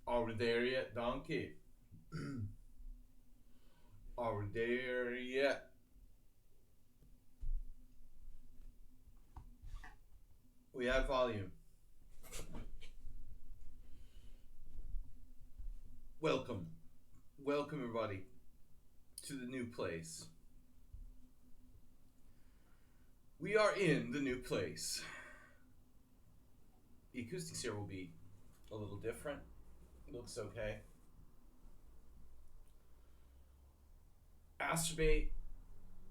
Are we there yet, donkey? Are we there yet? We have volume. Welcome. Welcome, everybody, to the new place. We are in the new place. The acoustics here will be a little different. Looks okay. Astrobate,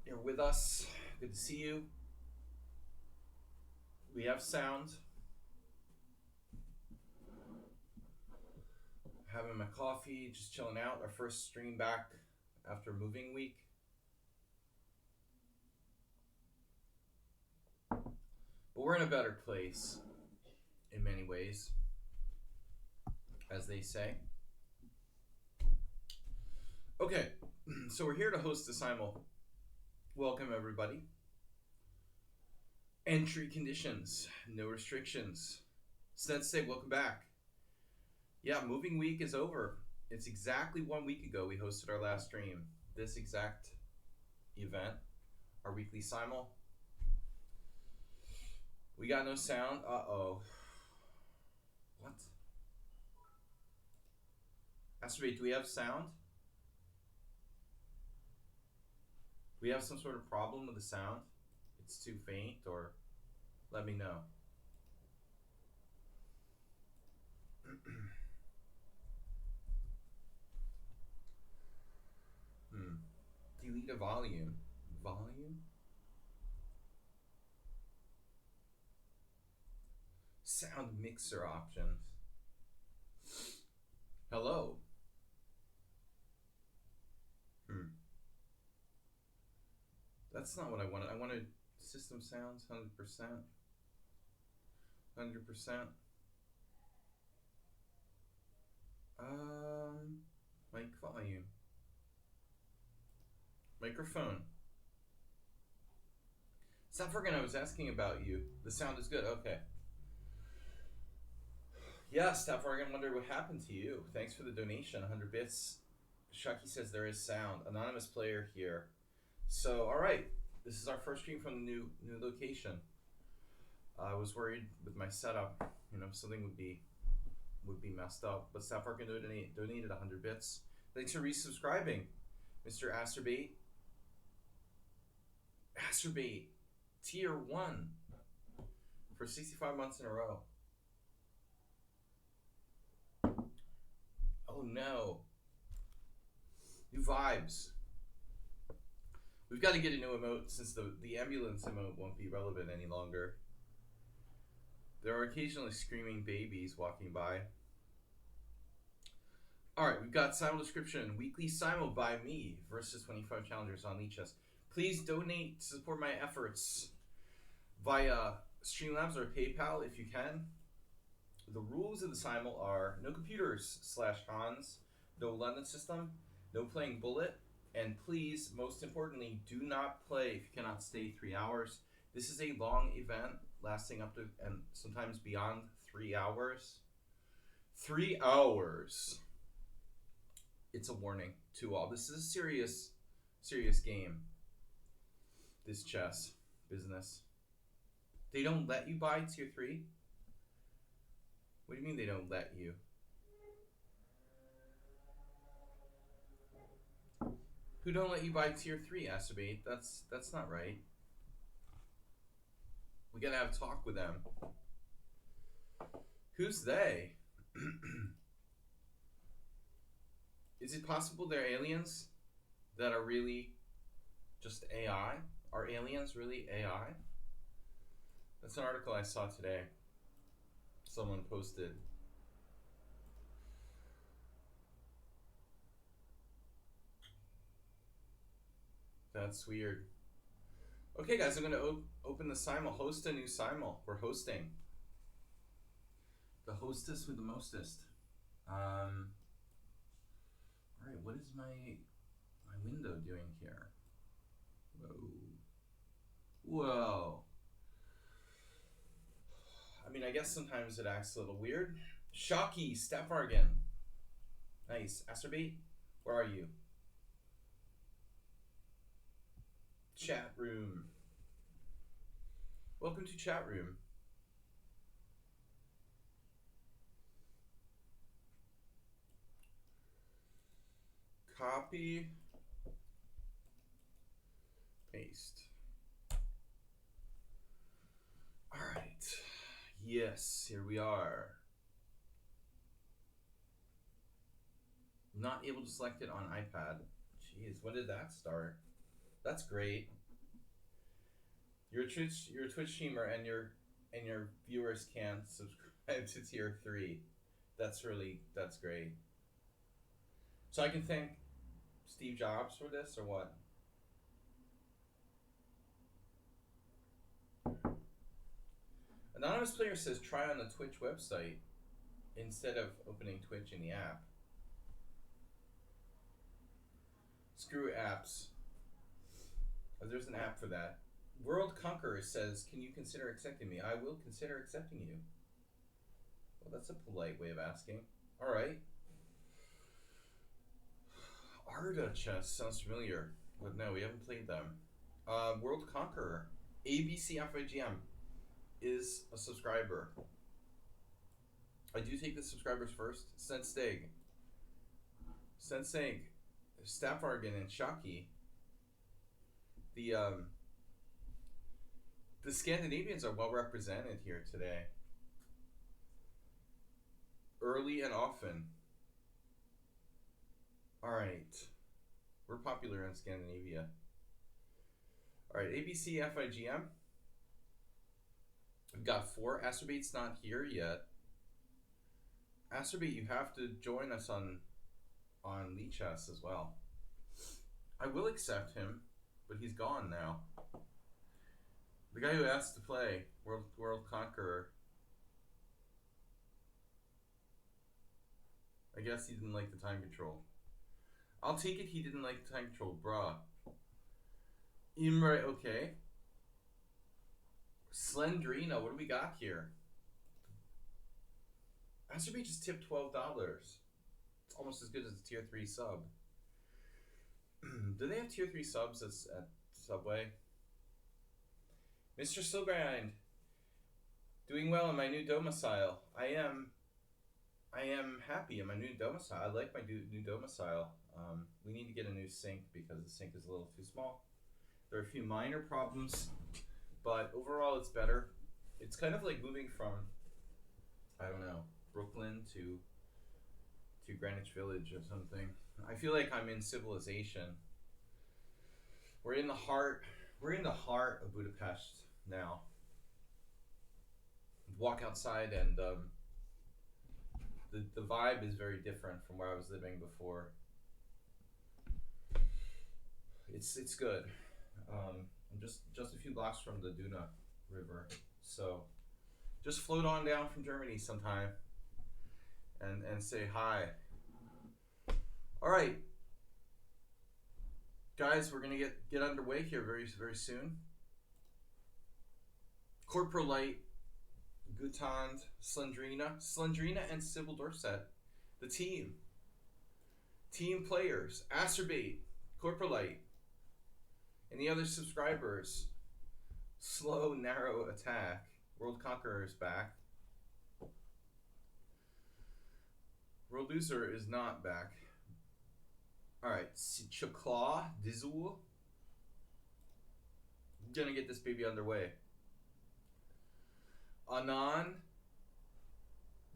you're with us. Good to see you. We have sound. Having my coffee, just chilling out. Our first stream back after moving week. But we're in a better place in many ways, as they say. Okay, so we're here to host the Simul. Welcome, everybody. Entry conditions, no restrictions. Sensei, welcome back. Yeah, moving week is over. It's exactly 1 week ago we hosted our last stream. This exact event, our weekly Simul. We got no sound. Uh-oh. What? Astrobate, do we have sound? Do we have some sort of problem with the sound? It's too faint, or let me know. Delete a volume. Volume? Sound mixer options. Hello. That's not what I wanted. I wanted system sounds 100%. 100%. Mic volume. Microphone. Stop forgetting I was asking about you. The sound is good. Okay. Yeah, Steph Oregon, wonder what happened to you. Thanks for the donation, 100 bits. Shucky says there is sound. Anonymous player here. So, all right, this is our first stream from the new location. I was worried with my setup, something would be messed up. But Steph Oregon donated 100 bits. Thanks for resubscribing, Mr. Asterbait. Asterbait, tier 1 for 65 months in a row. Oh no. New vibes. We've got to get a new emote since the ambulance emote won't be relevant any longer. There are occasionally screaming babies walking by. Alright, we've got Simul description. Weekly Simul by me versus 25 challengers on lichess. Please donate to support my efforts via Streamlabs or PayPal if you can. The rules of the Simul are no computers /Hans, no London system, no playing bullet, and please, most importantly, do not play if you cannot stay 3 hours. This is a long event lasting up to and sometimes beyond 3 hours. 3 hours. It's a warning to all. This is a serious game. This chess business. They don't let you buy tier 3? What do you mean they don't let you? Who don't let you buy tier 3, Astrobate? That's not right. We gotta have a talk with them. Who's they? Is it possible they're aliens that are really just AI? Are aliens really AI? That's an article I saw today. Someone posted. That's weird. Okay, guys, I'm going to open the Simul. Host a new Simul. We're hosting. The hostess with the mostest. Alright, what is my window doing here? Whoa. I mean, I guess sometimes it acts a little weird. Shocky, Steph Argan. Nice. Acerbate, where are you? Chat room. Welcome to chat room. Copy. Paste. All right. Yes, here we are. Not able to select it on iPad. Jeez, when did that start? That's great. You're a Twitch streamer and your viewers can't subscribe to tier 3. That's great. So I can thank Steve Jobs for this or what? Anonymous player says try on the Twitch website instead of opening Twitch in the app. Screw apps. Oh, there's an app for that. World Conqueror says, can you consider accepting me? I will consider accepting you. Well, that's a polite way of asking. Alright. Arda chess sounds familiar. But no, we haven't played them. World Conqueror. ABCFIGM is a subscriber. I do take the subscribers first. Senstig, Staffargan, and Shaki. The Scandinavians are well represented here today. Early and often. Alright. We're popular in Scandinavia. Alright, ABCFIGM. We've got 4. Acerbate's not here yet. Acerbate, you have to join us on lichess as well. I will accept him, but he's gone now. The guy who asked to play, World Conqueror. I guess he didn't like the time control. I'll take it he didn't like the time control, bruh. Imre, okay. Slendrina, what do we got here? Acerbate just tipped $12. It's almost as good as a tier 3 sub. Do they have tier 3 subs at Subway? Mr. Stillgrind, doing well in my new domicile. I am happy in my new domicile. I like my new domicile. We need to get a new sink because the sink is a little too small. There are a few minor problems, but overall it's better. It's kind of like moving from, I don't know, Brooklyn to Greenwich Village or something. I feel like I'm in civilization. We're in the heart of Budapest now. Walk outside and the vibe is very different from where I was living before. It's good. I'm just a few blocks from the Duna River, so just float on down from Germany sometime and say hi. All right, guys, we're gonna get underway here very soon. Corporal Light, Gutand, Slendrina, and Sybil Dorset, the team players, Acerbate, Corporal Light, and the other subscribers. Slow, narrow attack. World Conqueror is back. World Loser is not back. Alright, Chakla, Dizul. Gonna get this baby underway. Anan,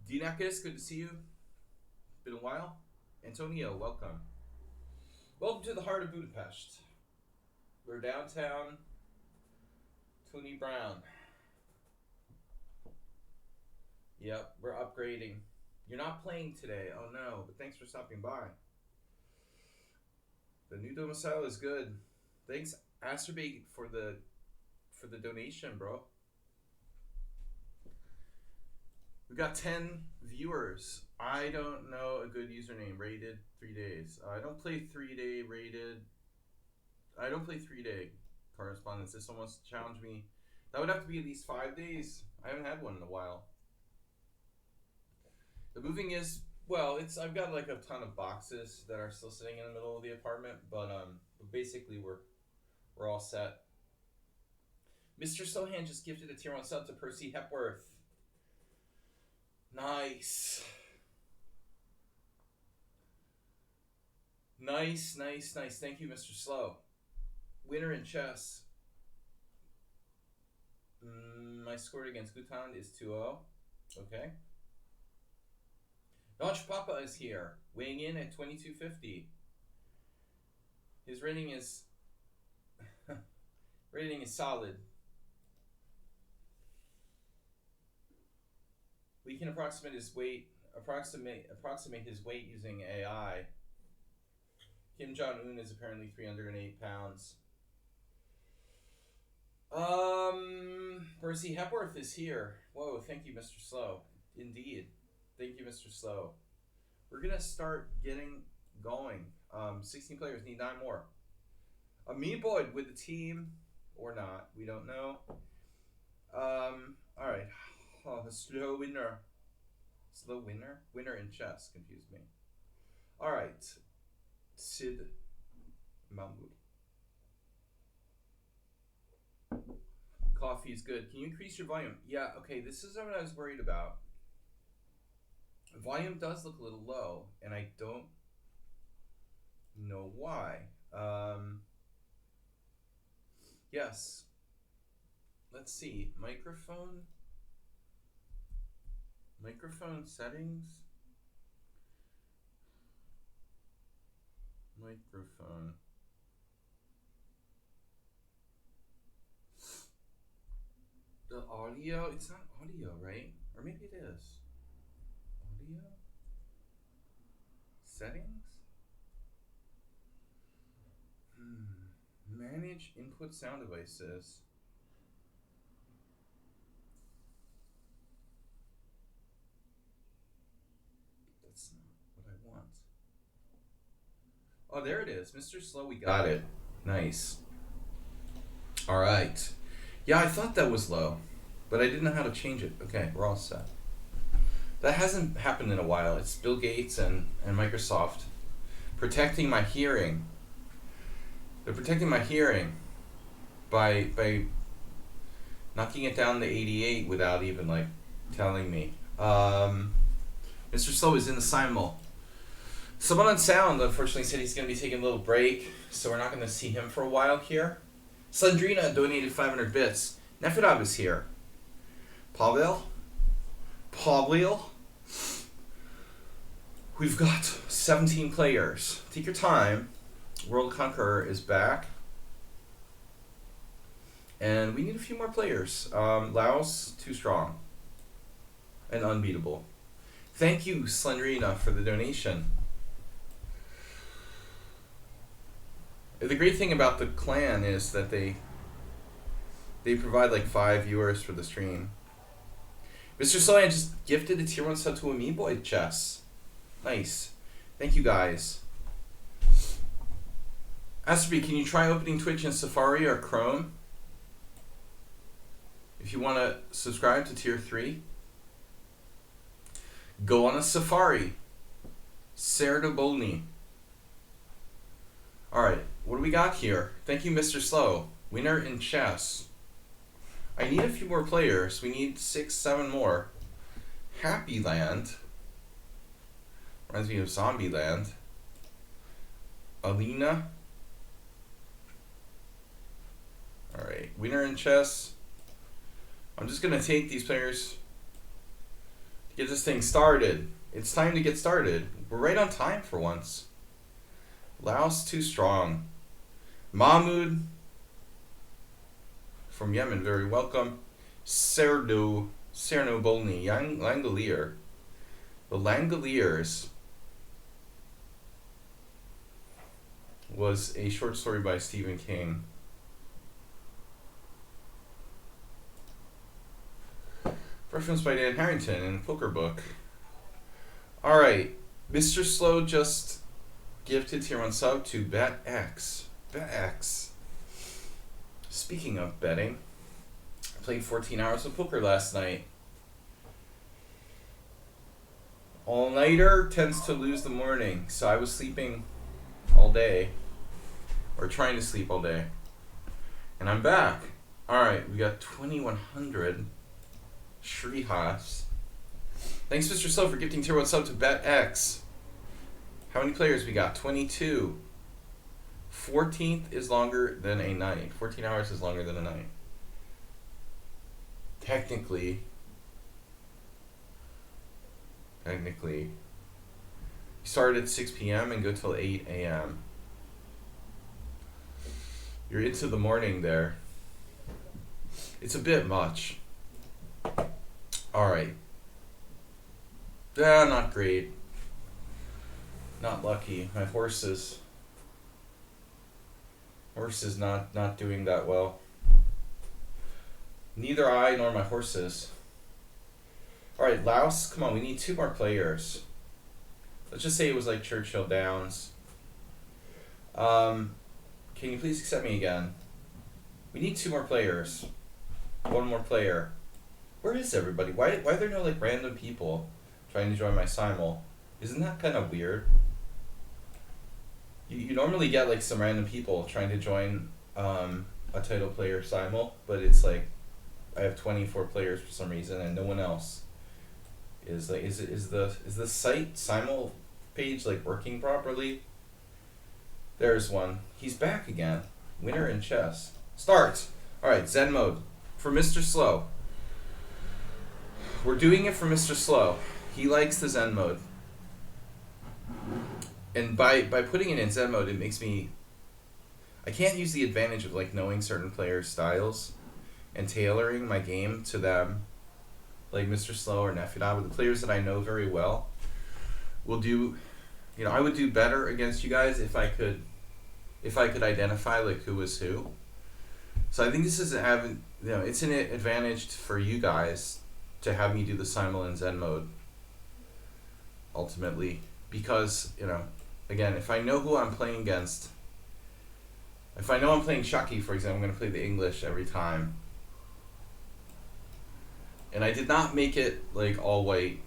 Dinakis, good to see you. Been a while. Antonio, welcome. Welcome to the heart of Budapest. We're downtown. Tony Brown. Yep, we're upgrading. You're not playing today. Oh no, but thanks for stopping by. The new domicile is good. Thanks, Acerbate, for the donation, bro. We got 10 viewers. I don't know a good username. Rated 3 days. I don't play 3-day rated. I don't play 3-day correspondence. If someone wants to challenge me, that would have to be at least 5 days. I haven't had one in a while. The moving is Well, it's I've got like a ton of boxes that are still sitting in the middle of the apartment, but basically we're all set. Mr. Sohan just gifted a tier 1 sub to Percy Hepworth. Nice. Nice, nice, nice. Thank you, Mr. Slow. Winner in chess. My score against Gutan is 2-0. Okay. Notch Papa is here, weighing in at 2250. His rating is rating is solid. We can approximate his weight his weight using AI. Kim Jong-un is apparently 308 pounds. Percy Hepworth is here. Whoa, thank you, Mr. Slow. Indeed. Thank you, Mr. Slow. We're gonna start getting going. 16 players, need 9 more. Amoeboid with the team or not, we don't know. Alright. Oh, the slow winner. Slow winner? Winner in chess, confused me. Alright. Sid Mahmoud. Coffee is good. Can you increase your volume? Yeah, okay, this is what I was worried about. Volume does look a little low, and I don't know why. Yes. Let's see. Microphone settings. Microphone. The audio? It's not audio, right? Or maybe it is. Audio? Settings? Manage input sound devices. That's not what I want. Oh, there it is. Mr. Slow, we got it. Nice. Alright. Yeah, I thought that was low, but I didn't know how to change it. Okay, we're all set. That hasn't happened in a while. It's Bill Gates and Microsoft protecting my hearing. They're protecting my hearing by knocking it down to 88 without even like telling me. Mr. Slow is in the Simul. Someone on sound unfortunately said he's going to be taking a little break, so we're not going to see him for a while here. Slendrina donated 500 bits. Nefedov is here. Pavel. We've got 17 players. Take your time. World Conqueror is back. And we need a few more players. Laos, too strong. And unbeatable. Thank you, Slendrina, for the donation. The great thing about the clan is that they provide like 5 viewers for the stream. Mr. Soyan just gifted a tier 1 sub to Amoeboid Chess. Nice. Thank you guys. Asterby, can you try opening Twitch in Safari or Chrome? If you want to subscribe to tier 3, go on a Safari. Serdobolny. Alright, what do we got here? Thank you, Mr. Slow. Winner in chess. I need a few more players. We need 6, 7 more. Happy Land. Reminds me of Zombie Land. Alina. Alright, winner in chess. I'm just going to take these players to get this thing started. It's time to get started. We're right on time for once. Laos too strong. Mahmoud from Yemen, very welcome. Serno Bolny, Langolier. The Langoliers was a short story by Stephen King. Referenced by Dan Harrington in Poker Book. Alright, Mr. Slow just gifted tier 1 sub to BetX. BetX. Speaking of betting, I played 14 hours of poker last night. All-nighter tends to lose the morning, so I was sleeping all day, or trying to sleep all day, and I'm back. Alright, we got 2100 Shrihas. Thanks, Mr. Slow, for gifting tier 1 sub to BetX. How many players we got? 22. 14th is longer than a night. 14 hours is longer than a night. Technically, you start at 6 p.m. and go till 8 a.m. You're into the morning there. It's a bit much. Alright. Not great. Not lucky. My horse is not doing that well. Neither I nor my horse is. Alright, Laos, come on, we need 2 more players. Let's just say it was like Churchill Downs. Can you please accept me again? We need 2 more players. 1 more player. Where is everybody? Why are there no like random people trying to join my Simul? Isn't that kind of weird? You normally get like some random people trying to join a title player Simul, but it's like I have 24 players for some reason and no one else is like is the site Simul page like working properly? There's one. He's back again. Winner in chess. Start. Alright, Zen mode. For Mr. Slow. We're doing it for Mr. Slow. He likes the Zen mode. And by putting it in Zen mode, it makes me... I can't use the advantage of like knowing certain players' styles and tailoring my game to them. Like Mr. Slow or Nefida, with the players that I know very well, will do... You know, I would do better against you guys if I could identify like who was who. So I think this is it's an advantage for you guys to have me do the Simul and Zen mode ultimately, because again, if I know who I'm playing against, if I know I'm playing Shaki, for example, I'm going to play the English every time. And I did not make it like all white.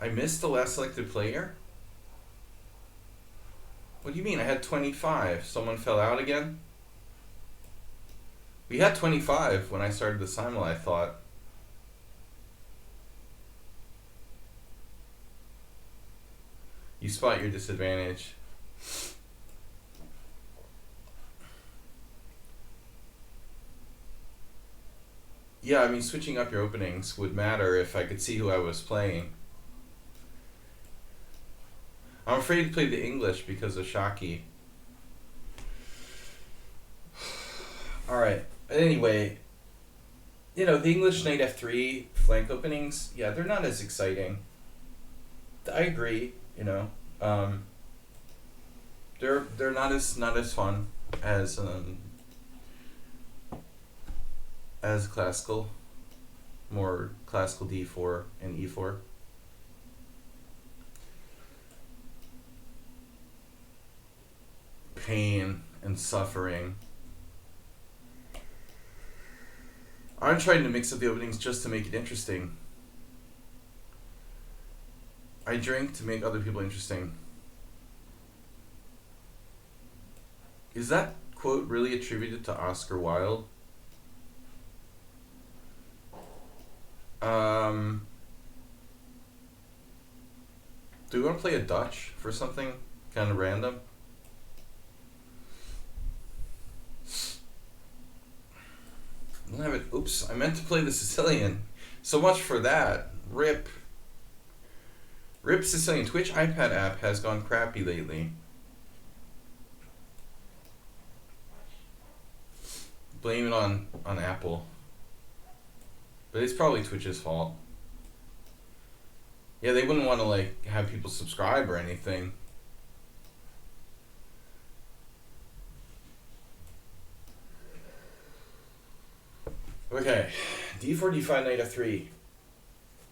I missed the last selected player? What do you mean? I had 25. Someone fell out again? We had 25 when I started the Simul, I thought. You spot your disadvantage. Yeah, I mean, switching up your openings would matter if I could see who I was playing. I'm afraid to play the English because of Shaki. Alright, anyway, the English knight f3 flank openings, yeah, they're not as exciting. I agree, they're not as fun as classical, more classical d4 and e4. Pain and suffering. I'm trying to mix up the openings just to make it interesting. I drink to make other people interesting. Is that quote really attributed to Oscar Wilde? Do we want to play a Dutch for something kind of random? I don't have it. Oops, I meant to play the Sicilian. So much for that. RIP. RIP Sicilian. Twitch iPad app has gone crappy lately. Blame it on Apple. But it's probably Twitch's fault. Yeah, they wouldn't want to like have people subscribe or anything. Okay, d4, d5, knight f3.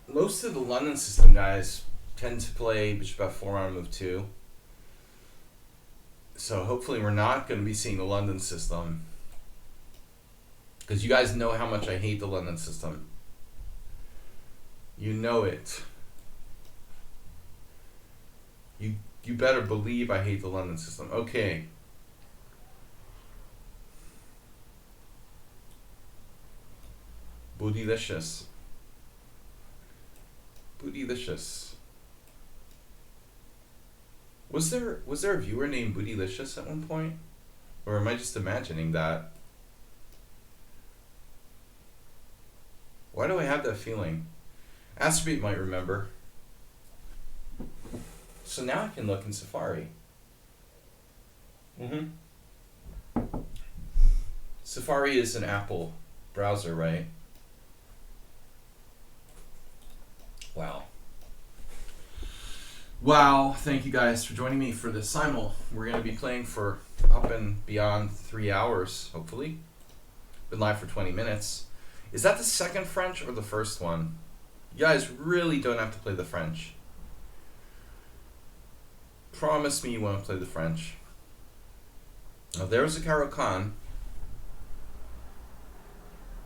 Most of the London system guys tend to play bishop f4 on move 2. So hopefully we're not going to be seeing the London system. Because you guys know how much I hate the London system. You know it. You better believe I hate the London system. Okay. Bootylicious. Bootylicious. Was there a viewer named Bootylicious at one point? Or am I just imagining that? Why do I have that feeling? Astrobate might remember. So now I can look in Safari. Safari is an Apple browser, right? Wow. Wow, thank you guys for joining me for this Simul. We're going to be playing for up and beyond 3 hours, hopefully. Been live for 20 minutes. Is that the second French or the first one? You guys really don't have to play the French. Promise me you won't play the French. Now there's a Caro-Kann.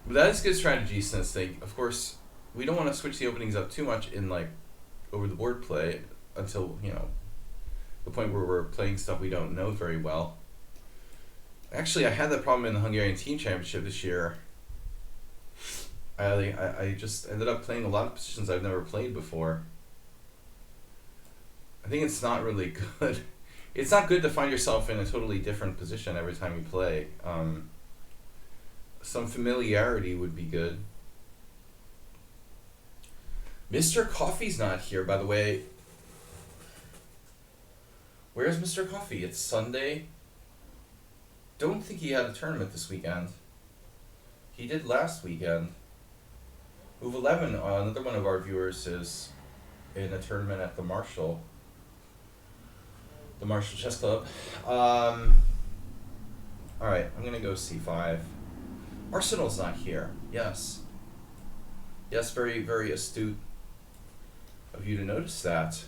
But that is good strategy since they, of course, we don't want to switch the openings up too much in like over the board play until, you know, the point where we're playing stuff we don't know very well. Actually, I had that problem in the Hungarian Team Championship this year. I just ended up playing a lot of positions I've never played before. I think it's not really good. It's not good to find yourself in a totally different position every time you play. Some familiarity would be good. Mr. Coffee's not here, by the way. Where's Mr. Coffee? It's Sunday. Don't think he had a tournament this weekend. He did last weekend. Move 11, another one of our viewers, is in a tournament at the Marshall Chess Club. Alright, I'm going to go C5. Arsenal's not here. Yes. Yes, very, very astute of you to notice that.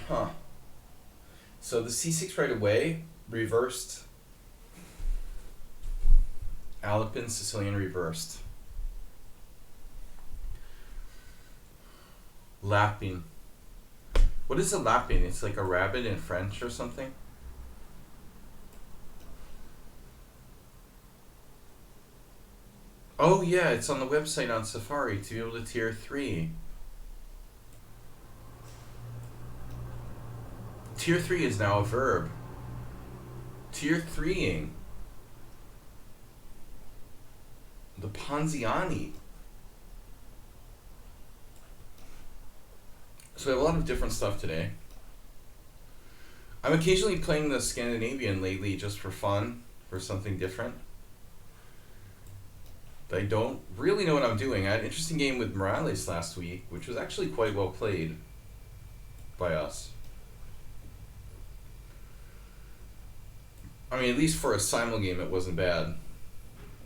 Huh. So the C6 right away, reversed. Alpin, Sicilian reversed. Lapping. What is a lapping? It's like a rabbit in French or something? Oh yeah, it's on the website on Safari to be able to tier 3. Tier 3 is now a verb. Tier 3ing. The Ponziani. So we have a lot of different stuff today. I'm occasionally playing the Scandinavian lately just for fun, for something different. But I don't really know what I'm doing. I had an interesting game with Morales last week, which was actually quite well played by us. I mean, at least for a Simul game, it wasn't bad.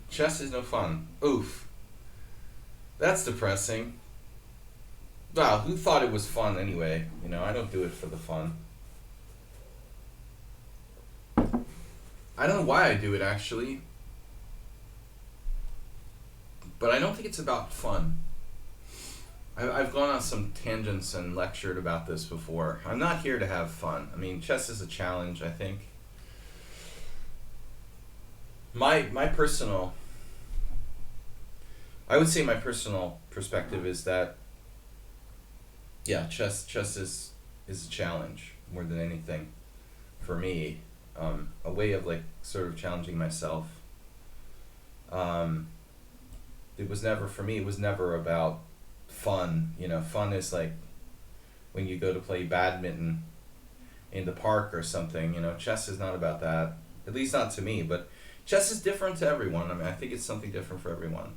Chess is no fun. Oof. That's depressing. Wow, who thought it was fun anyway? You know, I don't do it for the fun. I don't know why I do it, actually. But I don't think it's about fun. I've gone on some tangents and lectured about this before. I'm not here to have fun. I mean, chess is a challenge, I think. My personal... I would say my personal perspective is that, yeah, chess is a challenge more than anything for me. A way of like sort of challenging myself. It was never, for me, it was never about fun. You know, fun is like when you go to play badminton in the park or something. You know, chess is not about that. At least not to me, but chess is different to everyone. I mean, I think it's something different for everyone.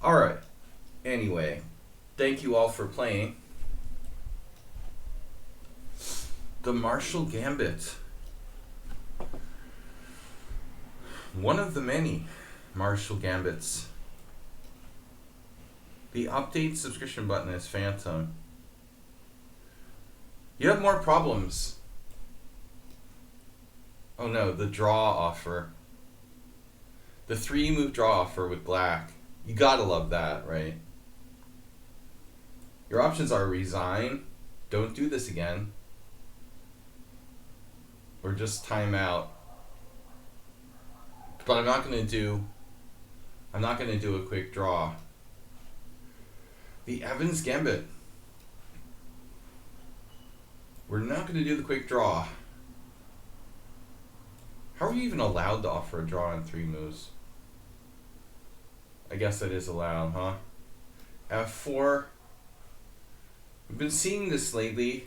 All right. Anyway, thank you all for playing. The Marshall Gambit. One of the many Marshall Gambits. The update subscription button is Phantom. You have more problems. Oh no, the draw offer. The 3-move draw offer with black. You gotta love that, right? Your options are resign, don't do this again, or just time out. But I'm not gonna do a quick draw. The Evans Gambit. We're not gonna do the quick draw. How are you even allowed to offer a draw in 3 moves? I guess that is allowed, huh? F4. We've been seeing this lately.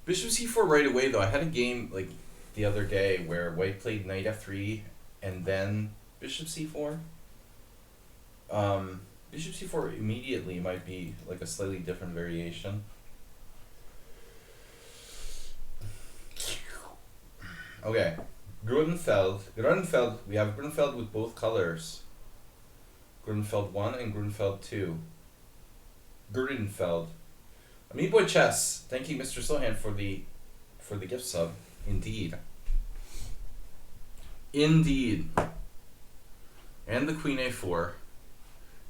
Bishop c4 right away, though. I had a game like the other day where white played knight f3 and then bishop c4. Bishop c4 immediately might be like a slightly different variation. Okay, Grunfeld. We have Grunfeld with both colors. Grunfeld 1 and Grunfeld 2. Grunfeld. Amiiboy Chess. Thank you, Mr. Slohan, for the gift sub. Indeed. Indeed. And the Queen A4.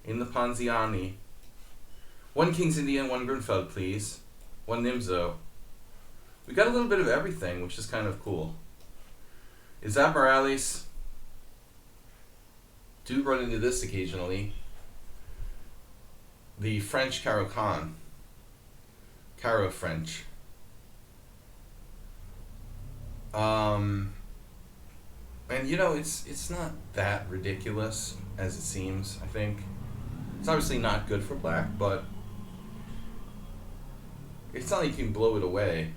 In the Ponziani. 1 King's Indian, 1 Grunfeld, please. 1 Nimzo. We got a little bit of everything, which is kind of cool. Is that Morales? Do run into this occasionally. The French Caro Khan. Caro French. And you know, it's not that ridiculous as it seems, I think. It's obviously not good for black, but it's not like you can blow it away.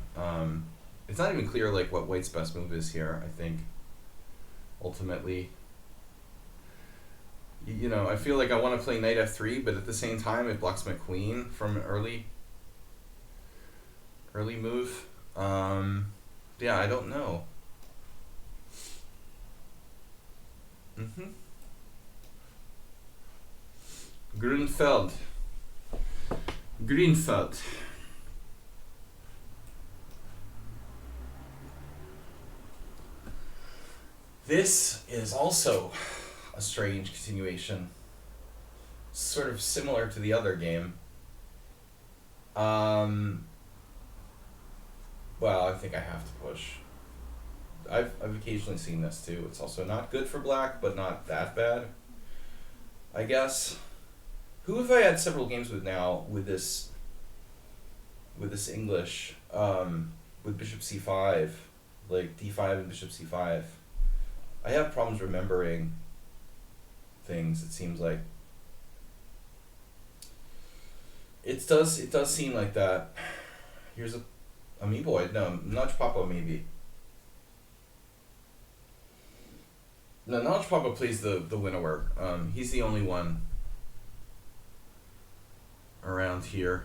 It's not even clear like what white's best move is here, I think. Ultimately. You know, I feel like I want to play knight f3, but at the same time it blocks my queen from an early move. Yeah, I don't know. Grunfeld. This is also a strange continuation. Sort of similar to the other game. Well, I think I have to push. I've occasionally seen this too. It's also not good for black, but not that bad, I guess. Who have I had several games with now with this English, with bishop c5, like d5 and bishop c5? I have problems remembering things, it seems like. It does seem like that. Here's a Amiiboy. No, Notch Papa maybe. No, Notch Papa plays the winnower. He's the only one around here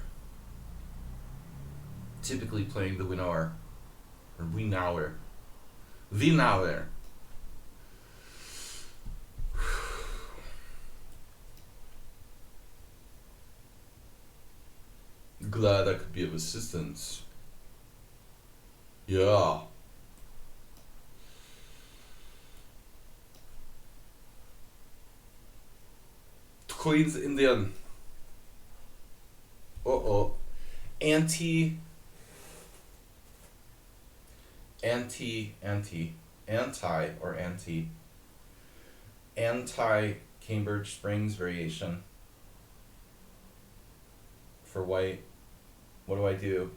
typically playing the winnower. Or winnower. Winnower. Glad I could be of assistance. Yeah. Queen's Indian. Uh-oh. Anti Cambridge Springs variation for white. What do I do?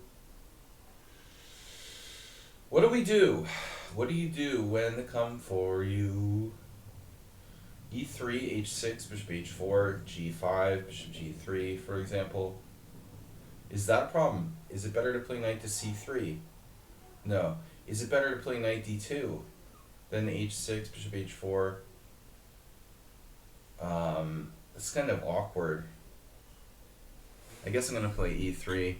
What do we do? What do you do when they come for you? E3, H6, Bishop H4, G5, Bishop G3, for example. Is that a problem? Is it better to play knight to C3? No. Is it better to play knight D2 than H6, Bishop H4? It's kind of awkward. I guess I'm gonna play E3.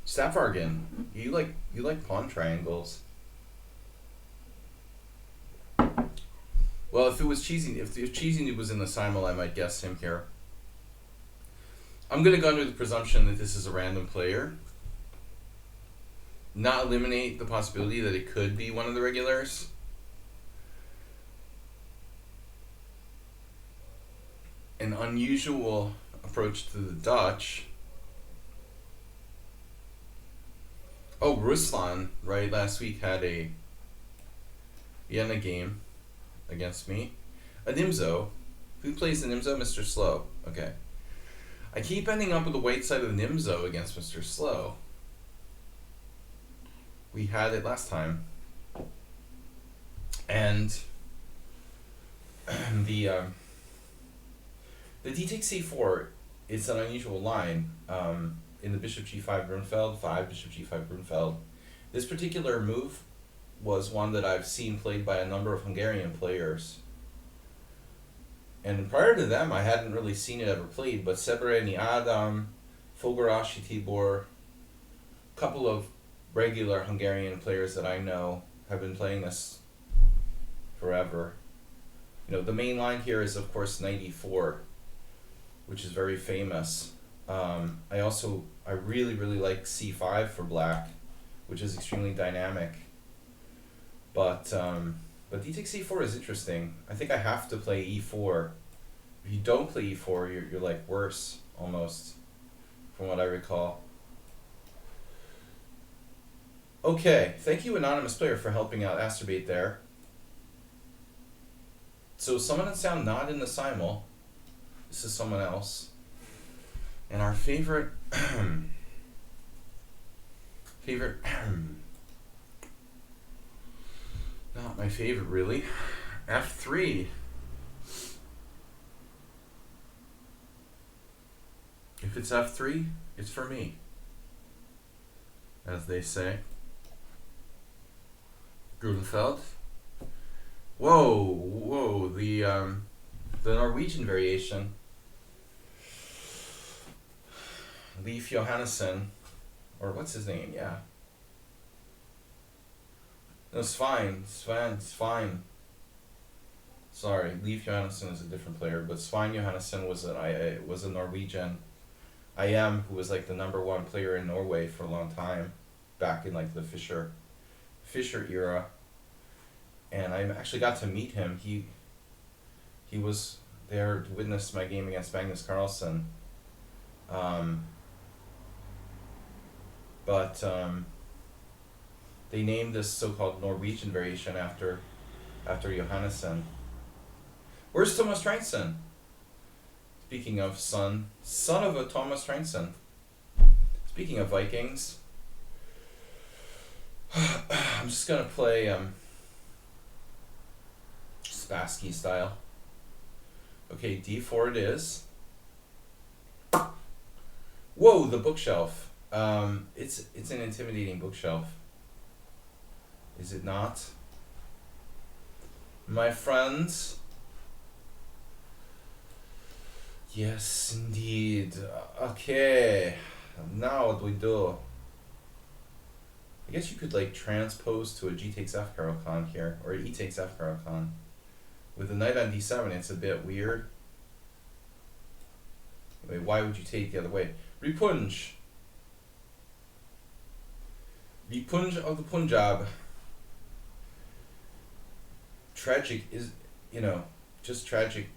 Safargan, you like pawn triangles. Well, if it was cheesing, if cheesing was in the Simul, I might guess him here. I'm gonna go under the presumption that this is a random player. not eliminate the possibility that it could be one of the regulars. An unusual approach to the Dutch. Oh, Ruslan, right, last week had a Vienna game against me. A Nimzo. Who plays the Nimzo? Mr. Slow. Okay. I keep ending up with the white side of the Nimzo against Mr. Slow. We had it last time. And the d takes c4, it's an unusual line. In the bishop g5 Grunfeld, 5 bishop g5 Grunfeld. This particular move was one that I've seen played by a number of Hungarian players. And prior to them, I hadn't really seen it ever played, but Sebereni Adam, Fogarasi Tibor, a couple of regular Hungarian players that I know have been playing this forever. You know, the main line here is, of course, 94, which is very famous. I really like c5 for black, which is extremely dynamic. But d takes c4 is interesting. I think I have to play e4. If you don't play e4, you're like worse, almost, from what I recall. Okay, thank you, anonymous player, for helping out Asterbate there. So someone and sound not in the Simul. This is someone else. And our favorite not my favorite really. F3. If it's F3, it's for me, as they say. Grudenfeld. Whoa, the Norwegian variation. Leif Johannesson, or what's his name? Yeah. No, Svein. Sorry, Leif Johannesson is a different player, but Svein Johannesson was a Norwegian IM who was like the #1 player in Norway for a long time, back in like the Fischer era. And I actually got to meet him. He was there to witness my game against Magnus Carlsen. But they named this so-called Norwegian variation after Johannesson. Where's Thomas Treinson? Speaking of son of a Thomas Treinson. Speaking of Vikings, I'm just gonna play Spassky style. Okay, d4 it is. Whoa, the bookshelf. It's an intimidating bookshelf. Is it not? My friends? Yes, indeed. Okay. Now what do we do? I guess you could like transpose to a g takes f Caro-Kann here, or e takes f Caro-Kann. With the knight on d7, it's a bit weird. Wait, why would you take it the other way? Repunj. Repunj of the Punjab. Tragic is, just tragic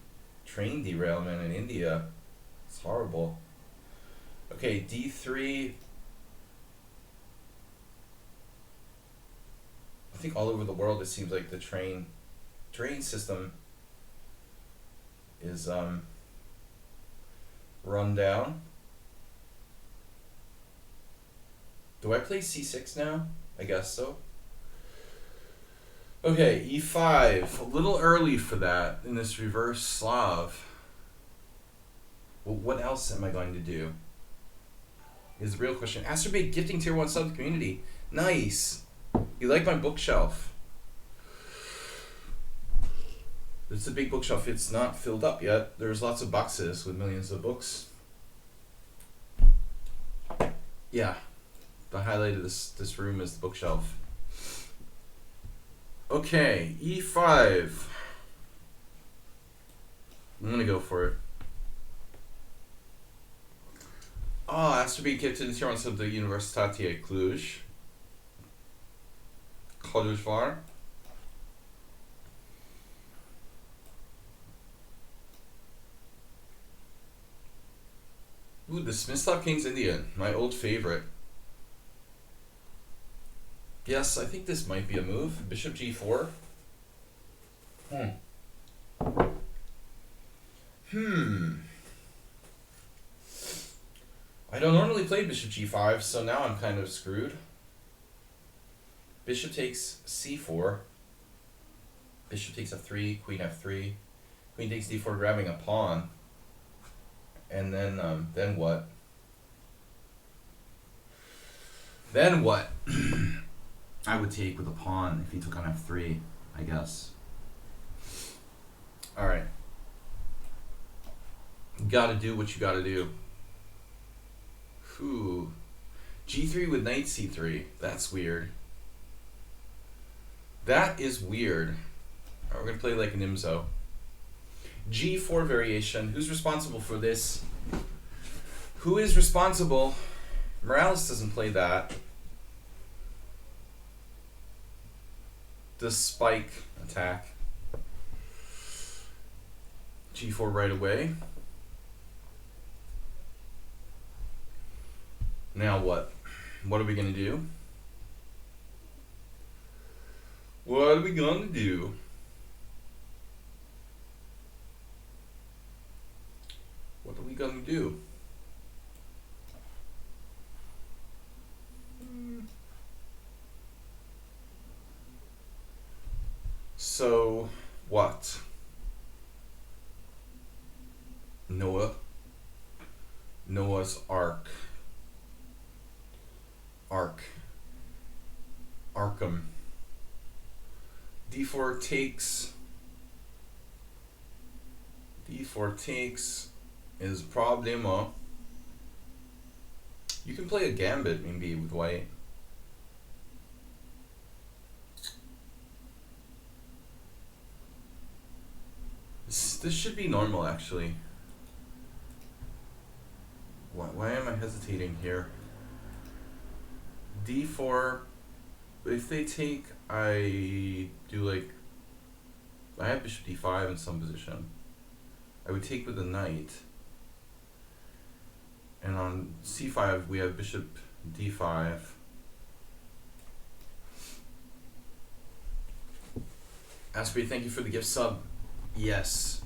train derailment in India. It's horrible. Okay, d3. I think all over the world it seems like the train system is run down. Do I play c6 now? I guess so. Okay, e5. A little early for that in this reverse Slav. Well, what else am I going to do? Is the real question. Asterbate gifting tier 1 sub to the community. Nice. You like my bookshelf? It's a big bookshelf. It's not filled up yet. There's lots of boxes with millions of books. Yeah. The highlight of this room is the bookshelf. Okay, e5. I'm gonna go for it. Oh, Asterbate gifted the tier 1 sub to Universitate Cluj. Kodusvar. Ooh, the Smyslov King's Indian, my old favorite. Yes, I think this might be a move. Bishop g4. I don't normally play bishop g5, so now I'm kind of screwed. Bishop takes c4. Bishop takes f3, queen f3. Queen takes d4, grabbing a pawn. And then what? Then what? I would take with a pawn if he took on f3, I guess. Alright. Gotta do what you gotta do. Ooh. g3 with knight c3. That's weird. That is weird. Alright, we're gonna play like an IMSO. g4 variation. Who's responsible for this? Who is responsible? Morales doesn't play that. The spike attack. g4 right away. Now what? What are we gonna do? What are we gonna do? What are we gonna do? So, what? Noah's Ark. Arkham. d4 takes. d4 takes is problema. You can play a gambit maybe with white. This should be normal actually. Why am I hesitating here? d4, if they take, I do like, I have bishop d5 in some position. I would take with the knight. And on c5 we have bishop d5. Asprey, thank you for the gift sub. Yes.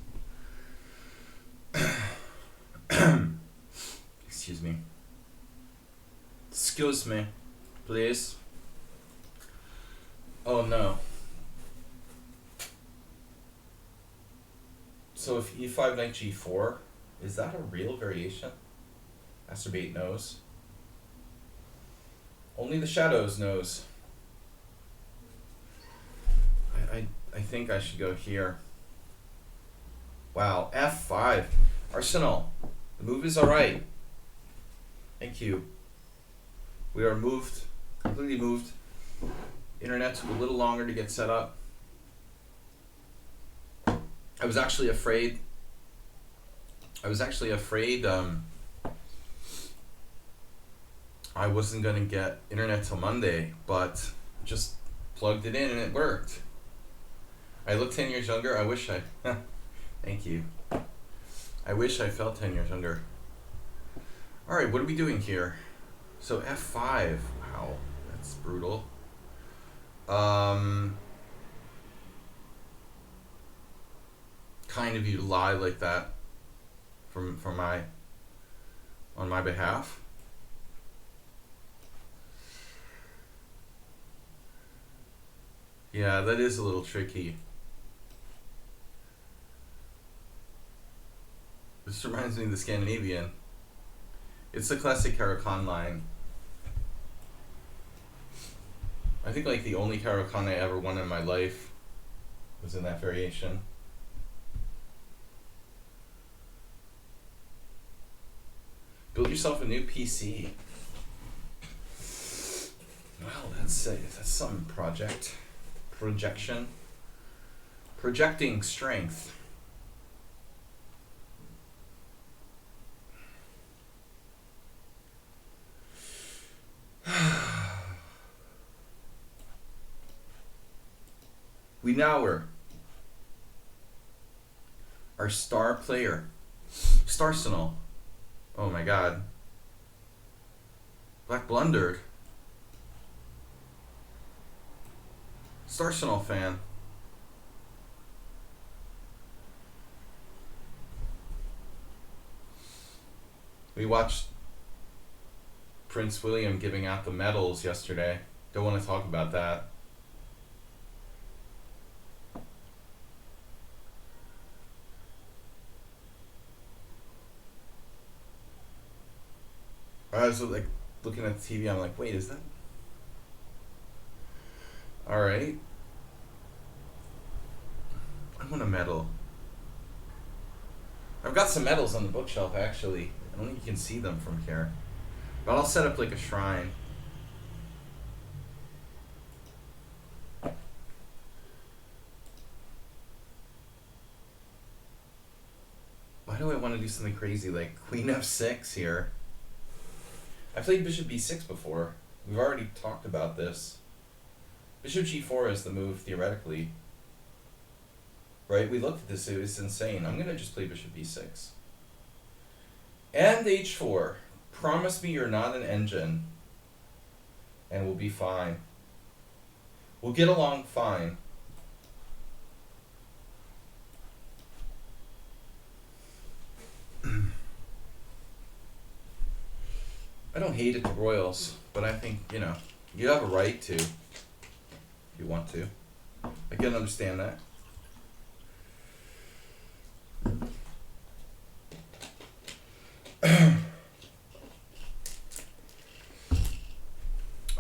Excuse me. Excuse me, please. Oh no. So if e5 knight g4, is that a real variation? Astrobate knows. Only the shadows knows. I think I should go here. Wow, f5. Arsenal, the move is alright. Thank you. We are moved, completely moved. Internet took a little longer to get set up. I was actually afraid I wasn't gonna get internet till Monday, but just plugged it in and it worked. I look 10 years younger. I wish I thank you. I wish I felt 10 years younger. Alright, what are we doing here? So f5. Wow, that's brutal. Kind of you to lie like that on my behalf. Yeah, that is a little tricky. This reminds me of the Scandinavian. It's the classic Caro-Kann line. I think like the only Caro-Kann I ever won in my life was in that variation. Build yourself a new PC. Well, that's some projection. Projecting strength. We now are our star player, Starsenal. Oh my god. Black blundered. Starsenal fan. We watched Prince William giving out the medals yesterday. Don't want to talk about that. I was like looking at the TV. I'm like, wait, is that? All right. I want a medal. I've got some medals on the bookshelf actually. I don't think you can see them from here, but I'll set up like a shrine. Why do I want to do something crazy like Queen F6 here? I played Bishop B6 before. We've already talked about this. Bishop G4 is the move theoretically. Right? We looked at this, it was insane. I'm gonna just play Bishop B6. And H4. Promise me you're not an engine. And we'll be fine. We'll get along fine. I don't hate it to royals, but I think, you know, you have a right to, if you want to. I can understand that.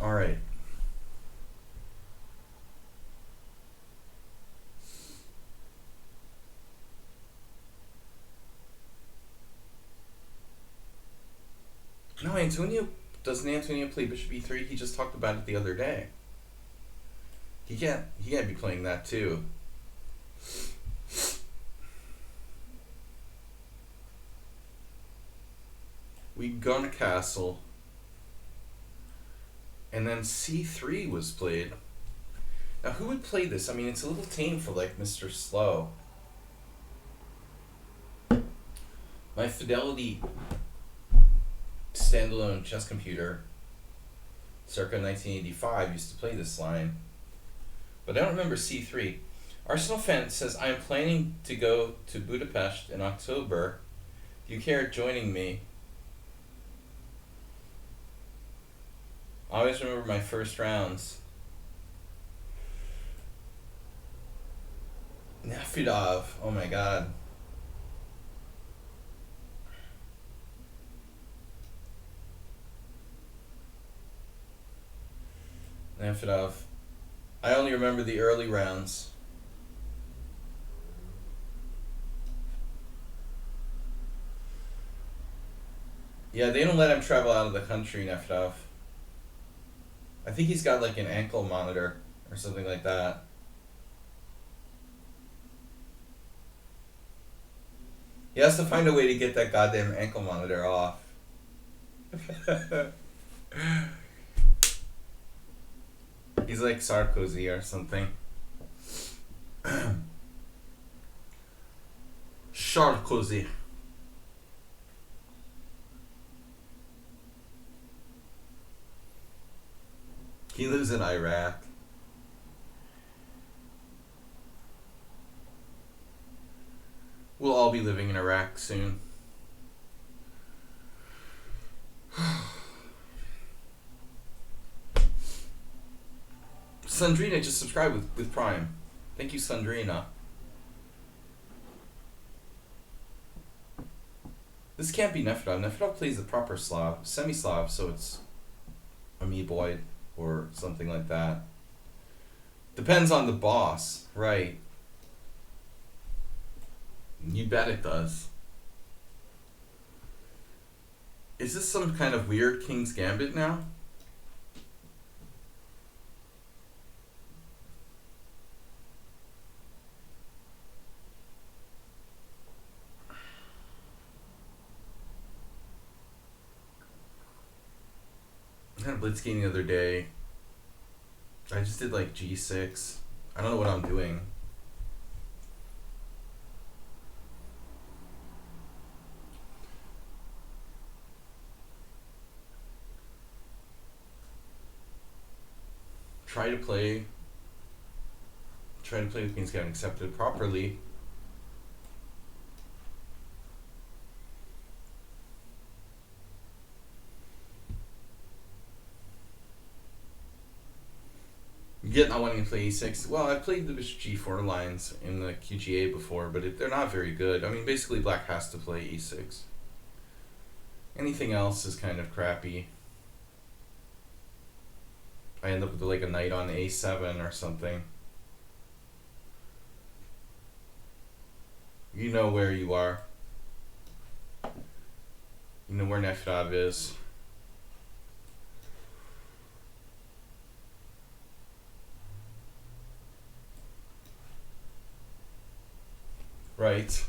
All right. No, Antonio, doesn't Antonio play Bishop E3? He just talked about it the other day. He can't be playing that too. We gone to castle. And then C3 was played. Now who would play this? I mean, it's a little tame for like Mr. Slow. My Fidelity standalone chess computer circa 1985 used to play this line, but I don't remember C3. Arsenal fan says, I am planning to go to Budapest in October. Do you care joining me? I always remember my first rounds. Nefedov, oh my god. Nefedov. I only remember the early rounds. Yeah, they don't let him travel out of the country, Nefedov. I think he's got like an ankle monitor or something like that. He has to find a way to get that goddamn ankle monitor off. He's like Sarkozy or something. Sarkozy. He lives in Iraq. We'll all be living in Iraq soon. Sandrina just subscribed with Prime. Thank you, Sandrina. This can't be Nefedov. Nefedov plays the proper Slav, semi-Slav, so it's amoeboid or something like that. Depends on the boss, right? You bet it does. Is this some kind of weird King's Gambit now? I had a blitzkrieg the other day. I just did like G6. I don't know what I'm doing. Try to play with means getting accepted properly. Yet not wanting to play e6. Well, I've played the bishop g4 lines in the QGA before, but they're not very good. I mean, basically black has to play e6. Anything else is kind of crappy. I end up with like a knight on a7 or something. You know where you are. You know where Nefedov is. Right.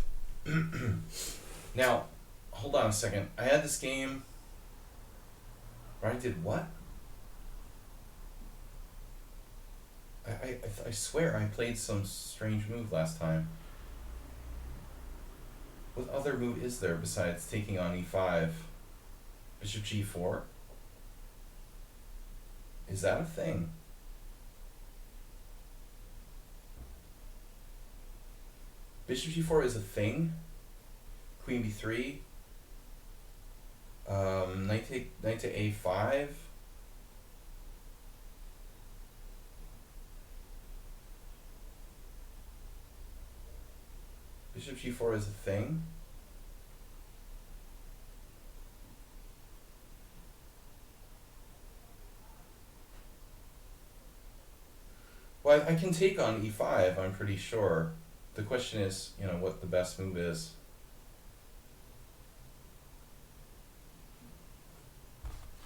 Now, hold on a second. I had this game where I did what? I swear I played some strange move last time. What other move is there besides taking on e5? Bishop g4? Is that a thing? Bishop g4 is a thing? Queen b3? Knight to a5? Bishop g4 is a thing? Well, I can take on e5, I'm pretty sure. The question is, you know, what the best move is.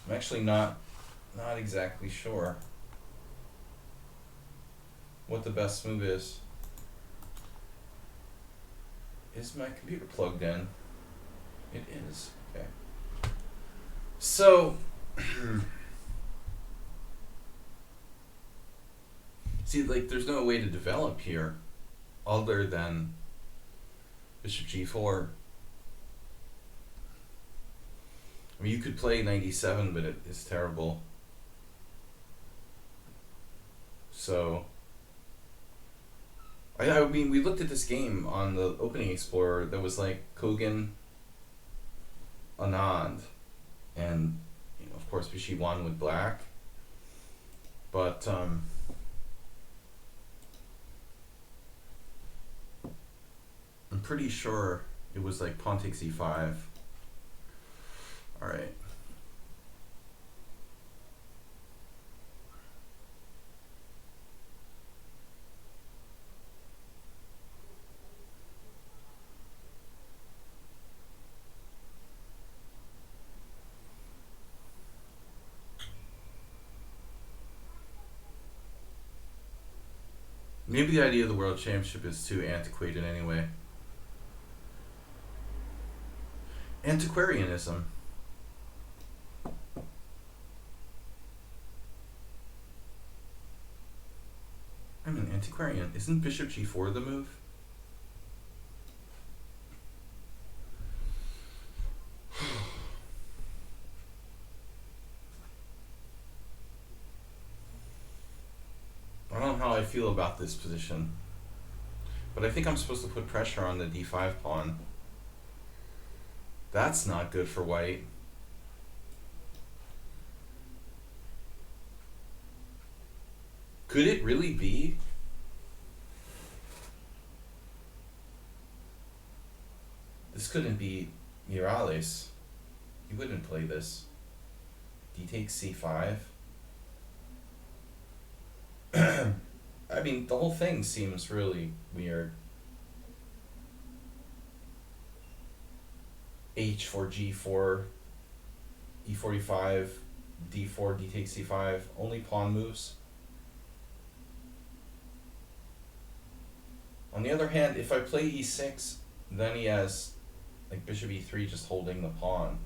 I'm actually not exactly sure what the best move is. Is my computer plugged in? It is. Okay. So, see, like, there's no way to develop here other than bishop g4. I mean, you could play 97, but it's terrible. So, I mean, we looked at this game on the Opening Explorer that was like Kogan, Anand, and, you know, of course, Bishi won with black. But, I'm pretty sure it was like pawn takes e5. All right. Maybe the idea of the World Championship is too antiquated anyway. Antiquarianism. I'm an antiquarian. Isn't bishop g4 the move? I don't know how I feel about this position, but I think I'm supposed to put pressure on the d5 pawn. That's not good for white. Could it really be? This couldn't be Miralles. He wouldn't play this. D takes c5. I mean, the whole thing seems really weird. H for g4, e45, d4, d takes c5, only pawn moves. On the other hand, if I play e6, then he has like bishop e3 just holding the pawn.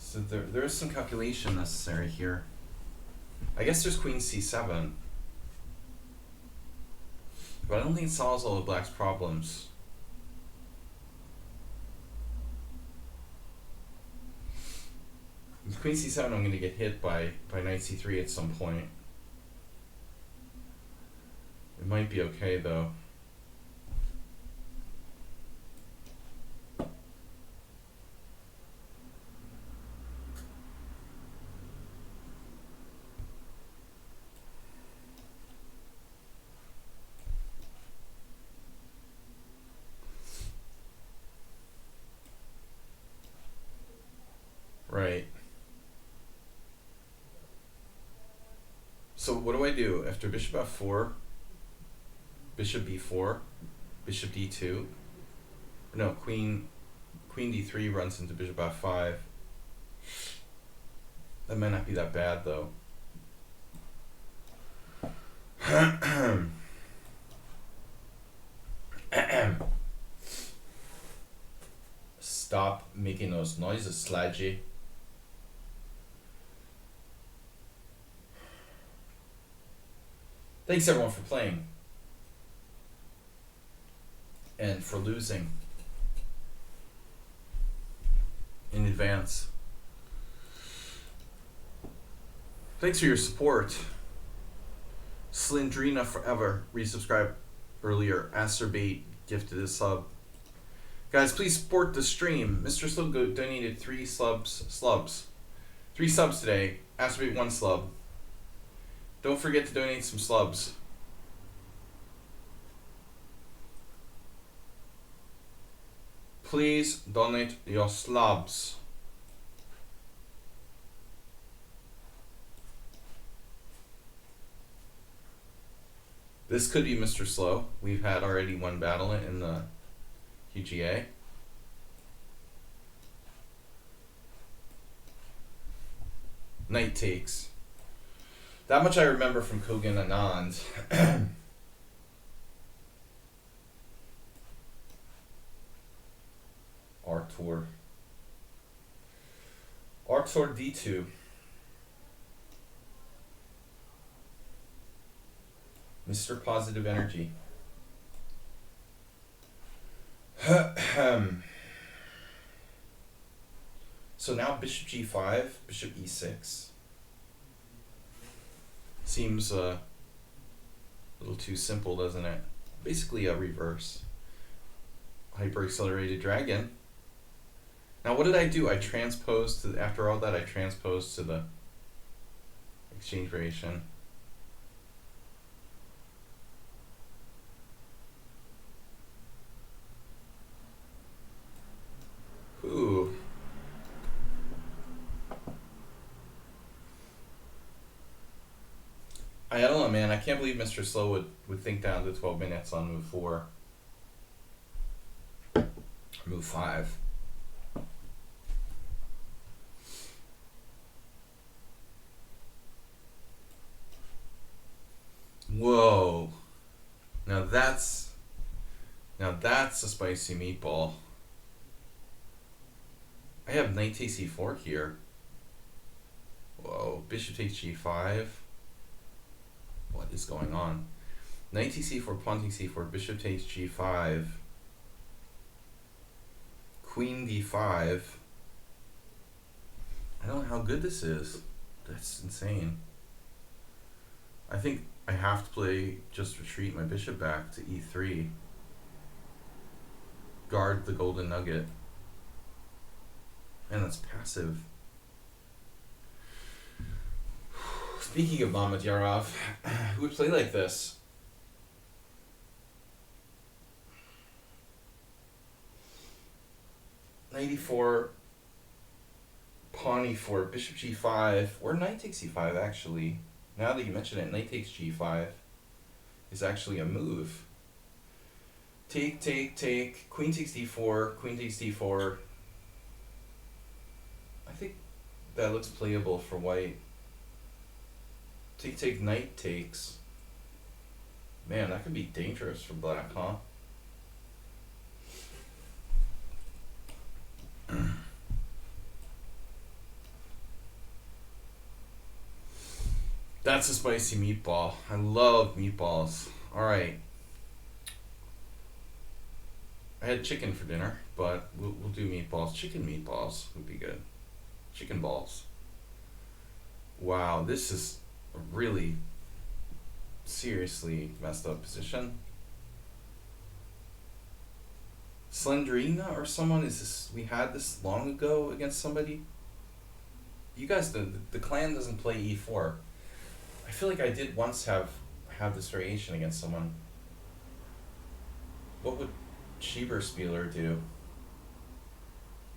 So there is some calculation necessary here. I guess there's queen c7. But I don't think it solves all of black's problems. With queen c7, I'm going to get hit by knight c3 at some point. It might be okay, though. Right. So what do I do after bishop f4, bishop b4, bishop d2? No, queen d3 runs into bishop f5. That might not be that bad though. Stop making those noises, Sladgie. Thanks everyone for playing and for losing in advance. Thanks for your support. Slindrina Forever resubscribed earlier. Acerbate gifted a sub. Guys, please support the stream. Mr. Slug donated 3 slubs. 3 subs today. Acerbate 1 slub. Don't forget to donate some slubs. Please donate your slubs. This could be Mr. Slow. We've had already 1 battle in the UGA. Knight takes. That much I remember from Kogan Anand. Artur. Artur D2. Mr. Positive Energy. So now bishop g5, bishop e6. Seems a little too simple, doesn't it? Basically a reverse. Hyper-accelerated dragon. Now what did I do? I transposed to, after all that, I transposed to the exchange variation. Ooh. I don't know, man. I can't believe Mr. Slow would think down to 12 minutes on move 4. Move 5. Whoa. Now that's a spicy meatball. I have knight takes e4 here. Whoa, bishop takes g5. What is going on? Knight takes e4, pawn takes e4, bishop takes g5. Queen d5. I don't know how good this is. That's insane. I think I have to play just retreat my bishop back to e3. Guard the golden nugget. And that's passive. Speaking of Mamedyarov, who would play like this? Knight e4, pawn e4, bishop g5, or knight takes e5 actually. Now that you mention it, knight takes g5 is actually a move. Take, take, take, queen takes d4, queen takes d4. I think that looks playable for white. Take, take, knight takes. Man, that could be dangerous for black, huh? That's a spicy meatball. I love meatballs. Alright. I had chicken for dinner, but we'll do meatballs. Chicken meatballs would be good. Chicken balls. Wow, this is a really seriously messed up position. Slendrina or someone, is this, we had this long ago against somebody? You guys, the clan doesn't play e4. I feel like I did once have this variation against someone. What would Schieberspieler do?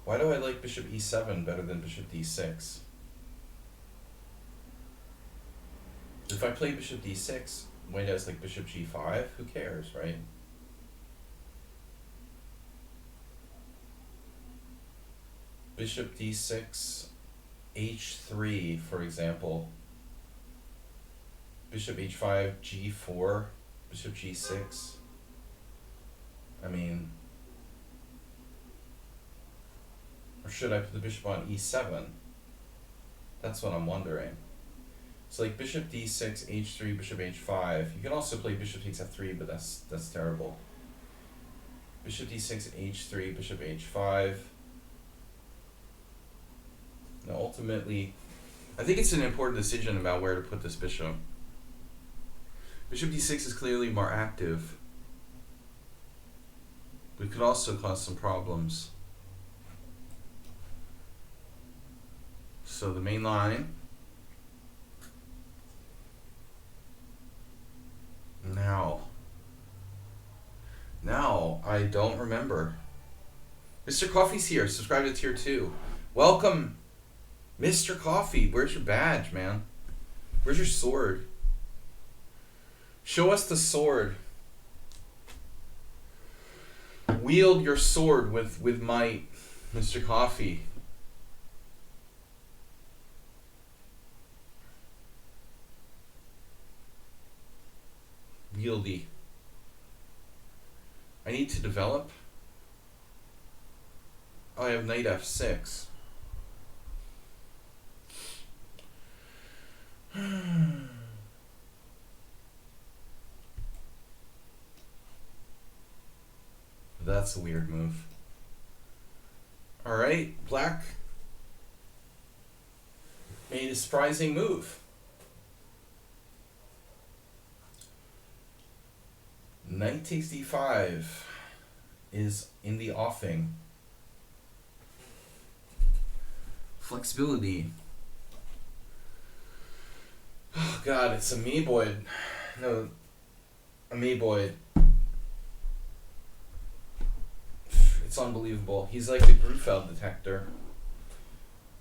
Why do I like bishop e7 better than bishop d6? If I play bishop d6, white has like bishop g5, who cares, right? Bishop d6, h3, for example. Bishop h5, g4, bishop g6. I mean, or should I put the bishop on e7? That's what I'm wondering. It's like bishop d6, h3, bishop h5. You can also play bishop takes f3, but that's terrible. Bishop d6, h3, bishop h5. Now ultimately, I think it's an important decision about where to put this bishop. Bishop d6 is clearly more active, but it could also cause some problems. So the main line. Now, I don't remember. Mr. Coffee's here. Subscribe to tier 2. Welcome, Mr. Coffee. Where's your badge, man? Where's your sword? Show us the sword. Wield your sword with might, Mr. Coffee. Wieldy. I need to develop. Oh, I have knight f6. That's a weird move. Alright, black made a surprising move. Knight takes d5 is in the offing. Flexibility. Oh god, it's amoeboid. No, amoeboid. It's unbelievable. He's like the Grunfeld detector.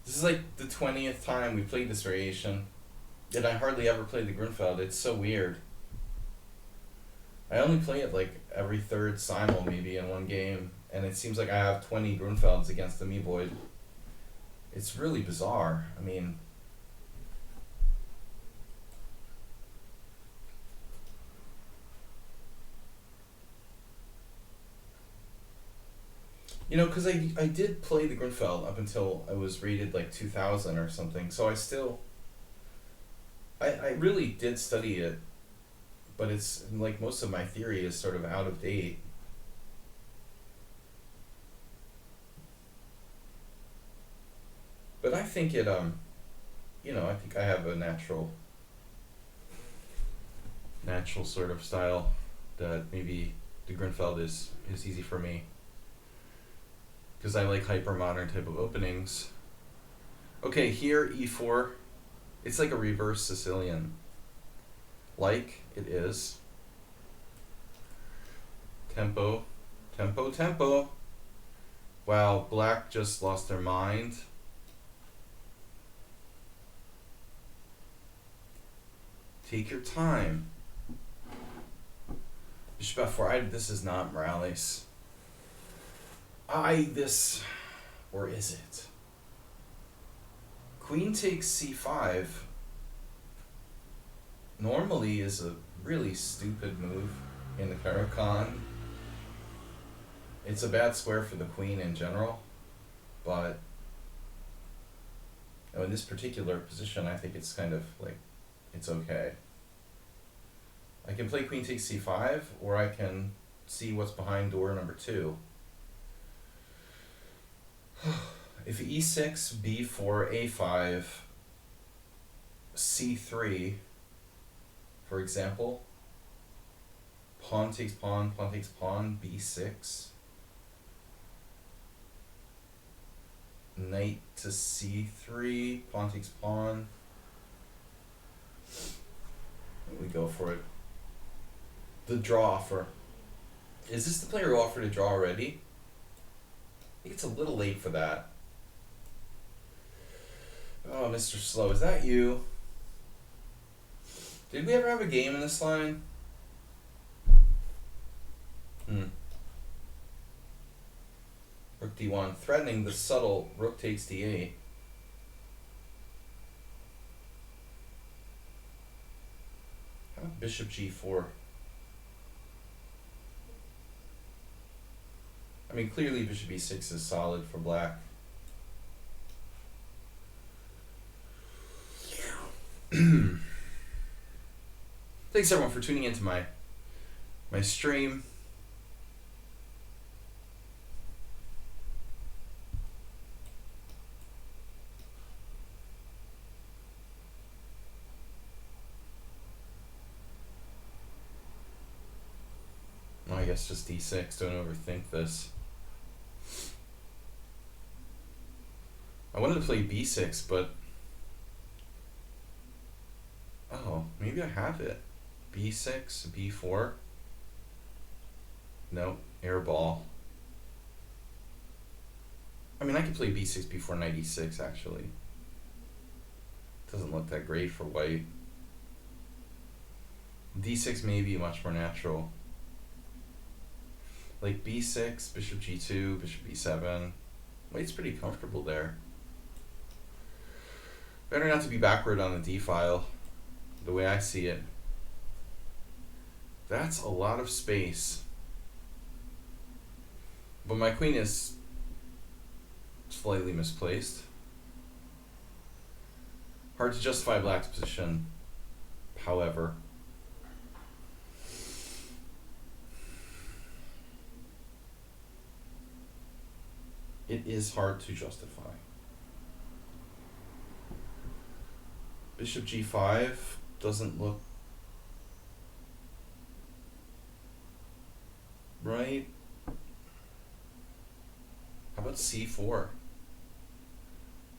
This is like the 20th time we played this variation, and I hardly ever played the Grunfeld. It's so weird. I only play it like every third Simul maybe in one game, and it seems like I have 20 Grunfelds against the amoeboid. It's really bizarre. I mean, you know, because I did play the Grunfeld up until I was rated like 2000 or something, so I really did study it, but it's like most of my theory is sort of out of date. But I think it, you know, I think I have a natural sort of style that maybe the Grunfeld is easy for me. Because I like hyper modern type of openings. Okay, here e4. It's like a reverse Sicilian. Like it is. Tempo, tempo, tempo. Wow, black just lost their mind. Take your time. Bishop f4. This is not Morales. This, or is it? Queen takes c5 normally is a really stupid move in the Caracan. It's a bad square for the queen in general, but in this particular position I think it's kind of like it's okay. I can play queen takes c5, or I can see what's behind door number 2. If e6, b4, a5, c3, for example, pawn takes pawn, pawn takes pawn, b6, knight to c3, pawn takes pawn. We go for it. The draw offer. Is this the player who offered a draw already? I think it's a little late for that. Oh, Mr. Slow, is that you? Did we ever have a game in this line? Rook d1, threatening the subtle rook takes d8. How about bishop g4? I mean, clearly bishop e6 is solid for black. Thanks everyone for tuning into my stream. I guess just d6, don't overthink this. I wanted to play b6, but oh, maybe I have it. b6, b4. No, air ball. I mean, I could play b6, b4, knight e6 actually. Doesn't look that great for white. d6 may be much more natural. Like b6, bishop g2, bishop b7. White's pretty comfortable there. Better not to be backward on the d file, the way I see it. That's a lot of space. But my queen is slightly misplaced. Hard to justify black's position, however. It is hard to justify. Bishop g5 doesn't look right. How about c4?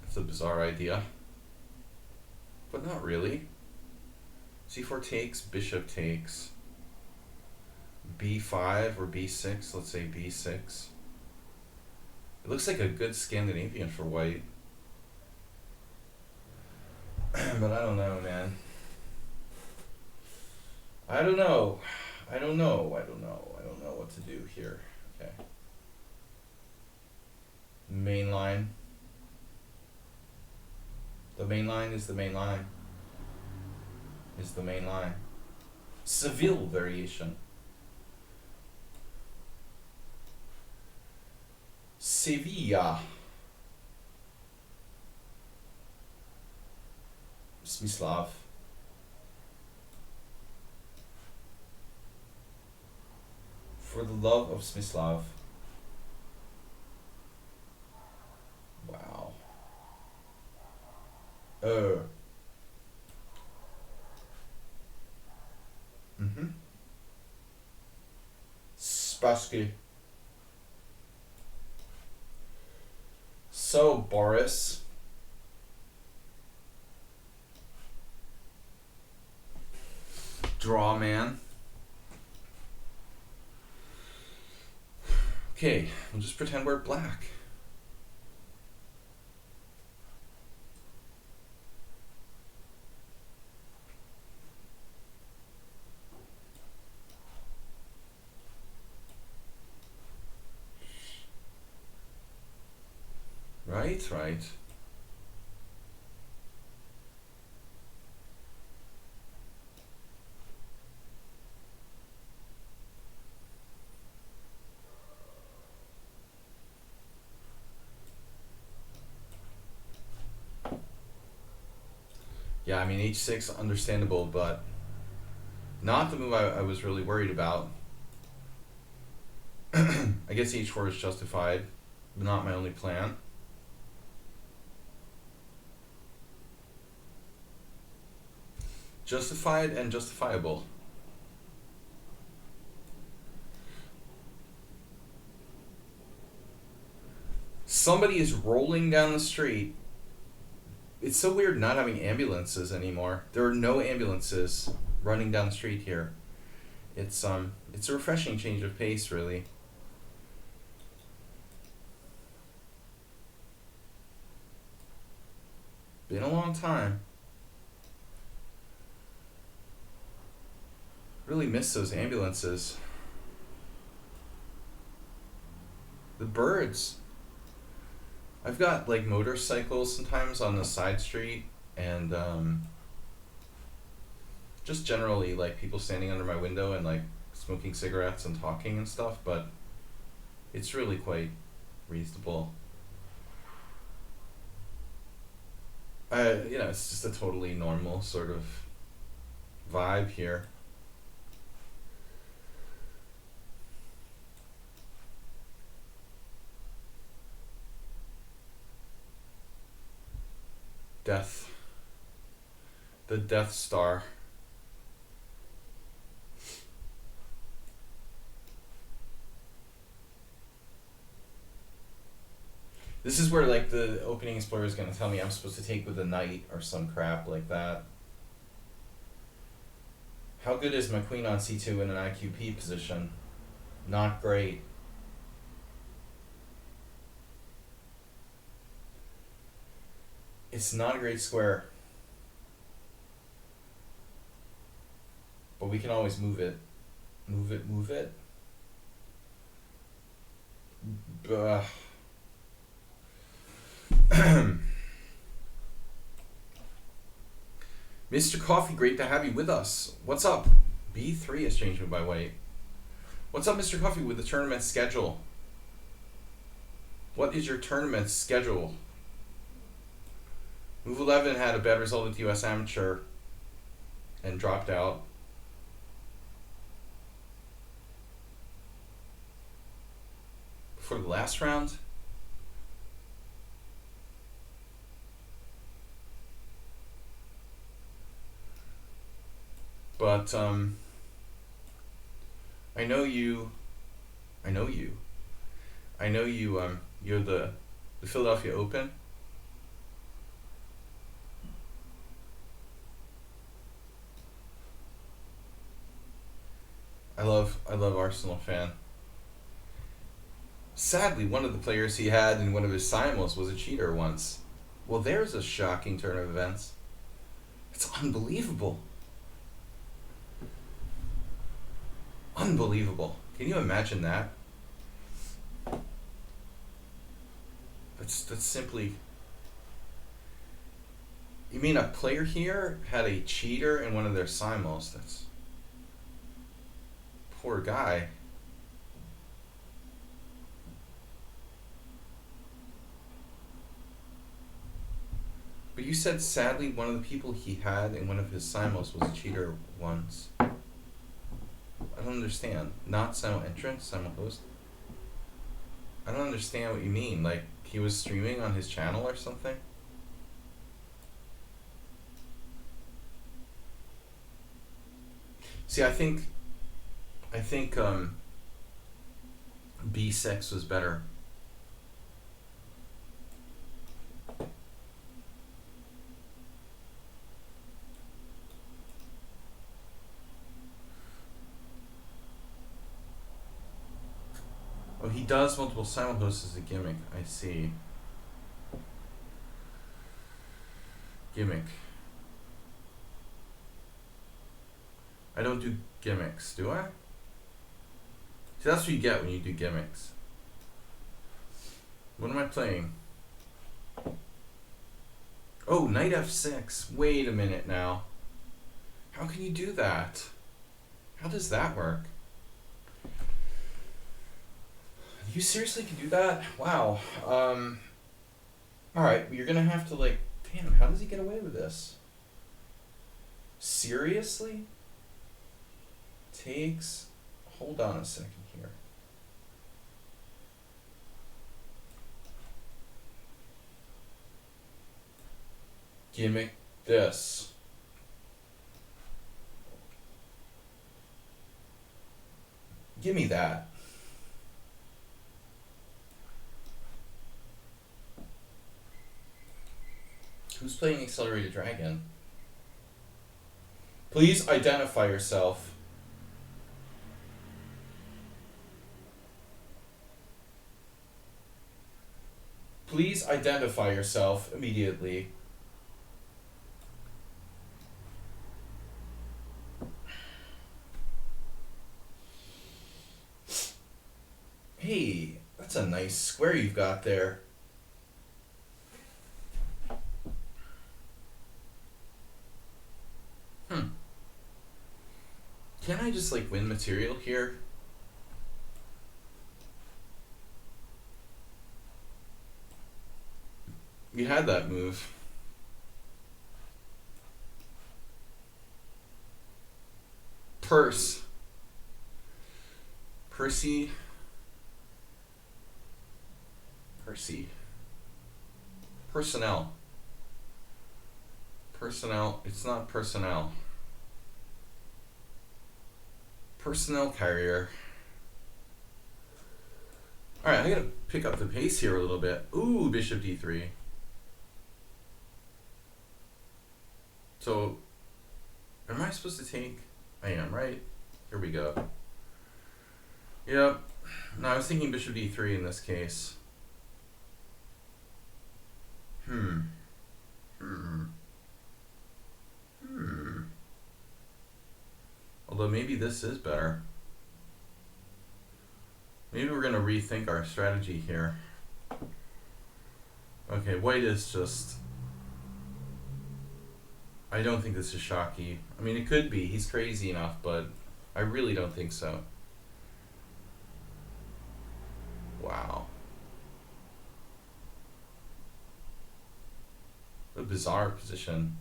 That's a bizarre idea. But not really. c4 takes, bishop takes. b5 or b6, let's say b6. It looks like a good Scandinavian for white. But I don't know, man. I don't know what to do here. Okay. Main line. The main line is the main line. Is the main line. Seville variation. Sevilla. Smislav. For the love of Smislav. Wow. Spassky. So, Boris. Draw man. Okay, we'll just pretend we're black. Right. Yeah, I mean h6 understandable, but not the move I was really worried about. I guess h4 is justified, but not my only plan. Justified and justifiable. Somebody is rolling down the street. It's so weird not having ambulances anymore. There are no ambulances running down the street here. It's a refreshing change of pace, really. Been a long time. Really miss those ambulances. The birds. I've got like motorcycles sometimes on the side street, and just generally like people standing under my window and like smoking cigarettes and talking and stuff, but it's really quite reasonable. It's just a totally normal sort of vibe here. Death. The Death Star. This is where like the opening explorer is gonna tell me I'm supposed to take with a knight or some crap like that. How good is my queen on c2 in an IQP position? Not great. It's not a great square. But we can always move it. Move it, move it. Mr. Coffee, great to have you with us. What's up? B3 is changed by white. What's up, Mr. Coffee, with the tournament schedule? What is your tournament schedule? Move 11 had a bad result at the US Amateur and dropped out. Before the last round? But I know you. You're the Philadelphia Open. I love Arsenal fan. Sadly, one of the players he had in one of his simuls was a cheater once. Well, there's a shocking turn of events. It's unbelievable. Unbelievable. Can you imagine that? That's simply... You mean a player here had a cheater in one of their simuls? That's... Poor guy. But you said sadly one of the people he had in one of his simuls was a cheater once. I don't understand. Not simul entrance, simul host. I don't understand what you mean. Like he was streaming on his channel or something? See, I think B6 was better. Oh, he does multiple simul hosts as a gimmick. I see. Gimmick. I don't do gimmicks, do I? See, that's what you get when you do gimmicks. What am I playing? Oh, knight f6. Wait a minute now. How can you do that? How does that work? You seriously can do that? Wow. Alright, you're gonna have to like... Damn, how does he get away with this? Seriously? Takes. Hold on a second here. Gimmick this. Give me that. Who's playing Accelerated Dragon? Please identify yourself. Please identify yourself immediately. Hey, that's a nice square you've got there. Can I just like win material here? You had that move. Percy. Personnel. It's not personnel. Personnel carrier. Alright, I gotta pick up the pace here a little bit. Ooh, bishop d3. So, am I supposed to take? I am, right? Here we go. Yep. No, I was thinking bishop d3 in this case. Although maybe this is better. Maybe we're going to rethink our strategy here. Okay, white is just... I don't think this is shocky. I mean, it could be. He's crazy enough, but I really don't think so. Wow. What a bizarre position.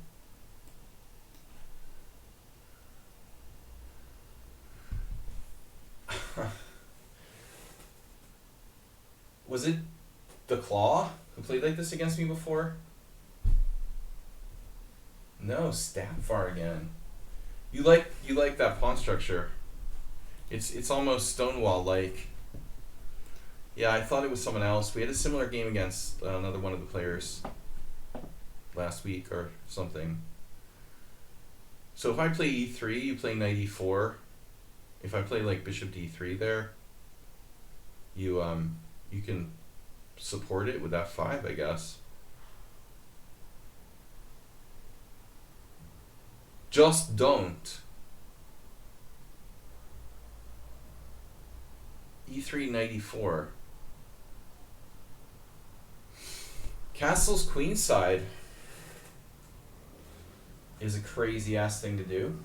Was it the Claw who played like this against me before? No, Staffar again. You like that pawn structure. It's almost Stonewall like. Yeah, I thought it was someone else. We had a similar game against another one of the players last week or something. So if I play e3, you play knight e4. If I play like bishop d3 there, you can support it with f5, I guess. Just don't. e3, knight e4. Castle's queenside is a crazy ass thing to do.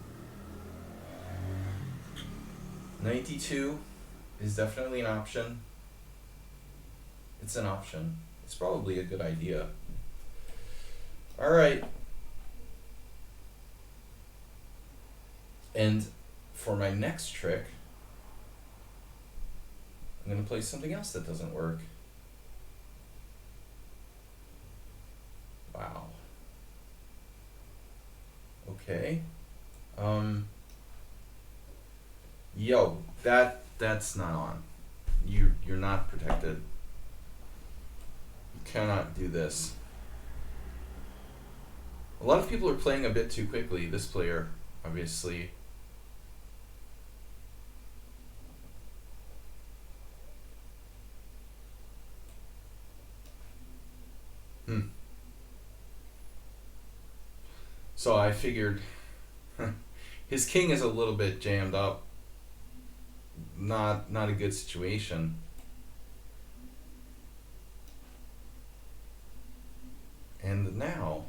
Knight d2 is definitely an option. It's an option. It's probably a good idea. Alright. And for my next trick, I'm going to play something else that doesn't work. Wow. Okay. Yo, that's not on. You're not protected. You cannot do this. A lot of people are playing a bit too quickly. This player, obviously. So I figured his king is a little bit jammed up. Not a good situation. And now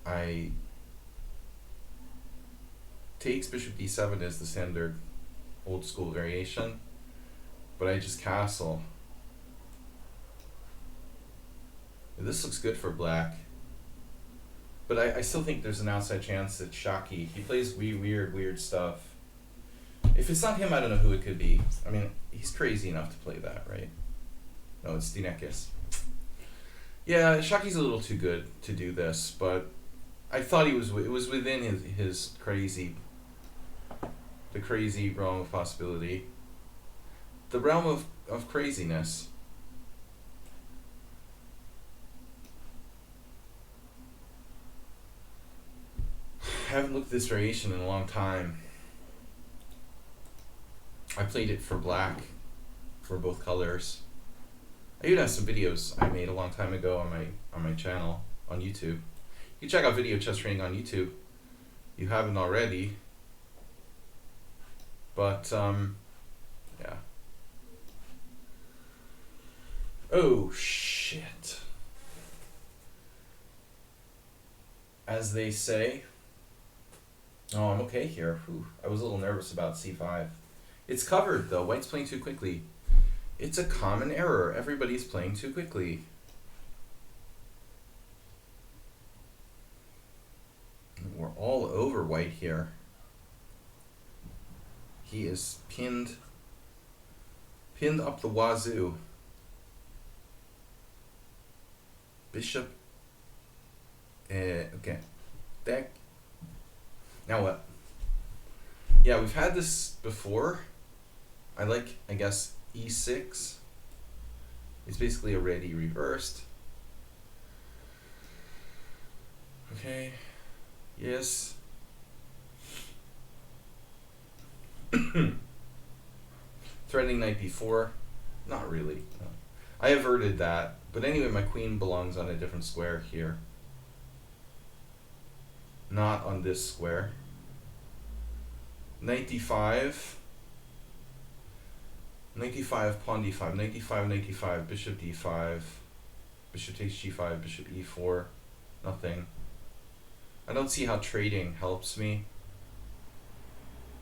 I takes bishop d7 as the standard old school variation, but I just castle. This looks good for black. But I still think there's an outside chance that Sladgie, he plays weird stuff. If it's not him, I don't know who it could be. I mean, he's crazy enough to play that, right? No, it's Dinekis. Yeah, Sladgie's a little too good to do this, but I thought it was within his crazy, the crazy realm of possibility. The realm of craziness. I haven't looked at this variation in a long time. I played it for black, for both colors. I even have some videos I made a long time ago on my channel on YouTube. You can check out video chess training on YouTube. You haven't already. But yeah. Oh shit. As they say. Oh, I'm okay here. Whew. I was a little nervous about c5. It's covered though. White's playing too quickly. It's a common error. Everybody's playing too quickly. We're all over white here. He is pinned up the wazoo. Bishop. Okay. Deck. Now what? Yeah, we've had this before. I guess, e6. It's basically a ready reversed. Okay. Yes. Threatening knight b4. Not really. No. I averted that. But anyway, my queen belongs on a different square here. Not on this square. Knight d5. Knight d5, pawn d5, knight d5, knight d5, bishop d5, bishop takes g5, bishop e4, nothing. I don't see how trading helps me.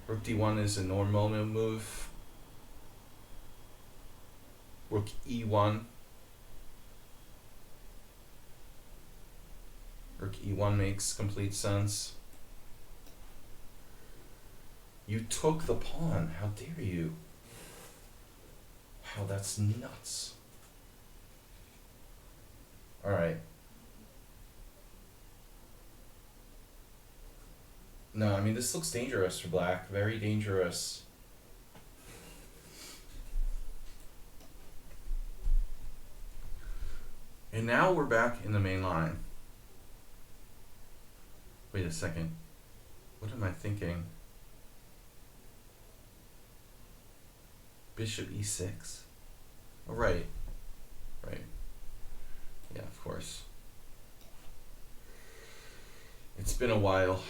Rook d1 is a normal move. Rook e1. Rook e1 makes complete sense. You took the pawn. How dare you? Wow, that's nuts. All right. No, I mean, this looks dangerous for black. Very dangerous. And now we're back in the main line. Wait a second. What am I thinking? Bishop e6. Oh, right. Right. Yeah, of course. It's been a while.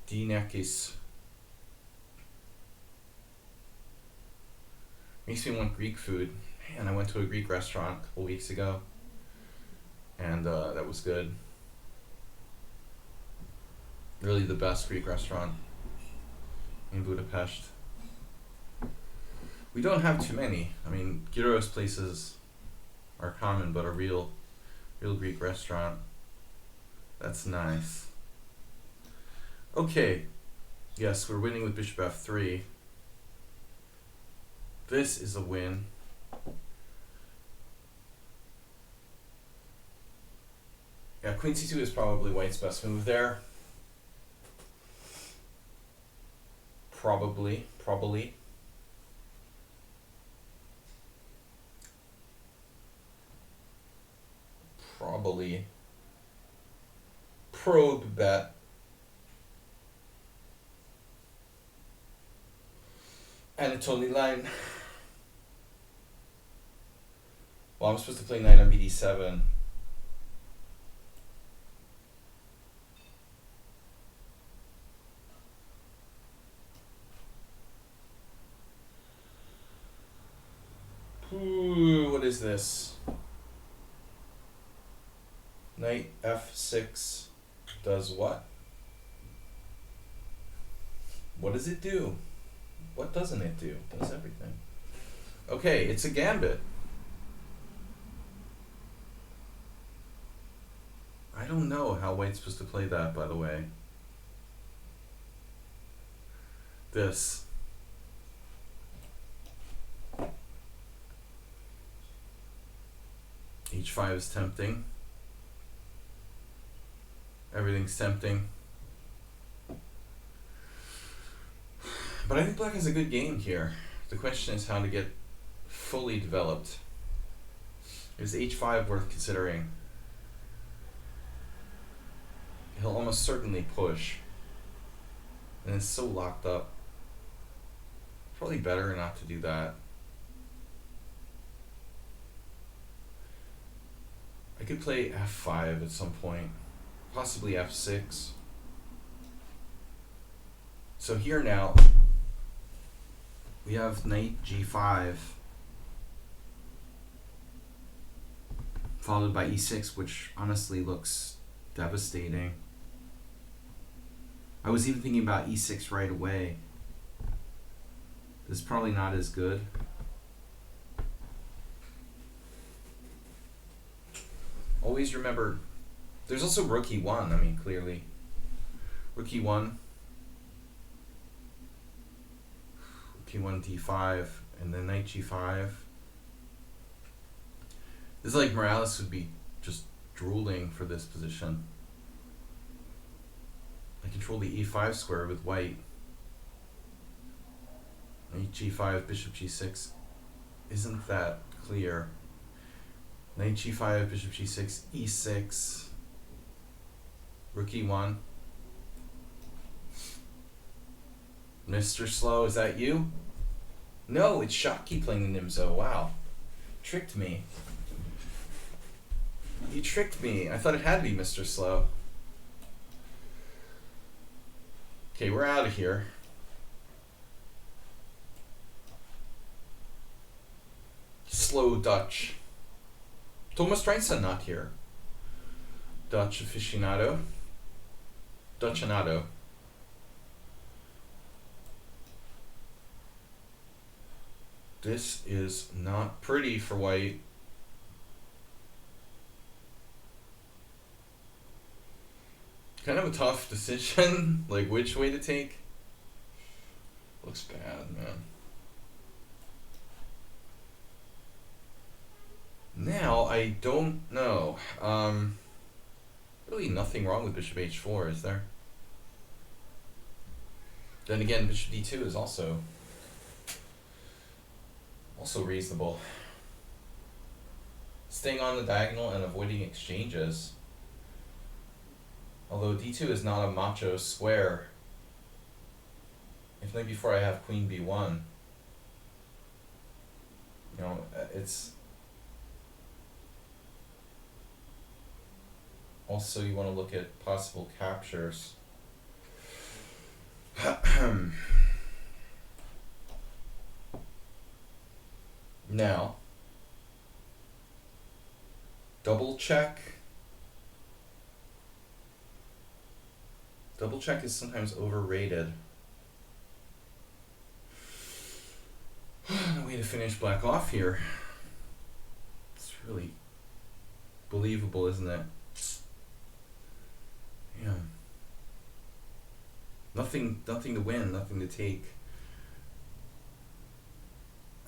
Dinekis. Makes me want Greek food. Man, I went to a Greek restaurant a couple weeks ago. And that was good. Really the best Greek restaurant in Budapest. We don't have too many. I mean, gyros places are common, but a real Greek restaurant, that's nice. Okay, yes, we're winning with bishop f3. This is a win. Yeah, queen c2 is probably white's best move there. Probably. Probe bet. Anatoly line. Well, I'm supposed to play knight on bd7. Ooh, what is this? Knight f6 does what? What does it do? What doesn't it do? It does everything. Okay, it's a gambit. don't know how white's supposed to play that, by the way. This. H5 is tempting. Everything's tempting. But I think black has a good game here. The question is how to get fully developed. Is h5 worth considering? He'll almost certainly push. And it's so locked up. Probably better not to do that. I could play f5 at some point. Possibly f6. So here now, we have knight g5 followed by e6, which honestly looks devastating. I was even thinking about e6 right away. This is probably not as good. Always remember, there's also rook e1, I mean, clearly. Rook e1. Rook e1, d5, and then knight g5. This is like Morales would be just drooling for this position. I control the e5 square with white. Knight g5, bishop g6 isn't that clear. Knight g5, bishop g6, e6, rook e1. Mr. Slow, is that you? No, it's Shocky playing the Nimzo. Wow. Tricked me. You tricked me. I thought it had to be Mr. Slow. Okay, we're out of here. Slow Dutch. Thomas Reinson not here. Dutch aficionado. Dutchanado. This is not pretty for white. Kind of a tough decision, like which way to take. Looks bad, man. Now, I don't know. Really nothing wrong with bishop h4, is there? Then again, bishop d2 is also reasonable. Staying on the diagonal and avoiding exchanges. Although d2 is not a macho square. If knight before I have queen b1, you know, it's also you want to look at possible captures. Now, double check. Double check is sometimes overrated. No way to finish black off here. It's really believable, isn't it? Yeah. Nothing to win, nothing to take.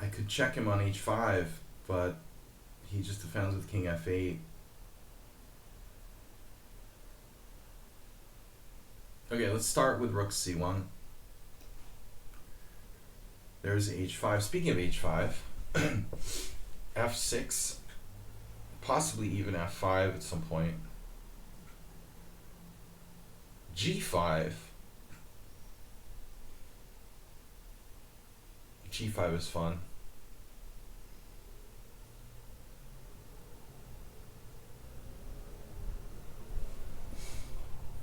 I could check him on h5, but he just defends with king f8. Okay, let's start with rook c1. There's h5. Speaking of h5, f6, possibly even f5 at some point. g5. g5 is fun.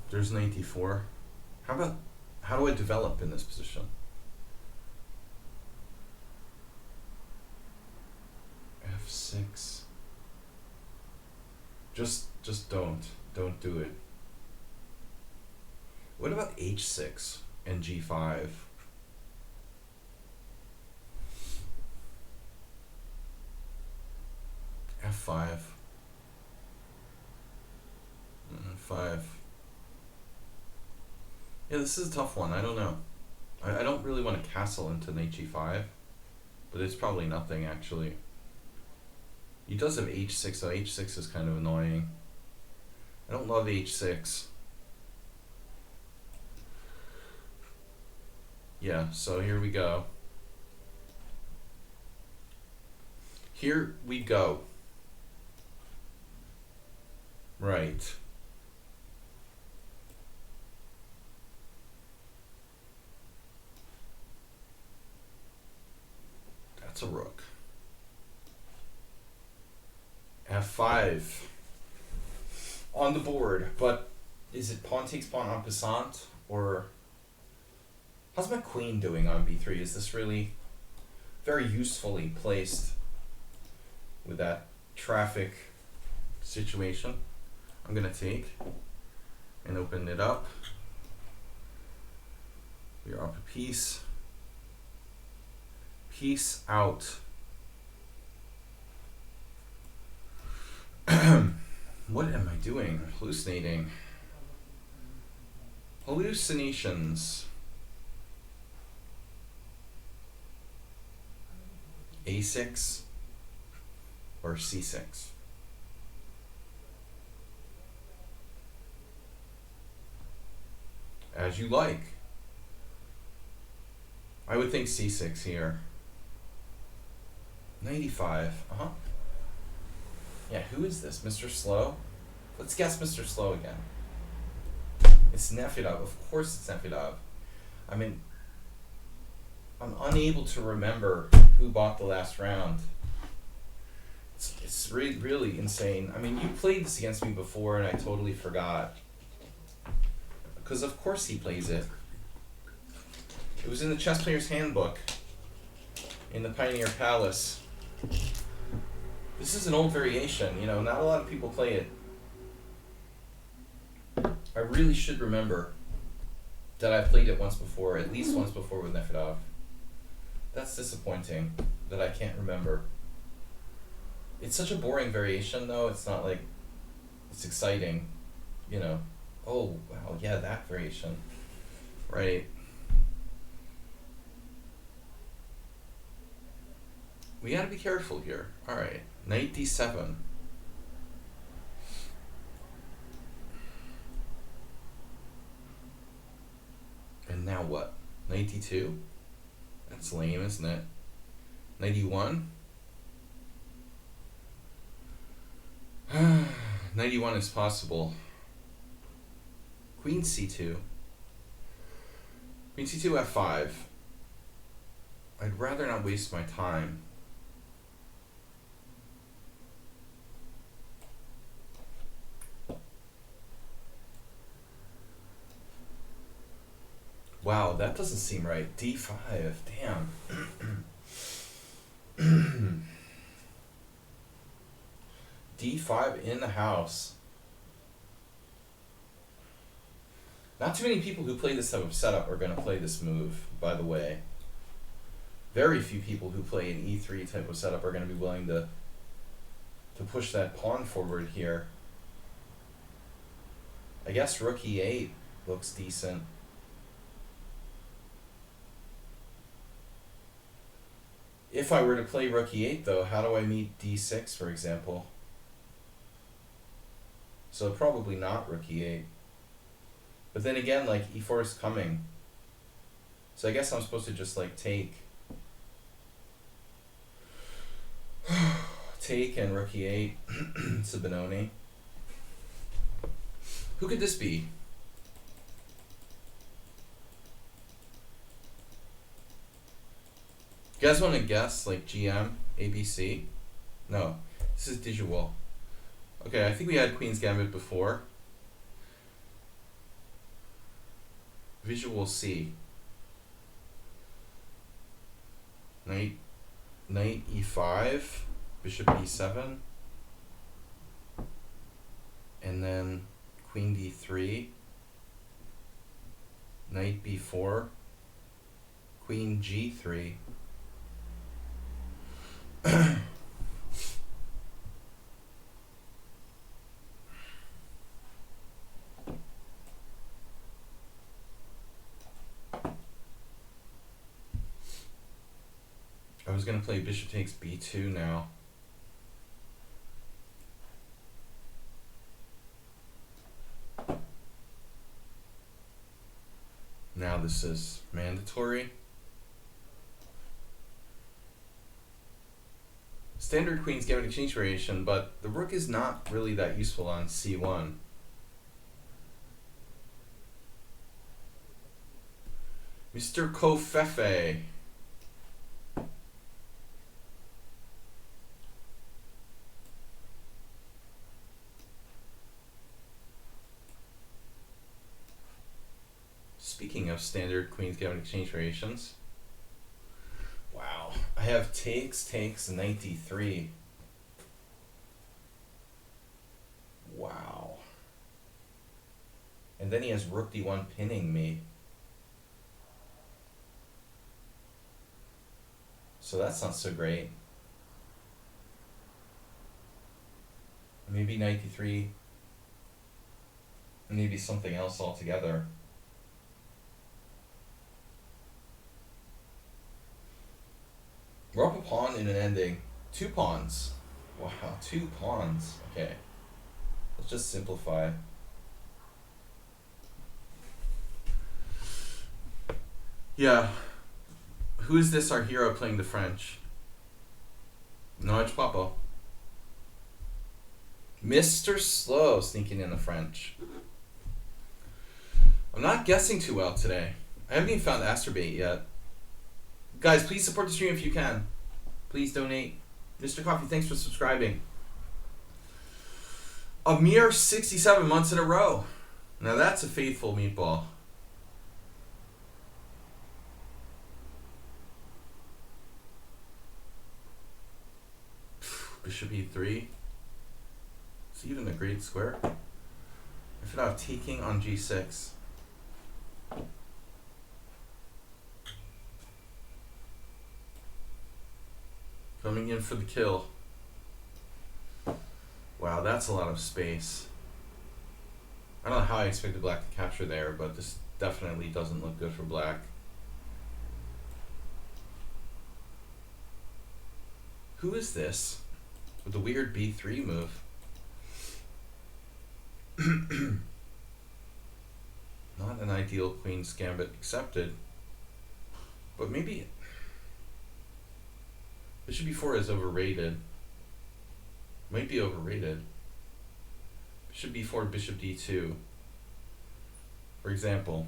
There's knight d4. How do I develop in this position? f6. Just don't do it. What about h6 and g5? f5. f5. Yeah, this is a tough one. I don't know. I don't really want to castle into knight g5, but it's probably nothing actually. He does have h6, so h6 is kind of annoying. I don't love h6. Yeah, so here we go. Here we go. Right. That's a rook. f5 on the board, but is it pawn takes pawn en passant, or how's my queen doing on b3? Is this really very usefully placed with that traffic situation? I'm gonna take and open it up. We're up a piece. Peace out. What am I doing? Hallucinating. Hallucinations. a6 or c6? As you like. I would think c6 here. 95. Yeah, who is this? Mr. Slow? Let's guess Mr. Slow again. It's Nefedov. Of course it's Nefedov. I mean, I'm unable to remember who bought the last round. It's really insane. I mean, you played this against me before and I totally forgot. Because of course he plays it. It was in the Chess Player's Handbook in the Pioneer Palace. This is an old variation, you know, not a lot of people play it. I really should remember that I played it once before, at least once before with Nefedov. That's disappointing that I can't remember. It's such a boring variation though, it's not like it's exciting, you know. Oh, wow, yeah, that variation. Right. We gotta be careful here. Alright, knight d7. And now what? Knight d2? That's lame, isn't it? Knight e1? Knight e1 is possible. Queen c2. Queen c2 f5. I'd rather not waste my time. Wow, that doesn't seem right. d5, damn. d5 in the house. Not too many people who play this type of setup are going to play this move, by the way. Very few people who play an e3 type of setup are going to be willing to push that pawn forward here. I guess rook e8 looks decent. If I were to play rook e8 though, how do I meet d6 for example? So probably not rook e8. But then again, like e4 is coming. So I guess I'm supposed to just like take. Take and rook e8. It's a Benoni. Who could this be? You guys want to guess like GM, ABC? No, this is Digital. Okay, I think we had Queen's Gambit before. Visual C. Knight e5, bishop e7, and then queen d3, knight b4, queen g3. I was gonna play bishop takes b2 now. Now this is mandatory. Standard queen's gambit exchange variation, but the rook is not really that useful on c1. Mr. Kofefe. Speaking of standard queen's gambit exchange variations. Wow, I have takes 93. Wow. And then he has rook d1 pinning me. So that's not so great. Maybe 93. Maybe something else altogether. We're up a pawn in an ending. 2 pawns. Wow, 2 pawns. Okay. Let's just simplify. Yeah. Who is this, our hero, playing the French? No, it's Papa. Mr. Slow sneaking in the French. I'm not guessing too well today. I haven't even found Asterbait yet. Guys, please support the stream if you can. Please donate. Mr. Coffee, thanks for subscribing. A mere 67 months in a row. Now that's a faithful meatball. Bishop e3. It's even a great square. If not taking on g6. Coming in for the kill. Wow, that's a lot of space. I don't know how I expected black to capture there, but this definitely doesn't look good for black. Who is this with the weird b3 move? Not an ideal queen's gambit accepted, but maybe bishop b4 is overrated. Might be overrated. Bishop b4, bishop d2, for example.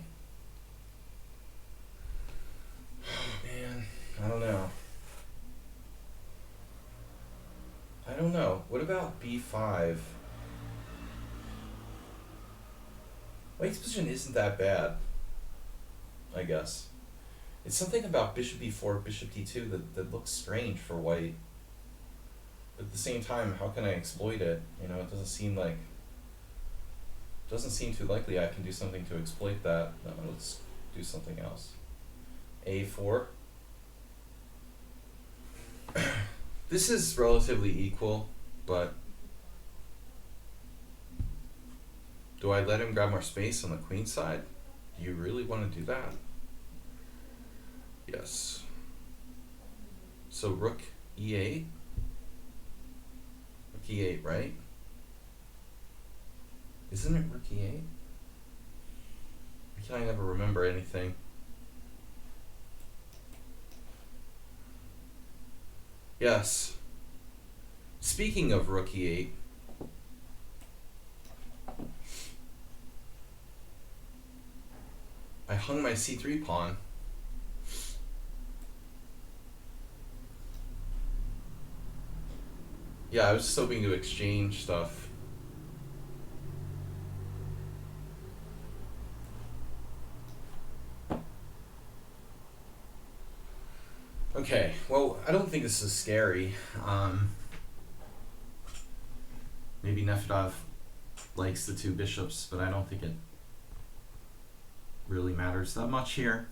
Oh man, I don't know. I don't know. What about b5? White's position isn't that bad, I guess. It's something about bishop b4, bishop d2 that looks strange for white. But at the same time, how can I exploit it? You know, it doesn't seem too likely I can do something to exploit that. No, let's do something else. a4. This is relatively equal, but do I let him grab more space on the queen side? Do you really want to do that? Yes. So rook e8. Rook e8, right? Isn't it rook e8? Why can I never remember anything? Yes. Speaking of rook e8, I hung my c3 pawn. Yeah, I was just hoping to exchange stuff. Okay, well, I don't think this is scary. Maybe Nefedov likes the 2 bishops, but I don't think it really matters that much here.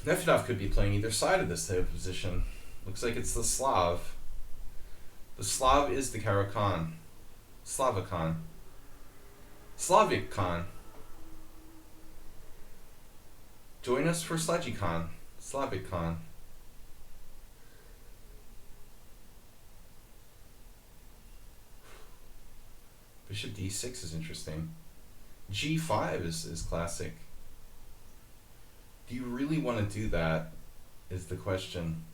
Nefedov could be playing either side of this type of position. Looks like it's the Slav. The Slav is the Caro-Kann. Slavicon. Slavic Khan. Join us for SladgieCon. SlavicCon. Bishop d6 is interesting. g5 is classic. Do you really want to do that, is the question.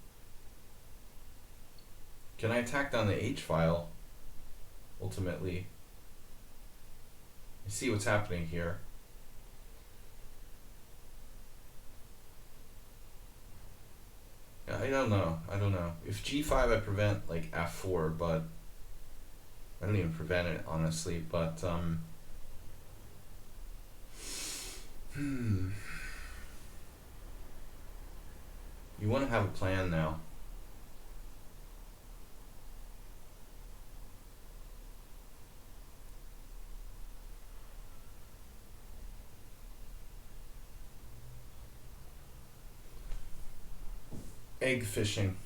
Can I attack down the h file, ultimately? You see what's happening here. I don't know. If g5 I prevent like f4, but I don't even prevent it, honestly, but you want to have a plan now. Egg fishing.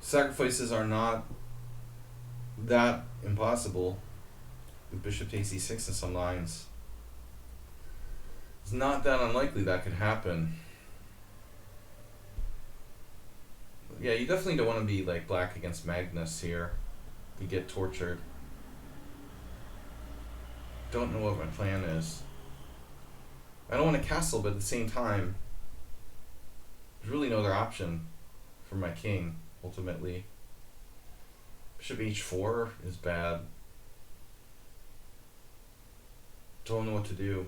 Sacrifices are not that impossible with bishop takes e6 in some lines. It's not that unlikely that could happen. Yeah, you definitely don't want to be like black against Magnus here. You get tortured. Don't know what my plan is. I don't want to castle, but at the same time, there's really no other option for my king, ultimately. Bishop h4 is bad. Don't know what to do.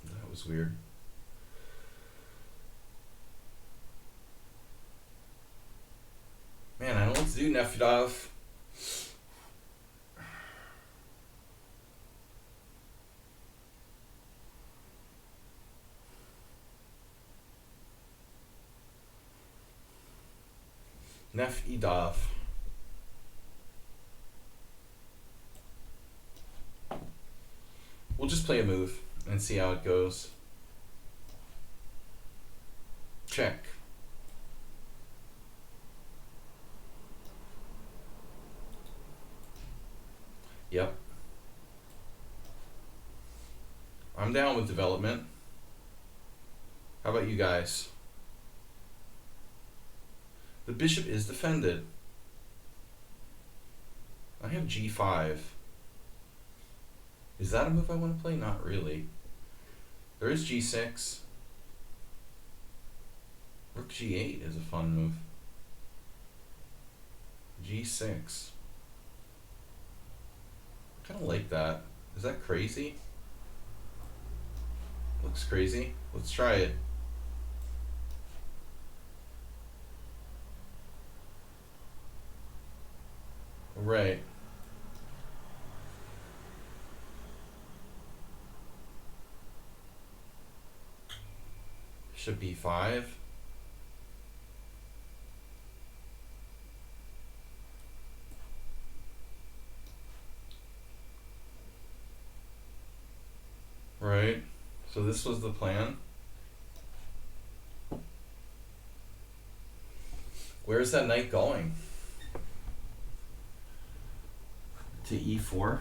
That was weird. Man, I don't know what to do, Nefedov. Nefedov. We'll just play a move and see how it goes. Check. Yep. I'm down with development. How about you guys? The bishop is defended. I have g5. Is that a move I want to play? Not really. There is g6. Rook g8 is a fun move. g6. I kind of like that. Is that crazy? Looks crazy. Let's try it. Right. Bishop b5. Right. So this was the plan. Where's that knight going? To e4.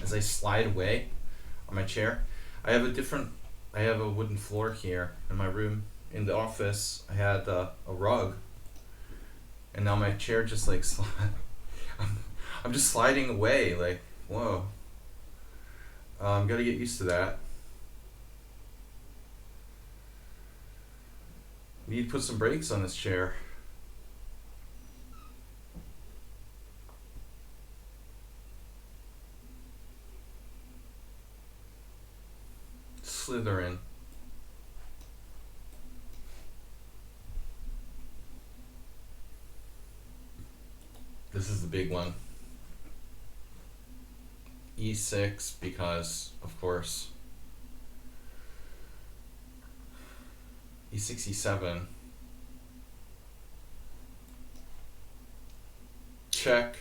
As I slide away on my chair. I have a wooden floor here in my room. In the office, I had a rug. And now my chair just like I'm just sliding away, like, whoa. Gotta get used to that. Need to put some brakes on this chair. Slytherin. This is the big one. E6 because, of course. E6, E7. Check.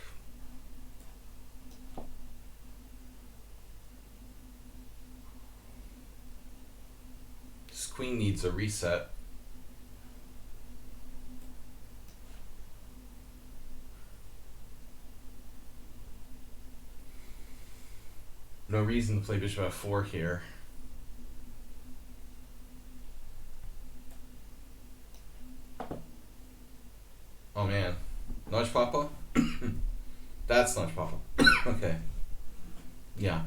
queen needs a reset. No reason to play bishop f4 here. Oh man. Nudge Papa? That's Nudge Papa. Okay. Yeah.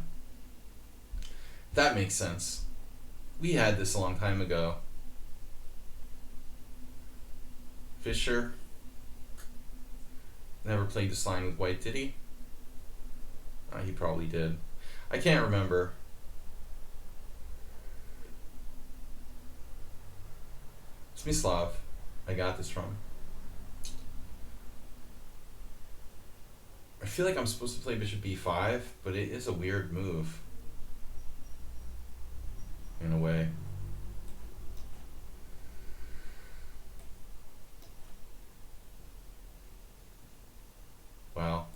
That makes sense. We had this a long time ago. Fisher never played this line with white, did he? He probably did. I can't remember. Smislav, I got this from. I feel like I'm supposed to play bishop b5, but it is a weird move. In a way. Wow.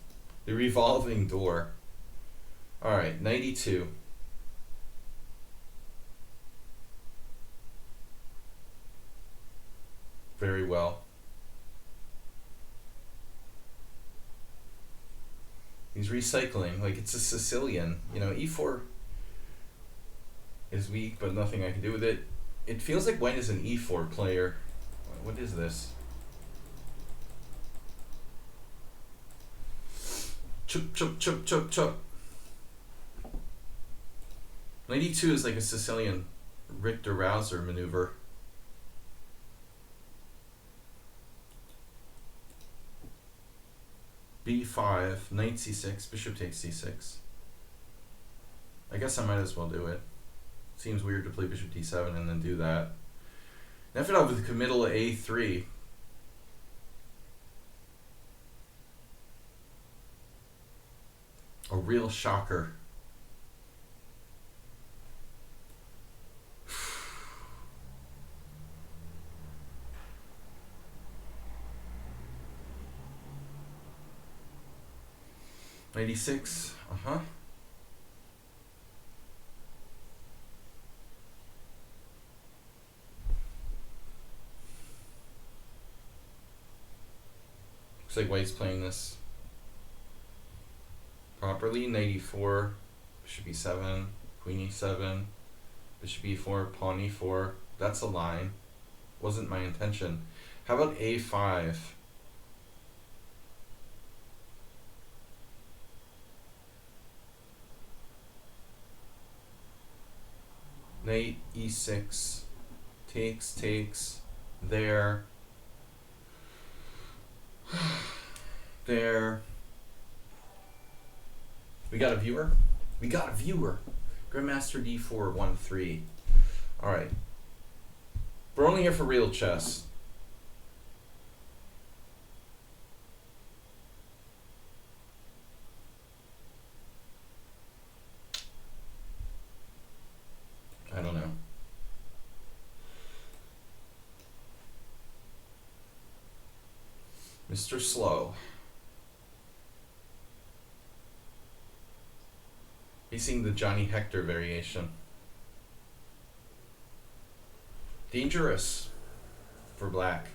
The revolving door. Alright, 92. Very well. He's recycling, like it's a Sicilian. You know, e4 is weak, but nothing I can do with it. It feels like white is an e4 player. What is this? Chup, chup, chup, chup, chup. 92 is like a Sicilian Richter Rouser maneuver. b5, knight c6, bishop takes c6. I guess I might as well do it. Seems weird to play bishop d7 and then do that. Nefedov with committal a3. A real shocker. '96. Uh-huh. Looks like white's playing this properly. 94, bishop e7, queen e7, bishop e4, pawn e4. That's a line. Wasn't my intention. How about a5? Knight e6, takes, there, there. We got a viewer? We got a viewer. Grandmaster d4, 1-3. Alright. We're only here for real chess. I don't know. Mr. Slow. Facing the Johnny Hector variation. Dangerous for black.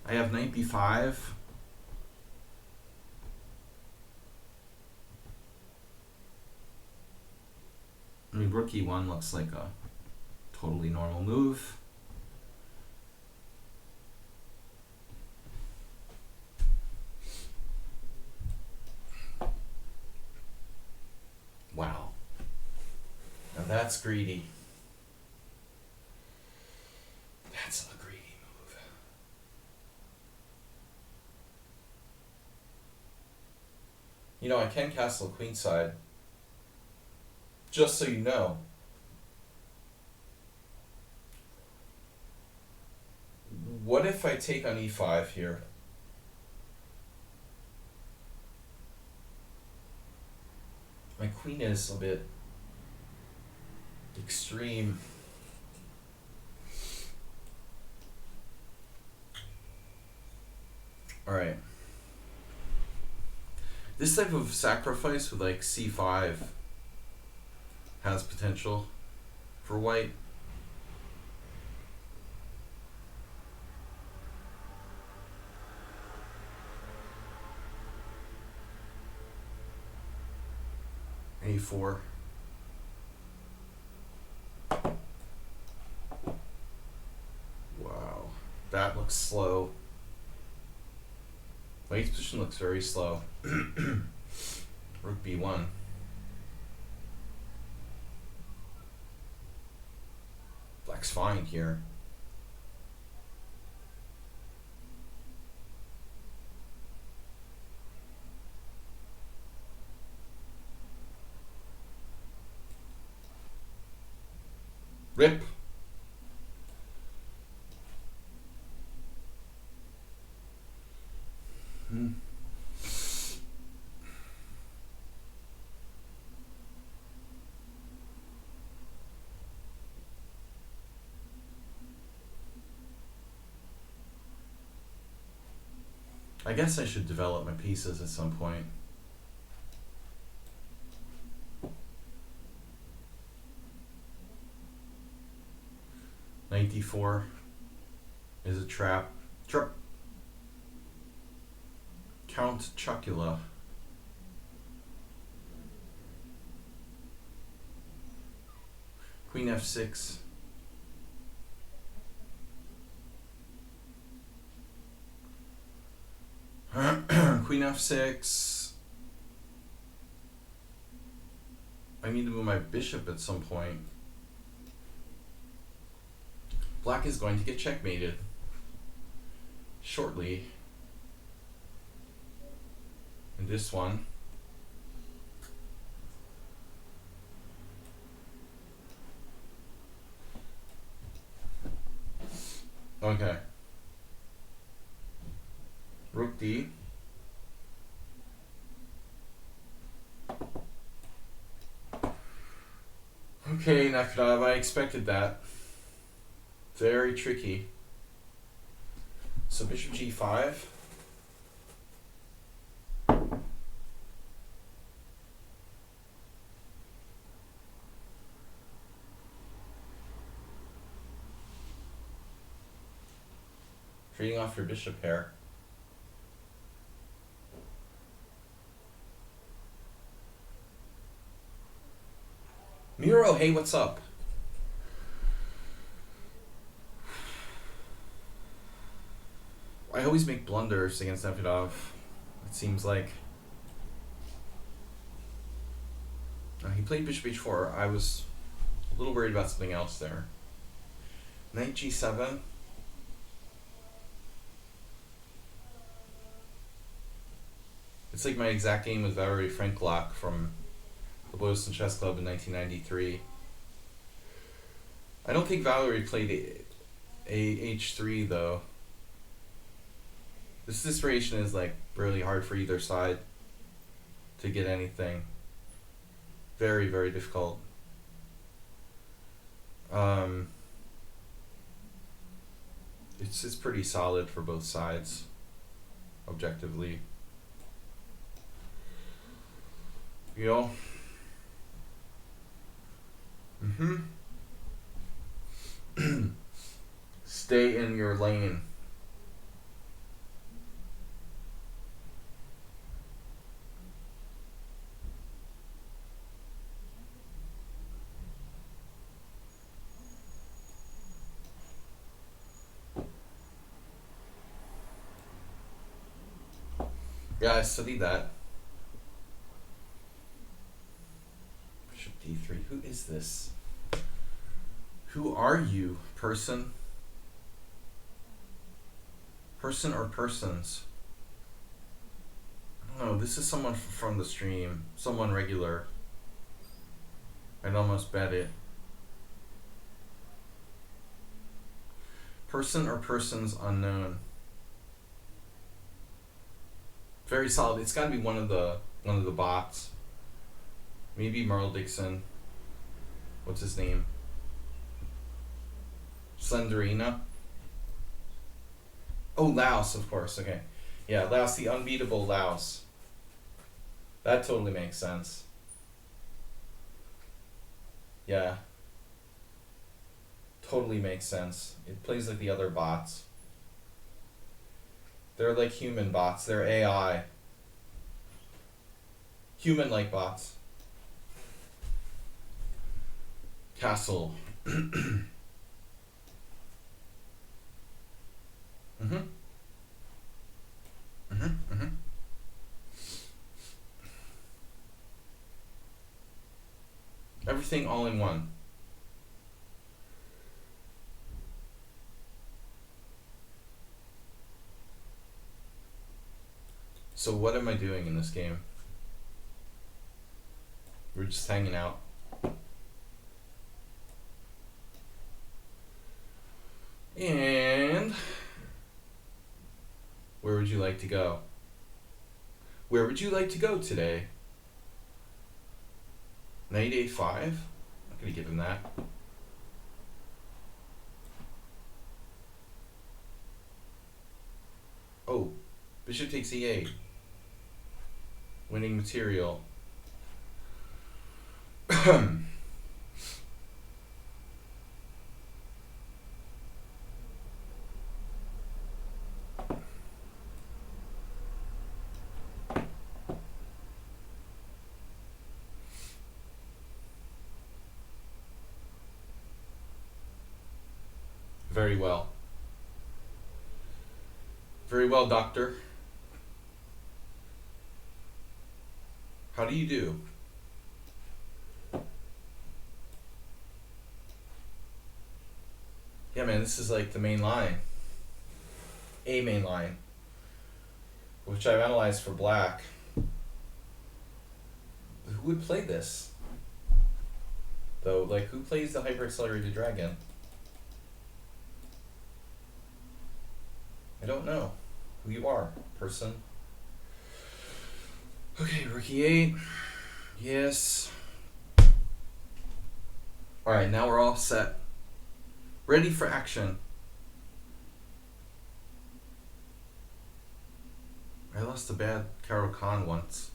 I have knight b5. I mean, rook e1 looks like a totally normal move. Wow. Now that's greedy. That's a greedy move. You know, I can castle queenside. Just so you know. What if I take on e5 here? My queen is a bit extreme. All right. This type of sacrifice with like c5 has potential for white. 24. Wow, that looks slow. White's position looks very slow. Rook b1. Black's fine here. Rip. I guess I should develop my pieces at some point. Knight d4 is a trap. Count Chocula. Queen f6. Queen f6. I need to move my bishop at some point. Black is going to get checkmated shortly in this one. Okay. Rook D. Okay, Nakadav, I expected that. Very tricky. So bishop g5. Trading off your bishop pair. Miro, hey, what's up? I always make blunders against Davidov, it seems like. He played bishop h4. I was a little worried about something else there. Knight g7. It's like my exact game with Valerie Franklock from the Boylston Chess Club in 1993. I don't think Valerie played a h3 though. This variation is like really hard for either side to get anything. Very, very difficult. It's pretty solid for both sides, objectively. You know? Stay in your lane. Yeah, I studied that. Bishop d3. Who is this? Who are you, person? Person or persons? I don't know. This is someone from the stream. Someone regular. I'd almost bet it. Person or persons unknown. Very solid. It's got to be one of the bots. Maybe Merle Dixon. What's his name? Slenderina. Oh, Laos, of course. Okay. Yeah, Laos, the unbeatable Laos. That totally makes sense. Yeah. Totally makes sense. It plays like the other bots. They're like human bots. They're AI. Human-like bots. Castle. Mm-hmm. Mm-hmm. Mm-hmm. Everything all in one. So what am I doing in this game? We're just hanging out. And where would you like to go? Where would you like to go today? Knight a5? I'm not gonna give him that. Oh, bishop takes e8. Winning material. Very well. Very well, doctor. How do you do? Yeah, man, this is like the main line. A main line. Which I've analyzed for black. Who would play this? Though, like, who plays the hyper-accelerated dragon? I don't know who you are, person. Okay, rook e8. Yes. Alright, now we're all set. Ready for action. I lost a bad Caro Khan once.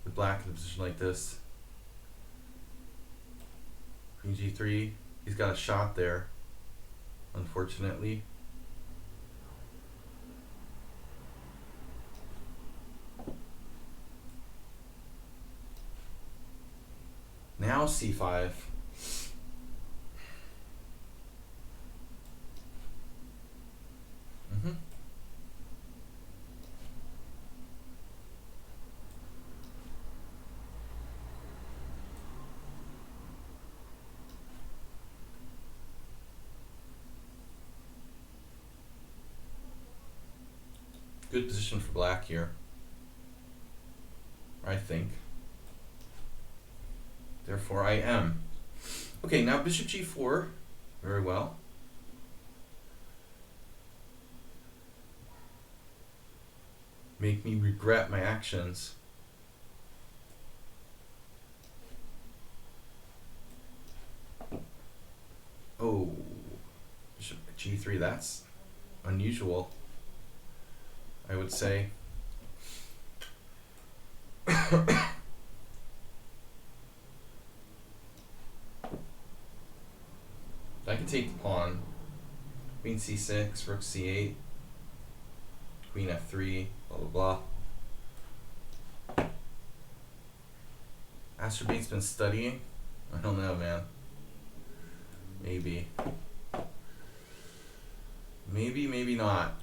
With black in a position like this. Queen g3. He's got a shot there. Unfortunately. Now c5. Mm-hmm. Good position for black here. I think. Therefore I am. Okay, now bishop g4. Very well. Make me regret my actions. Oh, bishop g3, that's unusual, I would say. I can take the pawn. Queen c6, rook c8, queen f3, blah blah blah. Astrobate's been studying? I don't know, man. Maybe. Maybe, maybe not.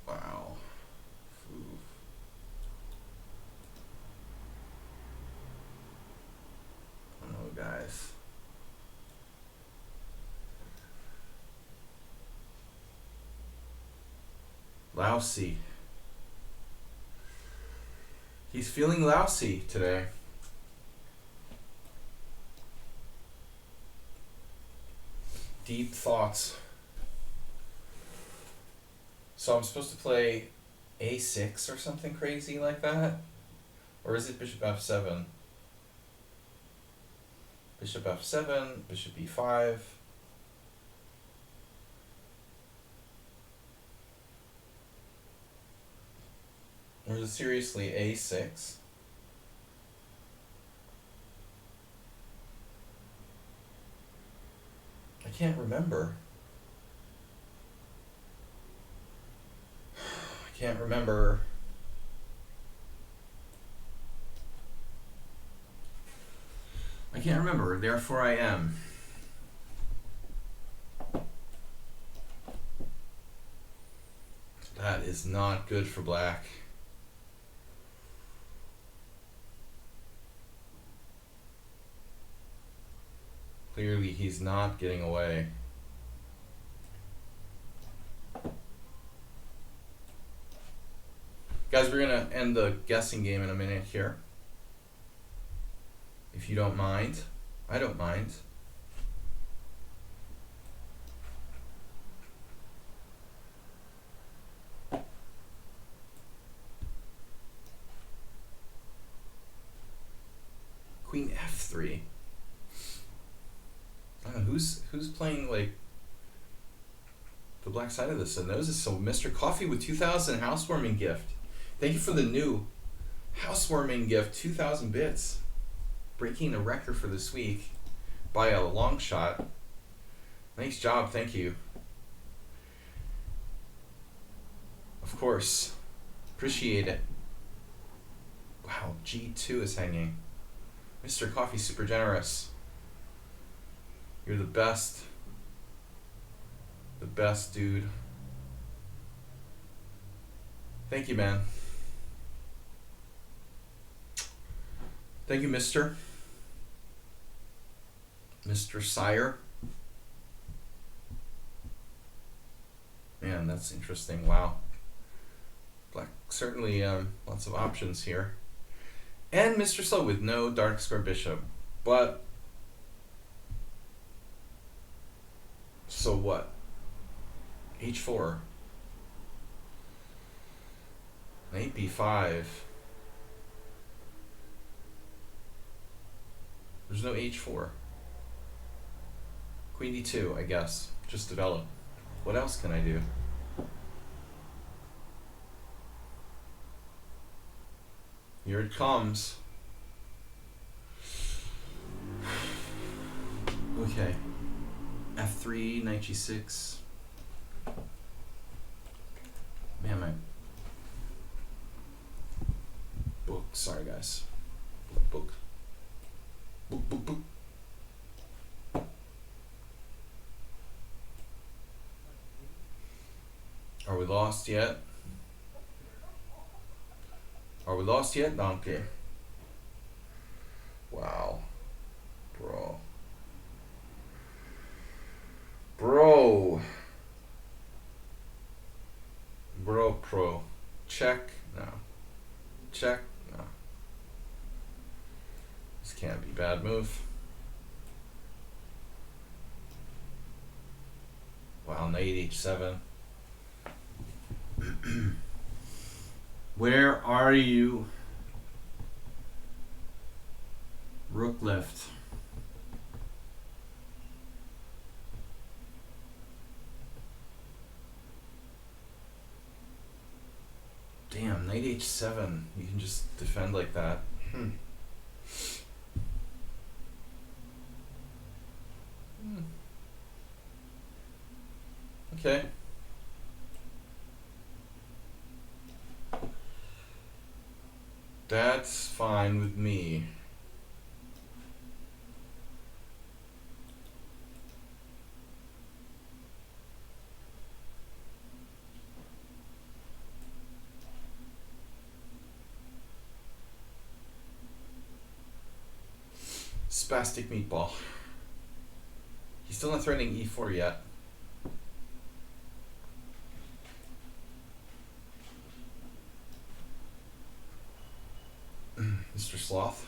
Wow. Oof. I don't know, guys. Lousy. He's feeling lousy today. Deep thoughts. So I'm supposed to play a6 or something crazy like that? Or is it bishop f7? Bishop f7, bishop e5. Or is it seriously a6? I can't remember. I can't remember. I can't remember. Therefore I am. That is not good for black. Clearly he's not getting away. Guys, we're gonna end the guessing game in a minute here. If you don't mind. I don't mind. Queen F3. Who's playing like the black side of this? And knows this. So Mr. Coffee with 2,000 housewarming gift. Thank you for the new housewarming gift, 2,000 bits. Breaking the record for this week by a long shot. Nice job, thank you. Of course. Appreciate it. Wow, G2 is hanging. Mr. Coffee, super generous. You're the best. The best, dude. Thank you, man. Thank you, Mr. Sire. Man, that's interesting. Wow. Black, certainly lots of options here. And Mr. Slow with no dark square bishop. But, so what? H4. Knight B5. There's no H4. Queen D2, I guess. Just develop. What else can I do? Here it comes. Okay. F3, Knight G6. Man, my book. Sorry, guys. Book. Book. Are we lost yet? Are we lost yet, Donkey? Wow. Pro. Check. No. Check. No. This can't be bad move. Wow, Knight H7. Where are you? Rook left. Damn, Knight H7. You can just defend like that. Okay. That's fine with me. Spastic meatball. He's still not threatening E4 yet. Mr. Sloth.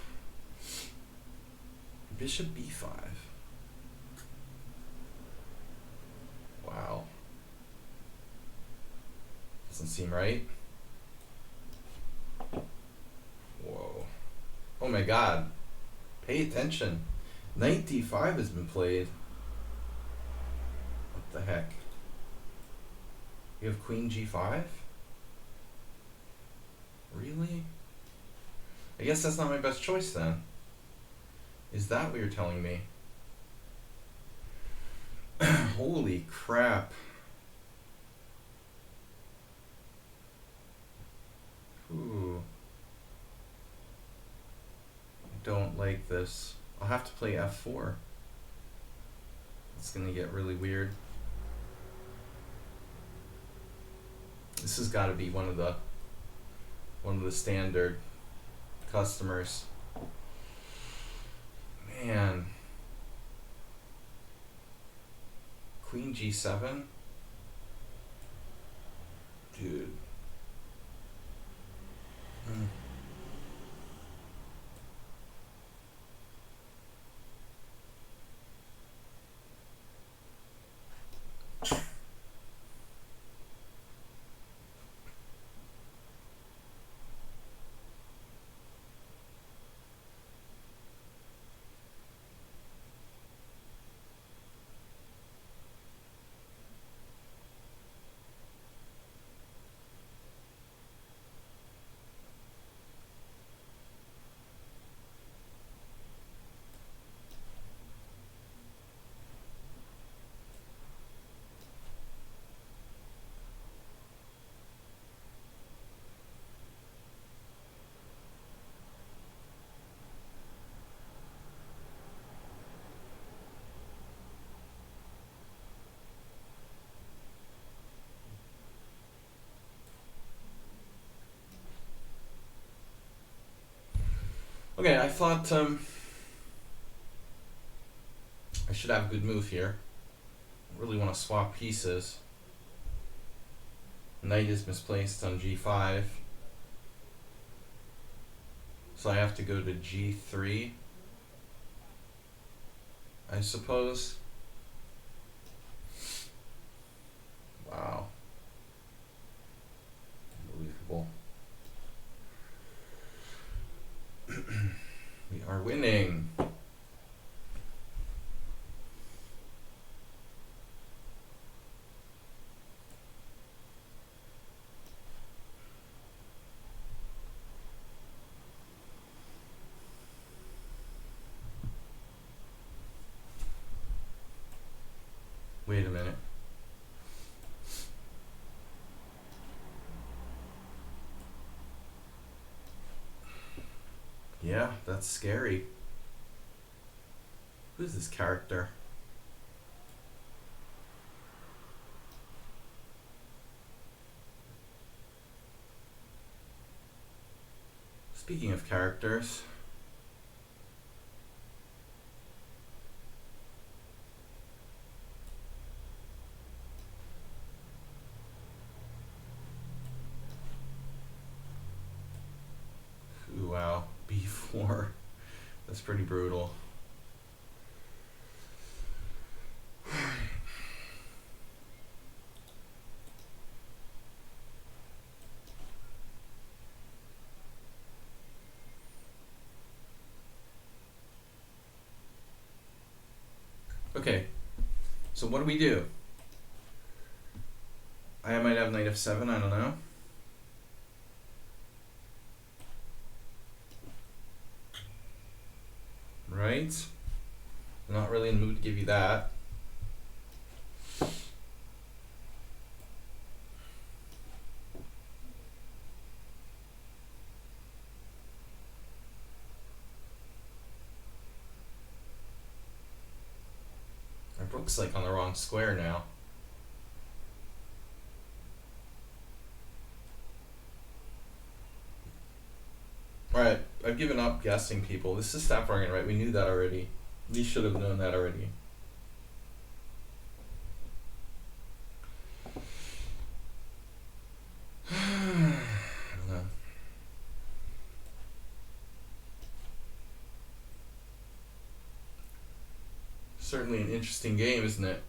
Bishop B5. Wow. Doesn't seem right. Whoa. Oh my god. Pay attention. Knight D5 has been played. What the heck? You have Queen G5? Really? I guess that's not my best choice then. Is that what you're telling me? Holy crap. Ooh. I don't like this. I'll have to play f4. It's gonna get really weird. This has got to be one of the standard customers. Man. Queen g7? Dude. Okay, I thought I should have a good move here. I really want to swap pieces. Knight is misplaced on g5. So I have to go to g3, I suppose. Wow. Unbelievable. We are winning. Wait a minute. Yeah, that's scary. Who's this character? Speaking of characters, ooh, wow, b4. That's pretty brutal. Okay, so what do we do? I might have knight f7, I don't know. Right? I'm not really in the mood to give you that. Our book's like on the wrong square now. Alright, I've given up guessing people. This is Snapdragon, right? We knew that already. We should have known that already. Certainly an interesting game, isn't it?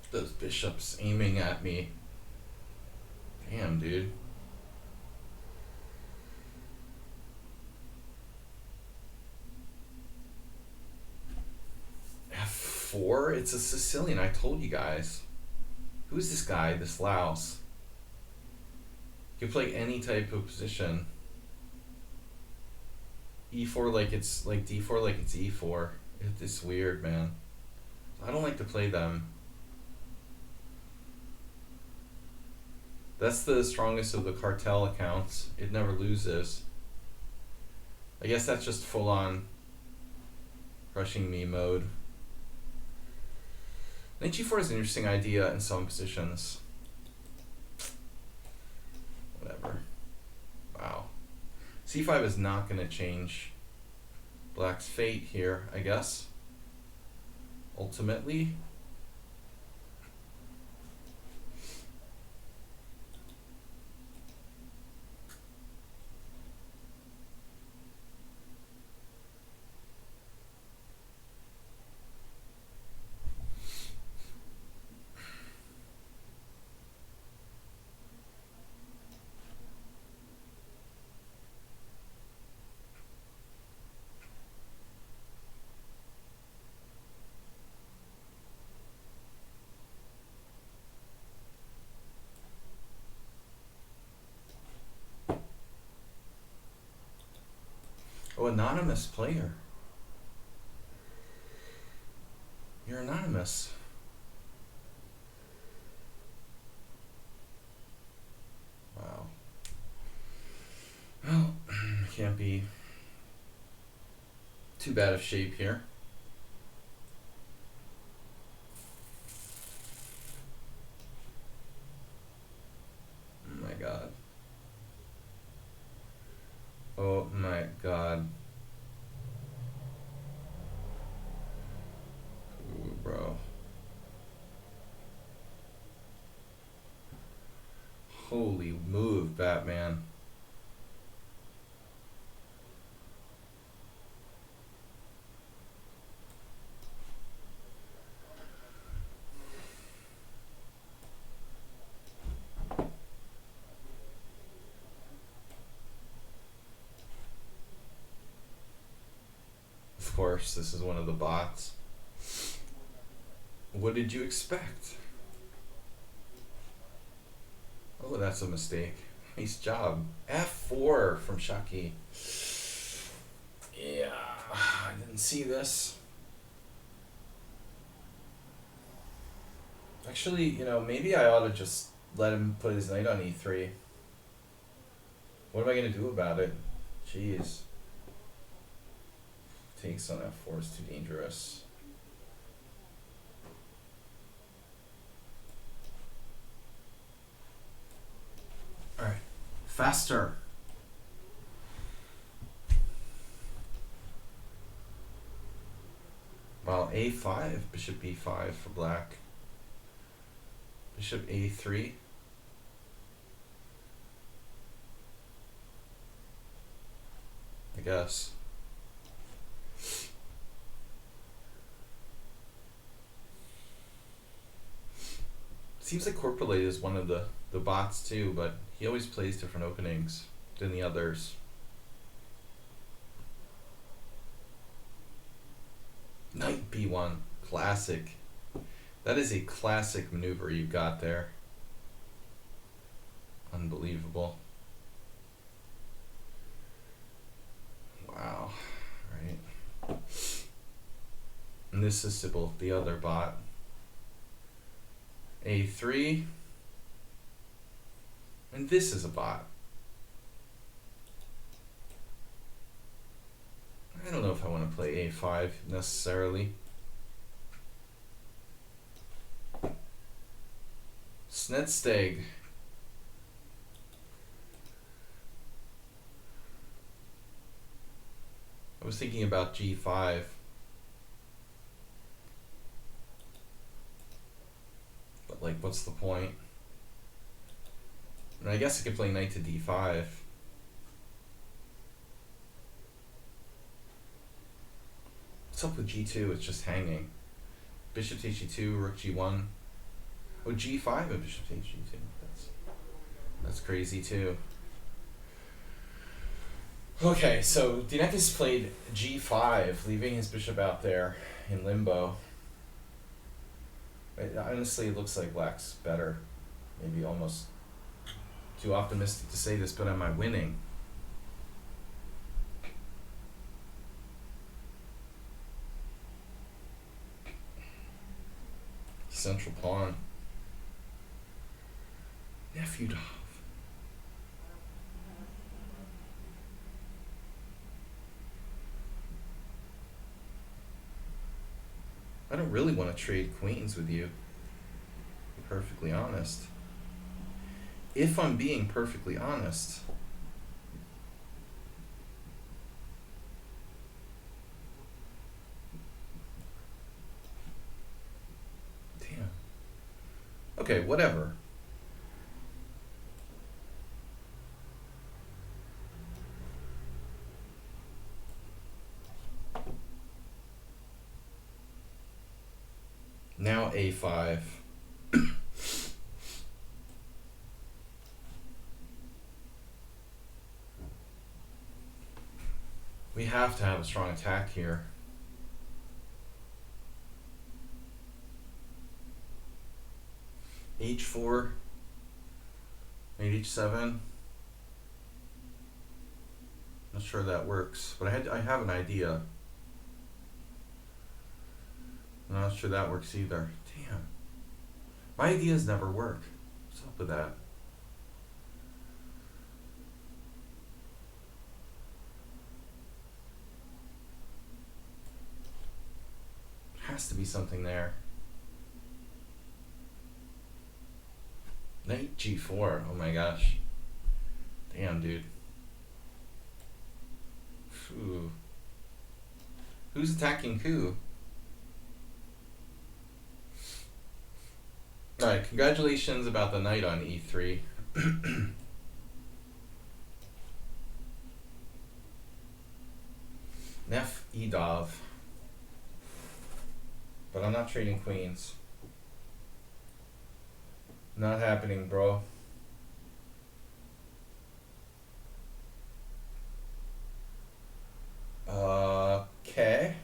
Those bishops aiming at me. Damn, dude. F4? It's a Sicilian, I told you guys. Who's this guy, this louse? You can play any type of position. E4 like it's like D4 like it's E4. It's weird, man. I don't like to play them. That's the strongest of the cartel accounts. It never loses. I guess that's just full on crushing me mode. Knight g4 is an interesting idea in some positions. Whatever. Wow. c5 is not going to change black's fate here, I guess. Ultimately. Oh, anonymous player. You're anonymous. Wow. Well, can't be too bad of shape here. Oh my god. Oh my god. Ooh, bro. Holy move, Batman. Of course, this is one of the bots. What did you expect? Oh, that's a mistake. Nice job. F4 from Sladgie. Yeah, I didn't see this. Actually, you know, maybe I ought to just let him put his knight on e3. What am I going to do about it? Jeez. Takes on f4 is too dangerous. Alright. Faster. Well, a5, bishop b5 for black. Bishop a3. I guess. Seems like Corporate is one of the bots too, but he always plays different openings than the others. Knight b1, classic. That is a classic maneuver you got there. Unbelievable. Wow. Right. And this is Simul, the other bot. A3. And this is a bot. I don't know if I want to play a5 necessarily. Snedsteg. I was thinking about g5. But like, what's the point? And I guess I could play knight to d5. What's up with g2? It's just hanging. Bishop takes g2, rook g1. Oh, g5 and bishop takes g2. That's crazy too. Okay, so Dinekis played g5, leaving his bishop out there in limbo. Honestly, it looks like black's better. Maybe almost too optimistic to say this, but am I winning? Central pawn. Nephew Dov. I don't really want to trade queens with you, to be perfectly honest. If I'm being perfectly honest. Damn. Okay, whatever. Now A5. We have to have a strong attack here. H4. Knight H7. Not sure that works, but I have an idea. I'm not sure that works either. Damn. My ideas never work. What's up with that? Has to be something there. Knight G4. Oh my gosh. Damn, dude. Ooh. Who's attacking who? Alright, congratulations about the knight on E3. Nef Edov. But I'm not trading queens. Not happening, bro. Okay.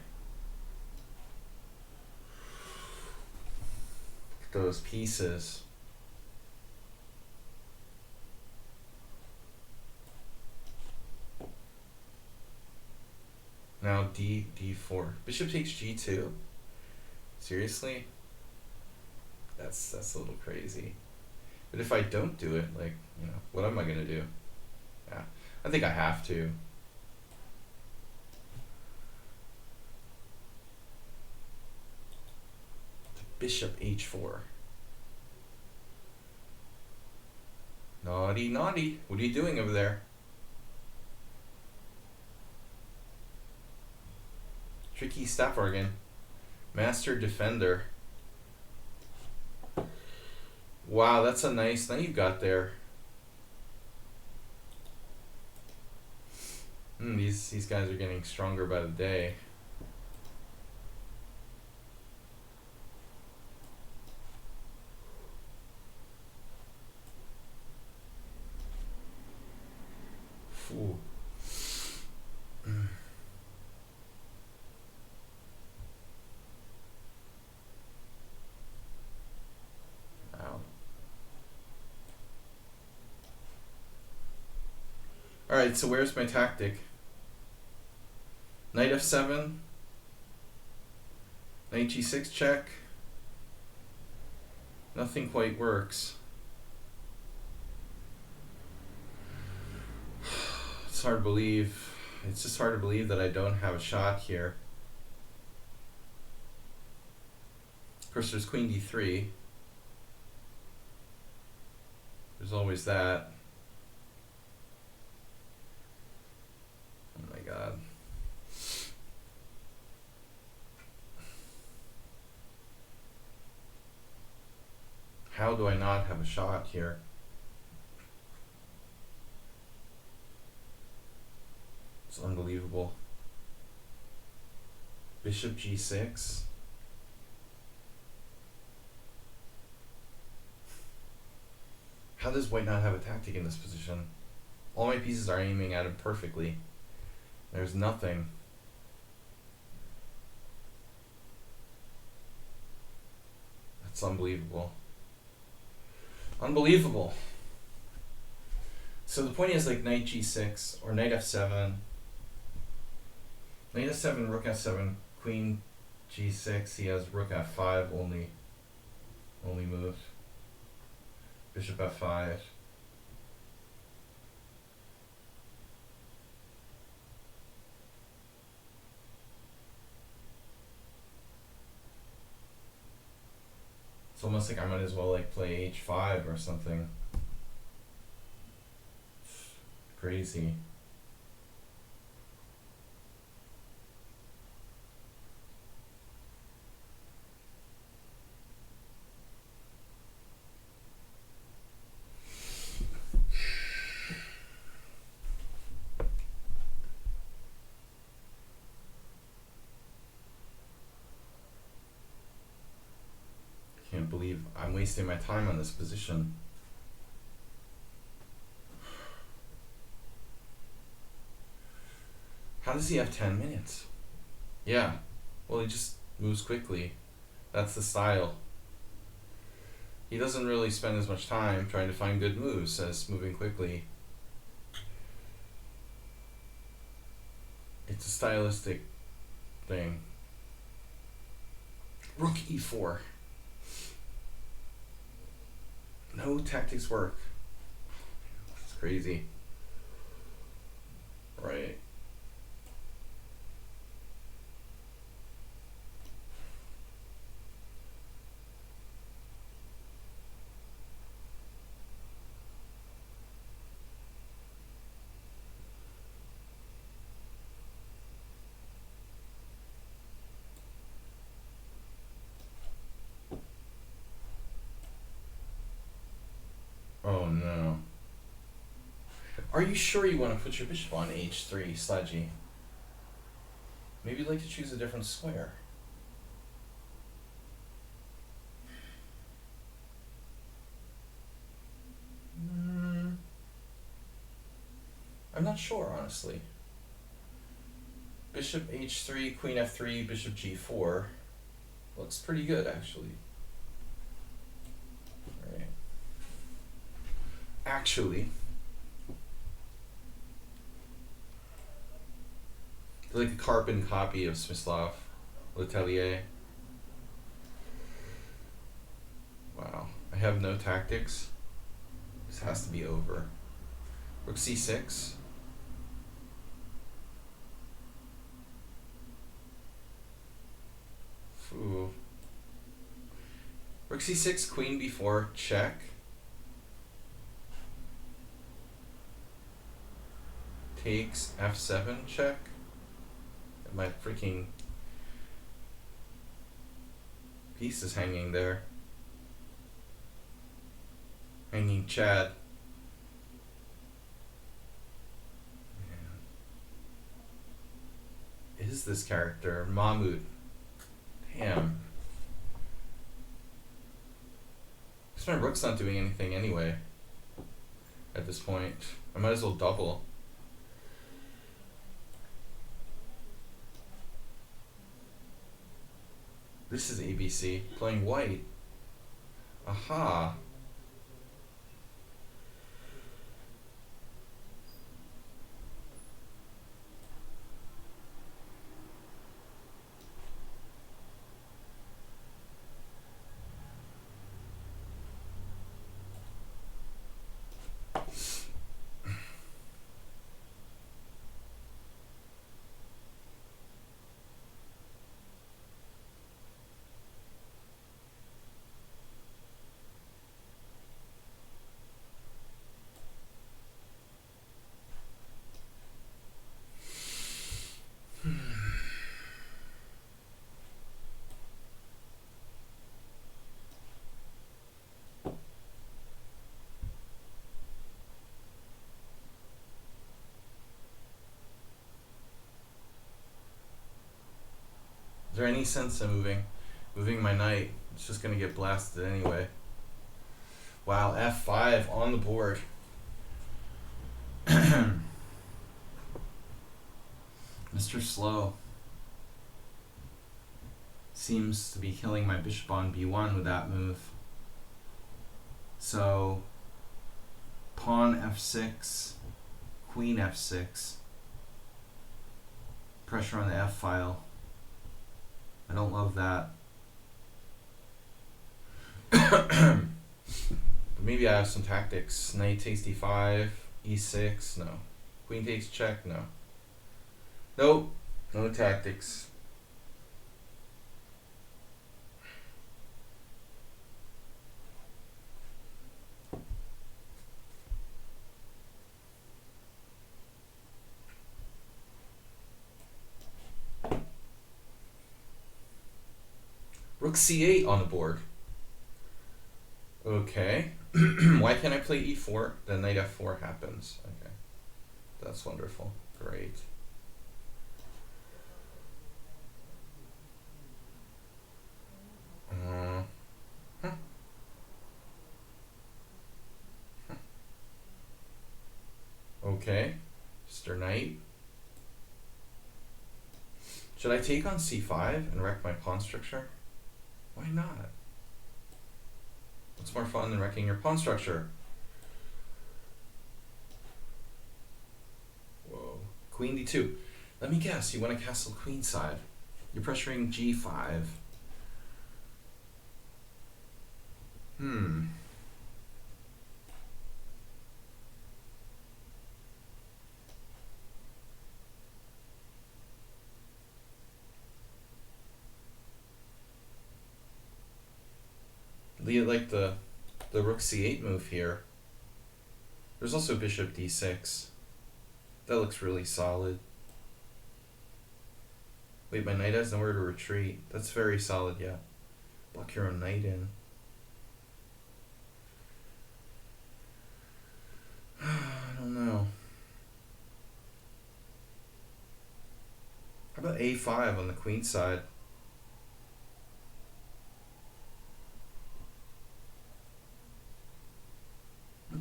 Those pieces. Now D4. Bishop takes G2. Seriously? That's a little crazy. But if I don't do it, like, you know, what am I gonna do? Yeah, I think I have to. Bishop H4. Naughty, naughty. What are you doing over there? Tricky staff organ. Master defender. Wow, that's a nice knight you've got there. These guys are getting stronger by the day. Ooh. Wow. Alright, so where's my tactic? Knight F7. Knight G6 check. Nothing quite works. It's hard to believe. It's just hard to believe that I don't have a shot here. Of course, there's Queen D3. There's always that. Oh my god. How do I not have a shot here? It's unbelievable. Bishop G6. How does white not have a tactic in this position? All my pieces are aiming at him perfectly. There's nothing. That's unbelievable. Unbelievable. So the point is, like, knight G6 or knight F7. Knight F7, rook F7, queen G6. He has rook F5 only move. Bishop f5. It's almost like I might as well like play h5 or something. Crazy. Can't believe I'm wasting my time on this position. How does he have 10 minutes? Yeah, well, he just moves quickly. That's the style. He doesn't really spend as much time trying to find good moves as moving quickly. It's a stylistic thing. Rook e4. No tactics work. It's crazy. Right. Oh no. Are you sure you want to put your bishop on h3, Sladgie? Maybe you'd like to choose a different square. I'm not sure, honestly. Bishop h3, queen f3, bishop g4. Looks pretty good, actually. Right. Actually, like a carbon copy of Smyslov Letelier. Wow, I have no tactics. This has to be over. Rook c6. Ooh. Rook c6, queen b4, check. Takes f7, check. My freaking piece is hanging there. Hanging Chad. Man. Is this character Mahmoud? Damn. Because my rook's not doing anything anyway. At this point, I might as well double. This is ABC, playing white. Aha. Is there any sense in moving my knight? It's just gonna get blasted anyway. Wow, f5 on the board. Mr. Slow seems to be killing my bishop on b1 with that move. So pawn f6, queen f6, pressure on the f file. I don't love that. Maybe I have some tactics. Knight takes d5, e6, no. Queen takes check, no. Nope, no tactics. Rook c8 on the board. Okay. Why can't I play e4? Then knight f4 happens. Okay. That's wonderful. Great. Huh. Okay. Mr. Knight. Should I take on c5 and wreck my pawn structure? Why not? What's more fun than wrecking your pawn structure? Whoa. Queen d2. Let me guess, you want to castle queenside. You're pressuring g5. Like the rook c8 move here. There's also bishop d6. That looks really solid. Wait, my knight has nowhere to retreat. That's very solid, yeah. Block your own knight in. I don't know. How about a5 on the queen side?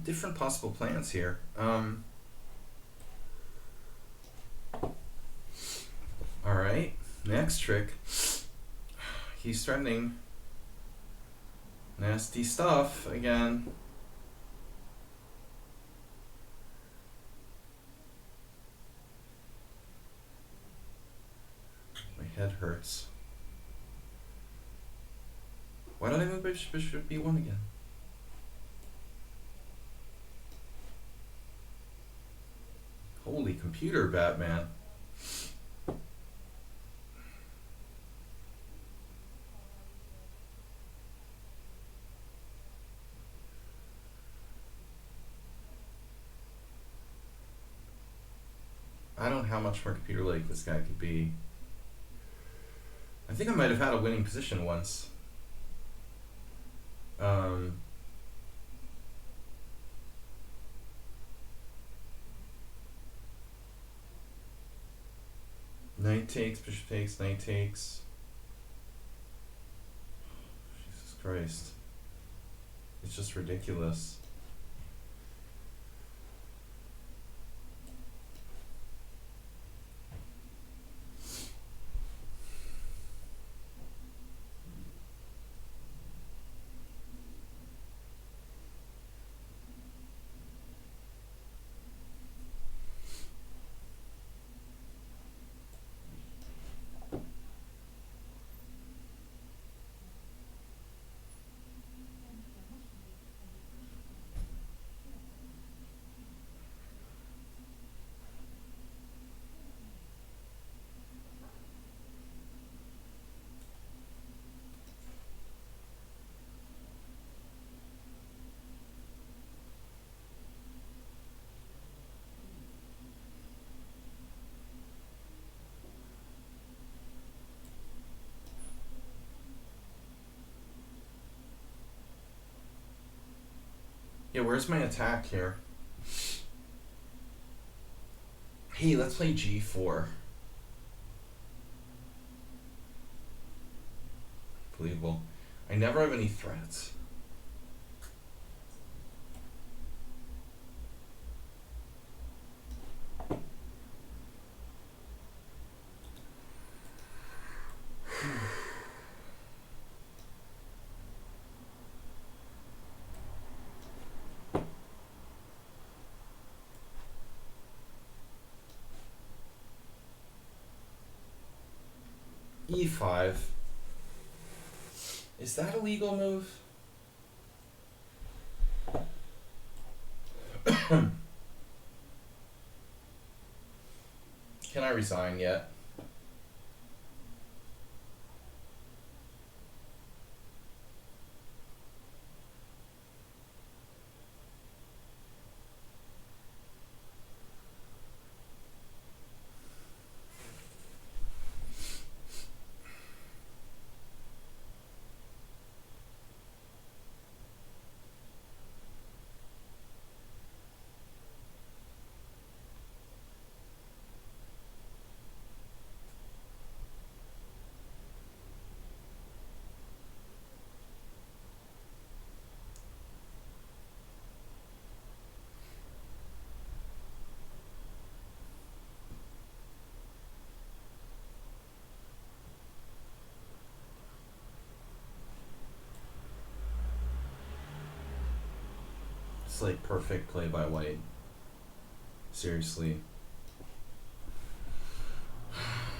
Different possible plans here. Alright, next trick. He's threatening nasty stuff again. My head hurts. Why don't I move bishop b1 again? Holy computer, Batman. I don't know how much more computer-like this guy could be. I think I might have had a winning position once. Knight takes, bishop takes, knight takes. Jesus Christ. It's just ridiculous. Yeah, where's my attack here? Hey, let's play g4. Believable. I never have any threats. e5. Is that a legal move? Can I resign yet? It's like perfect play by white. Seriously.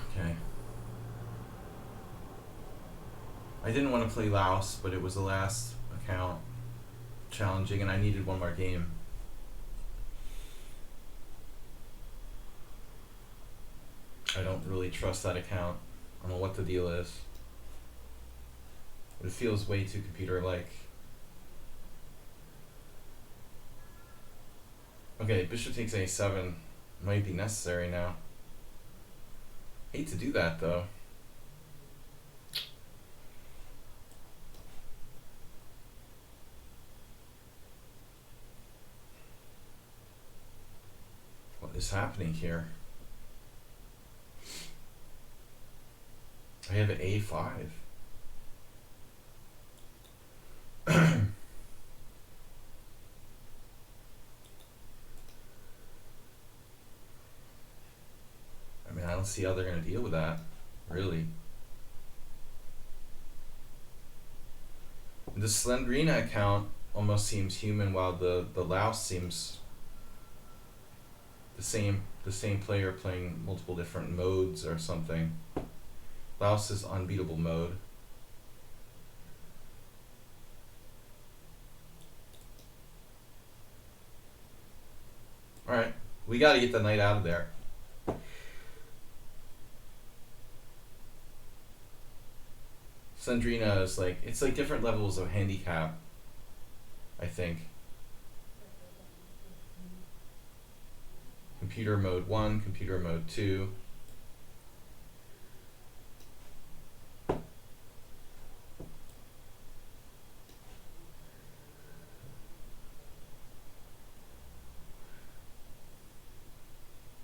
Okay. I didn't want to play Laos, but it was the last account challenging and I needed one more game. I don't really trust that account. I don't know what the deal is. But it feels way too computer-like. Okay, bishop takes a7 might be necessary now. Hate to do that though. What is happening here? I have an a5. I don't see how they're going to deal with that, really. The Slendrina account almost seems human, while the Laos seems the same player playing multiple different modes or something. Laos is unbeatable mode. All right, we got to get the knight out of there. Slendrina is like, it's like different levels of handicap, I think. Computer mode 1, computer mode 2.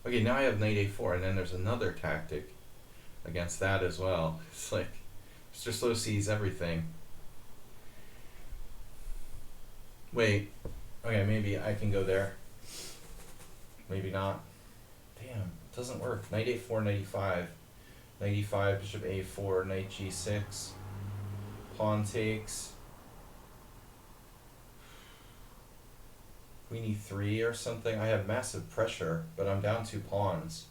Okay, now I have knight a4, and then there's another tactic against that as well. It's like Mr. Slow sees everything. Wait. Okay, maybe I can go there. Maybe not. Damn, it doesn't work. Knight a4, knight e5. Knight e5, bishop a4, knight g6. Pawn takes. Queen e3 or something. I have massive pressure, but I'm down 2 pawns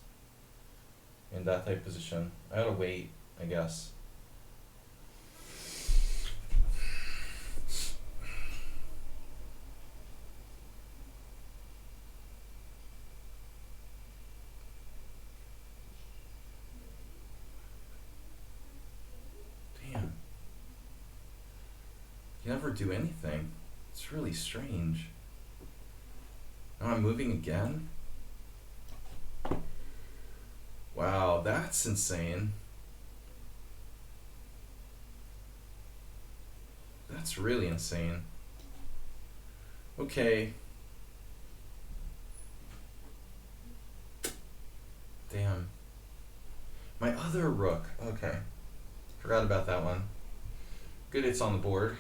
in that type position. I gotta wait, I guess. Damn. You never do anything. It's really strange. Now I'm moving again? Wow, that's insane. That's really insane. Okay. Damn. My other rook. Okay. Forgot about that one. Good it's on the board.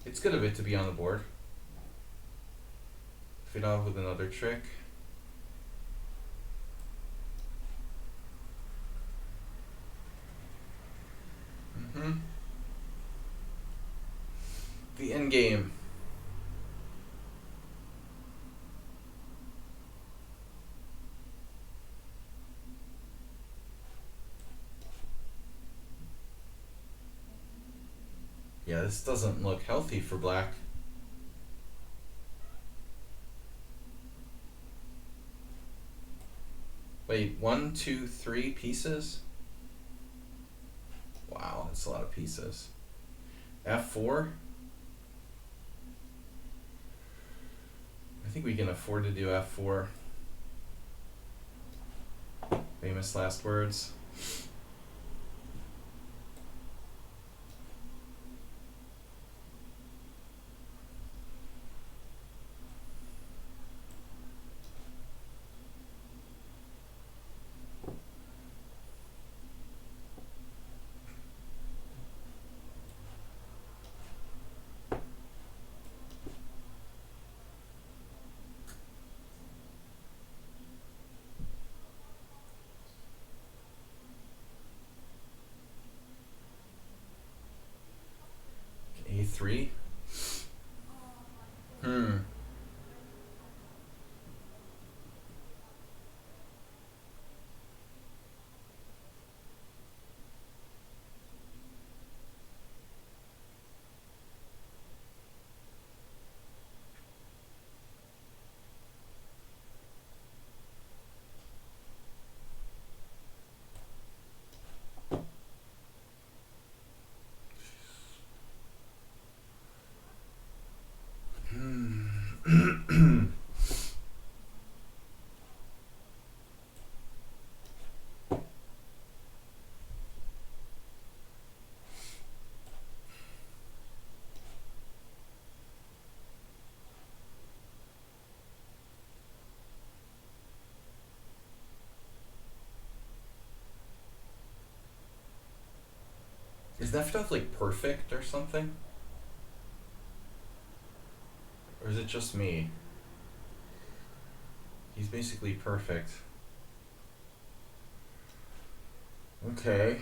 It's good of it to be on the board. Feed off with another trick. The end game. Yeah, this doesn't look healthy for black. Wait, 1, 2, 3 pieces? Wow, that's a lot of pieces. F4? I think we can afford to do F4. Famous last words. A3? Is that stuff like perfect or something? Or is it just me? He's basically perfect. Okay.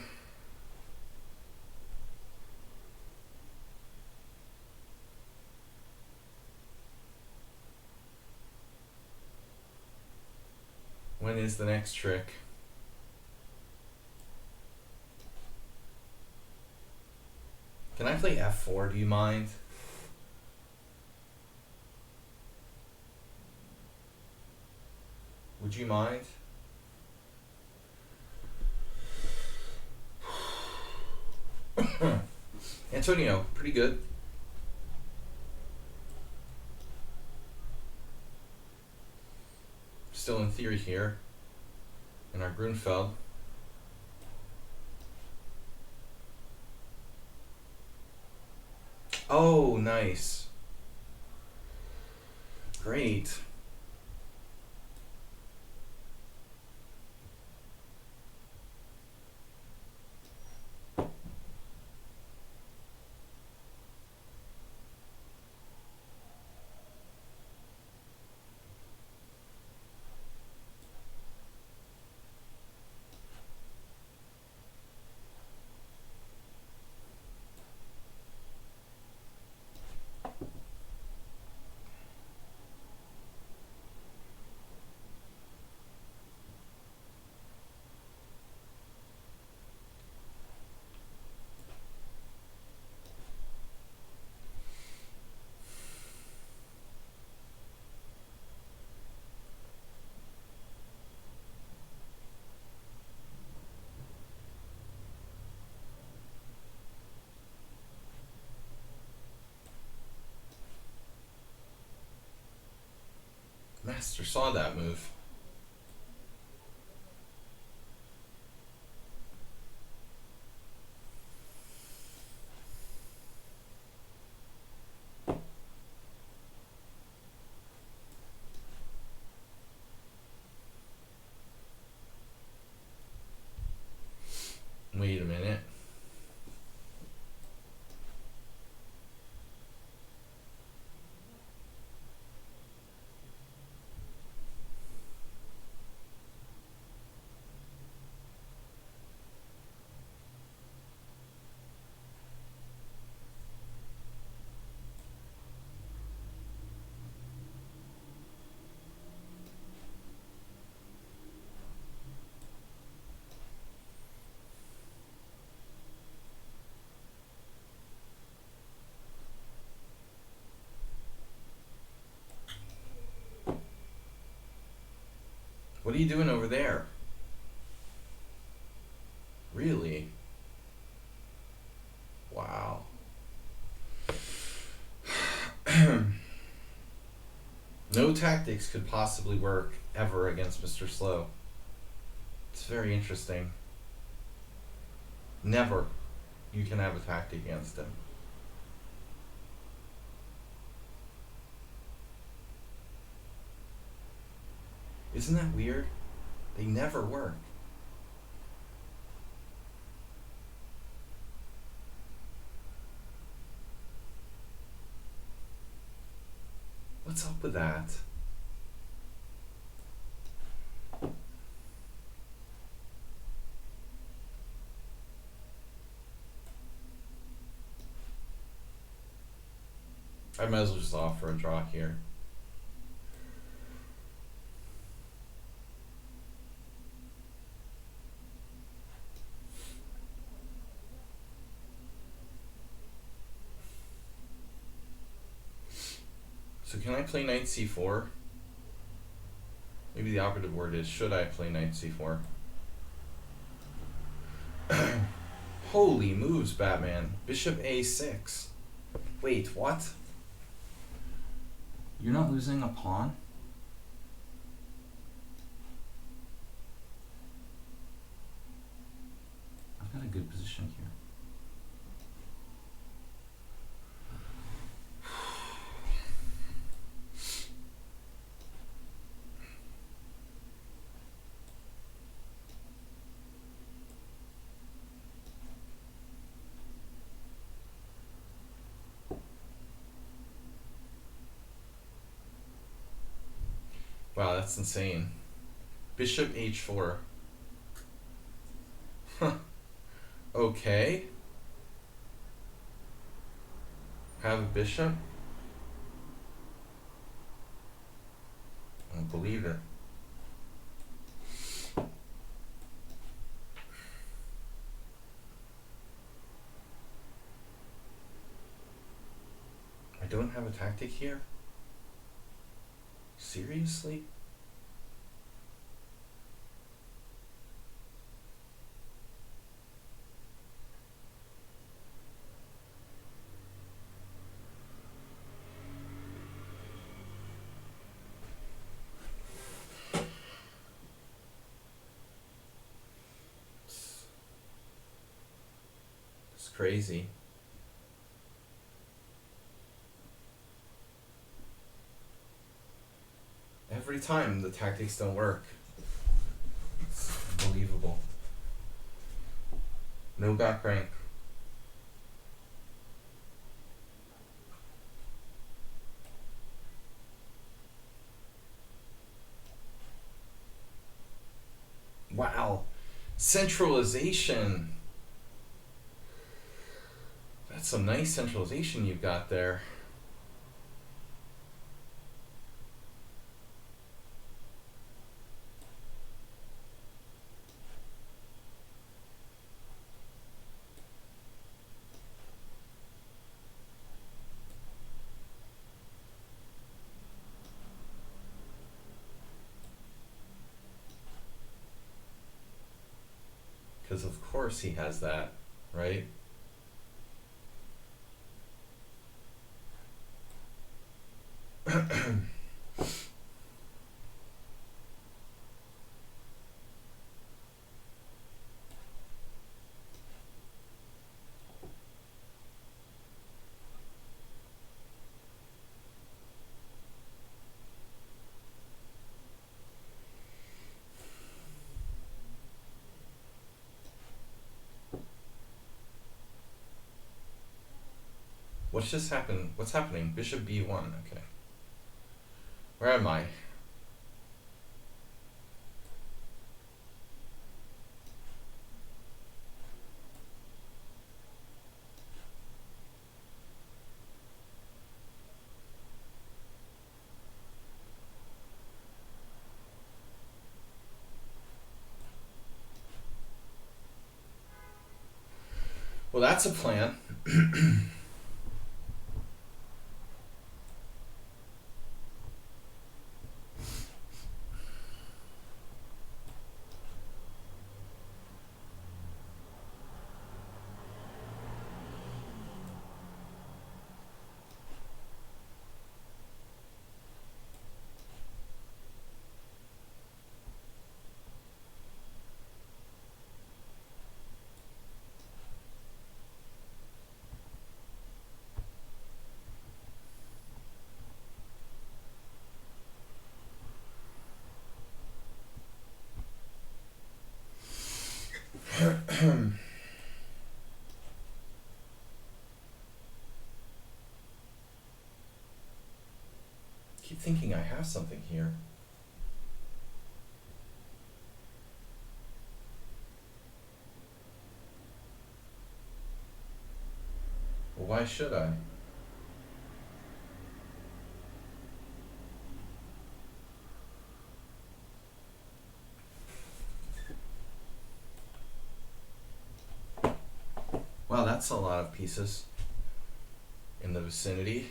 When is the next trick? Can I play F4? Do you mind? Would you mind? Antonio, pretty good. Still in theory here. In our Grunfeld. Oh, nice. Great. Master saw that move. Wait a minute. What are you doing over there? Really? Wow. No tactics could possibly work ever against Mr. Slow. It's very interesting. Never you can have a tactic against him. Isn't that weird? They never work. What's up with that? I might as well just offer a draw here. So can I play knight c4? Maybe the operative word is, should I play knight c4? Holy moves, Batman. Bishop a6. Wait, what? You're not losing a pawn? I've got a good position here. Wow, that's insane. Bishop h4. Huh. Okay. Have a bishop? I don't believe it. I don't have a tactic here? Seriously? It's crazy. Every time the tactics don't work. It's unbelievable. No back rank. Wow. Centralization. That's some nice centralization you've got there. Because of course he has that, right? What's just happened? What's happening? Bishop b1. Okay. Where am I? Well, that's a plan. Keep thinking I have something here. Well, why should I? Wow, that's a lot of pieces in the vicinity.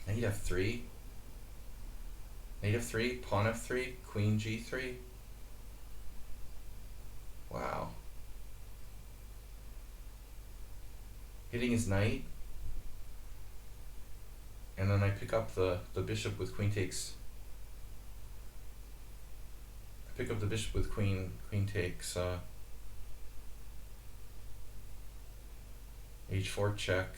Knight f3. Knight f3, pawn f3, queen g3. Wow. Hitting his knight. And then I pick up the bishop with queen takes. I pick up the bishop with queen takes h4 check.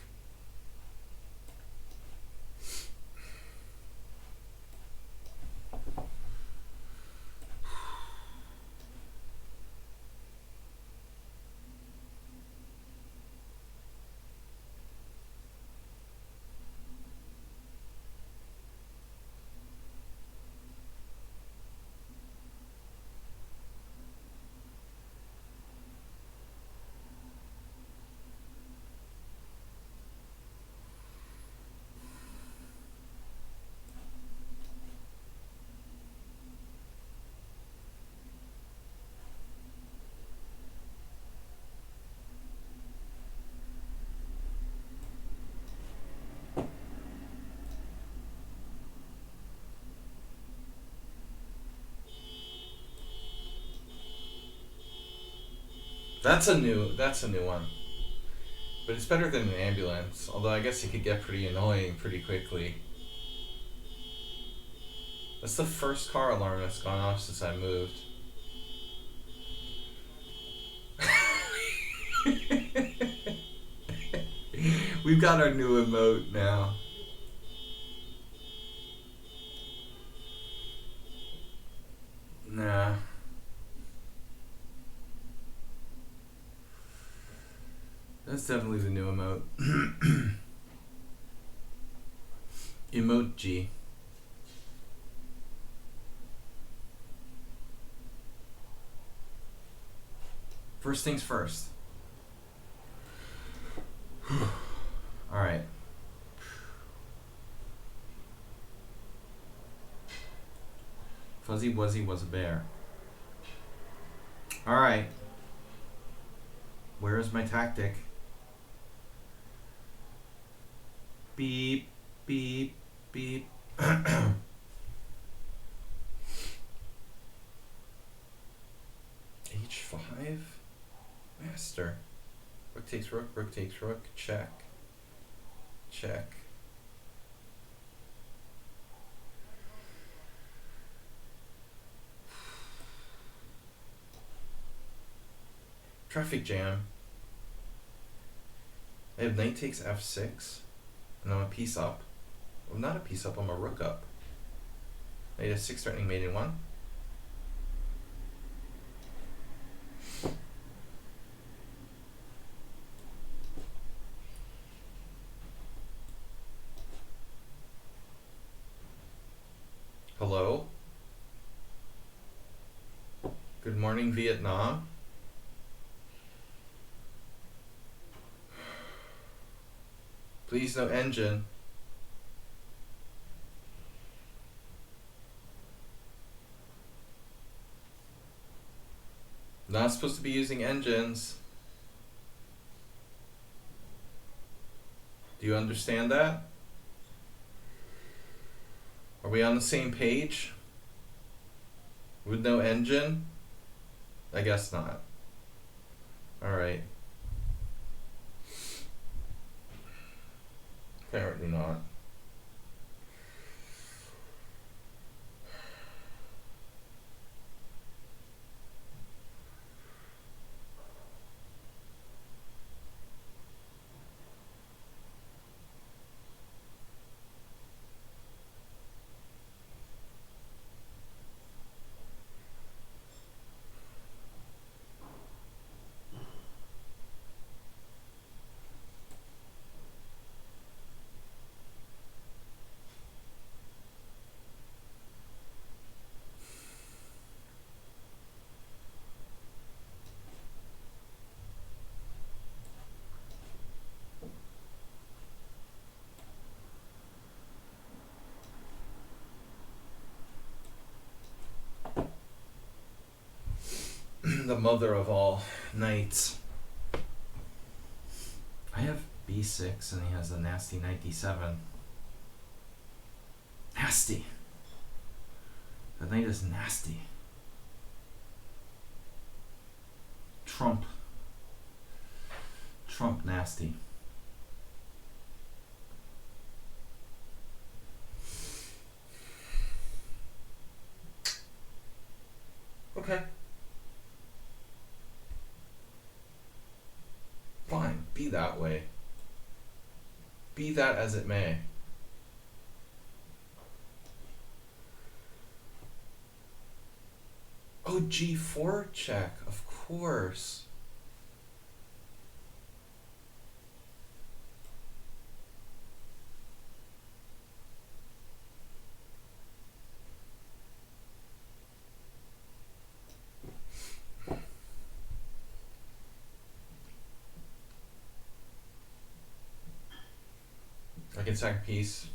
That's a new one. But it's better than an ambulance, although I guess it could get pretty annoying pretty quickly. That's the first car alarm that's gone off since I moved. We've got our new emote now. Nah. That's definitely the new emote. Emoji. First things first. Alright. Fuzzy Wuzzy was a bear. Alright. Where is my tactic? Beep, beep, beep. H5? Master. Rook takes rook, check. Check. Traffic jam. I have knight takes f6, and I'm a piece up. Well, not a piece up, I'm a rook up. Knight f6 threatening mate in 1. Hello? Good morning, Vietnam. Please, no engine. Not supposed to be using engines. Do you understand that? Are we on the same page? With no engine? I guess not. Alright. Apparently not. The mother of all knights. I have b6 and he has a nasty knight d7. Nasty. The knight is nasty. Trump nasty. Okay. Fine, be that way. Be that as it may. Oh, g4 check, of course. I can sack piece.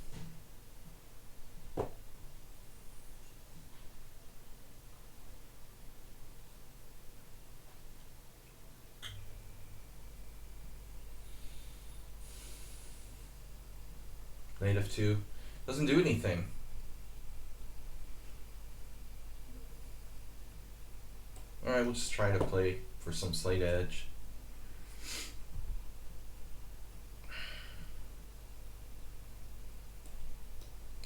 Knight f2. Doesn't do anything. Alright, we'll just try to play for some slight edge.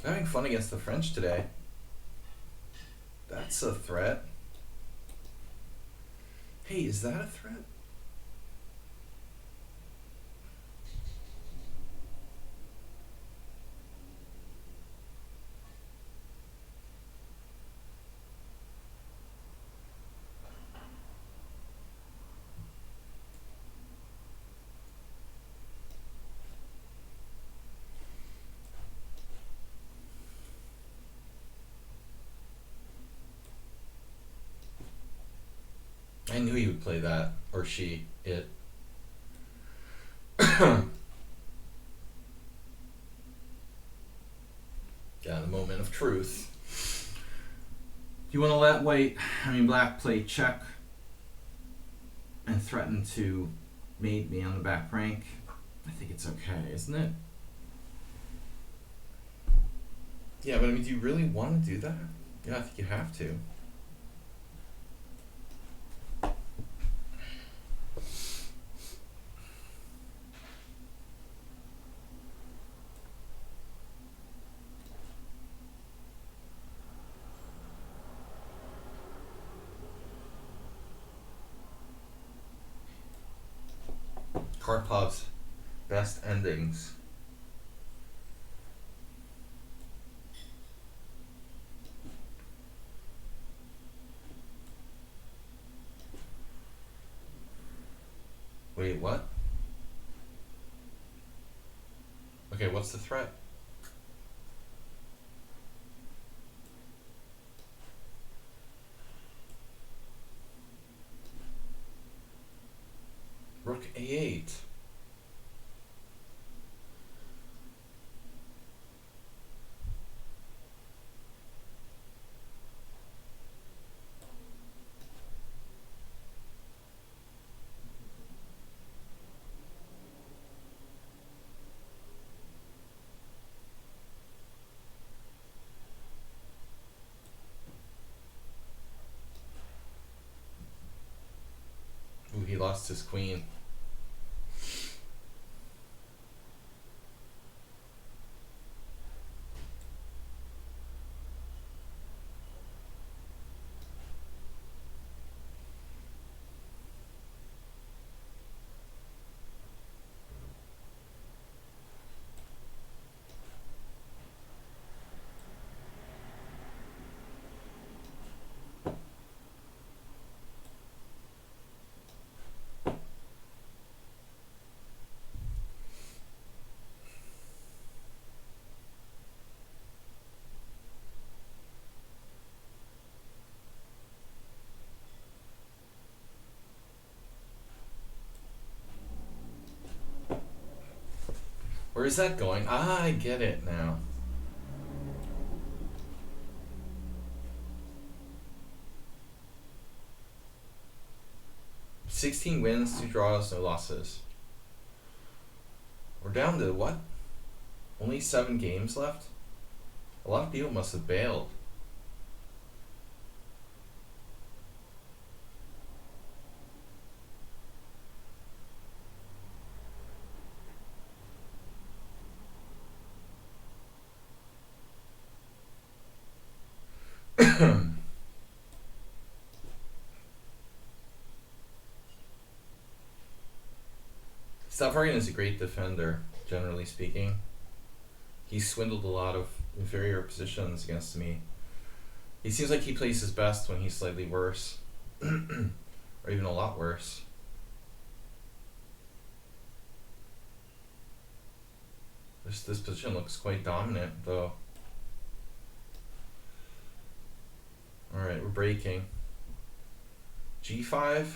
I'm having fun against the French today. That's a threat. Hey, is that a threat? I knew he would play that, or she, it. Yeah, the moment of truth. You want to let black play check and threaten to mate me on the back rank? I think it's okay, isn't it? Yeah, but I mean, do you really want to do that? Yeah, I think you have to. Karpov's best endings. Wait, what? Okay, what's the threat? Rook a8. Ooh, he lost his queen. Where is that going? Ah, I get it now. 16 wins, 2 draws, no losses. We're down to what? Only 7 games left? A lot of people must have bailed. Stavrian is a great defender, generally speaking. He swindled a lot of inferior positions against me. He seems like he plays his best when he's slightly worse. Or even a lot worse. This position looks quite dominant, though. Alright, we're breaking. G5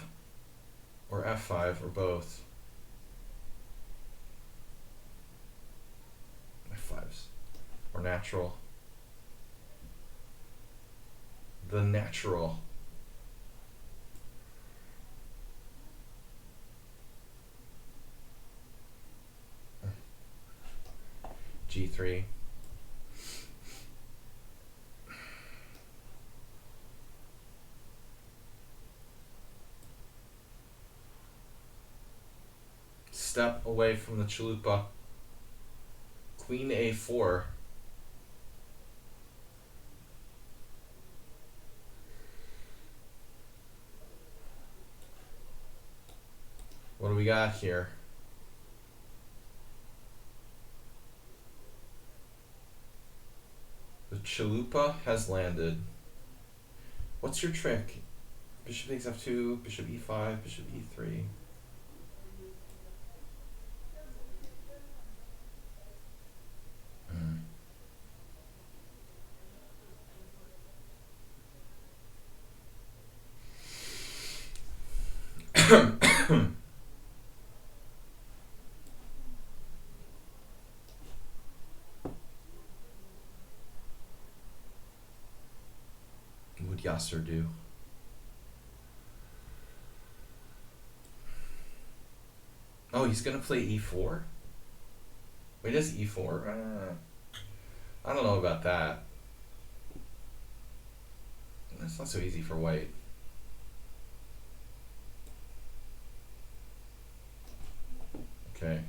or F5 or both? F5s. Or natural. The natural. G3. Step away from the chalupa. Queen A4. What do we got here? The chalupa has landed. What's your trick? Bishop takes F2, Bishop E5, Bishop E3. What would Yasser do? Oh, he's gonna play E4? Wait, does E4? I don't know about that. That's not so easy for white. Okay.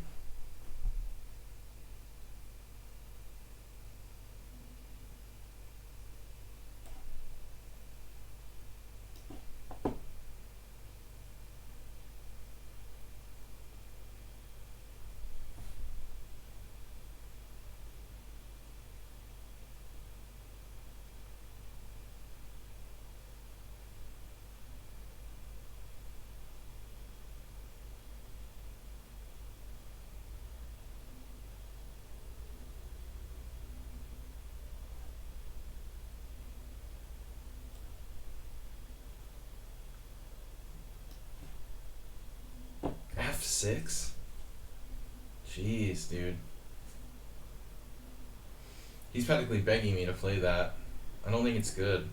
F6? Jeez, dude. He's practically begging me to play that. I don't think it's good.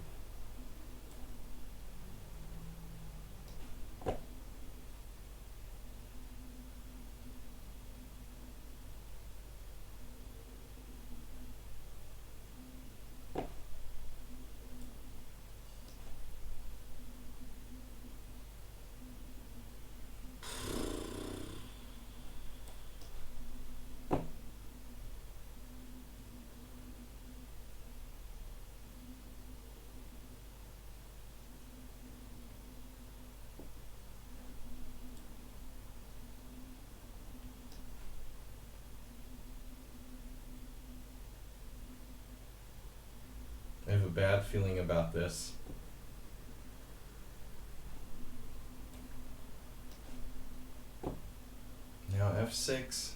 I have a bad feeling about this. Now F6.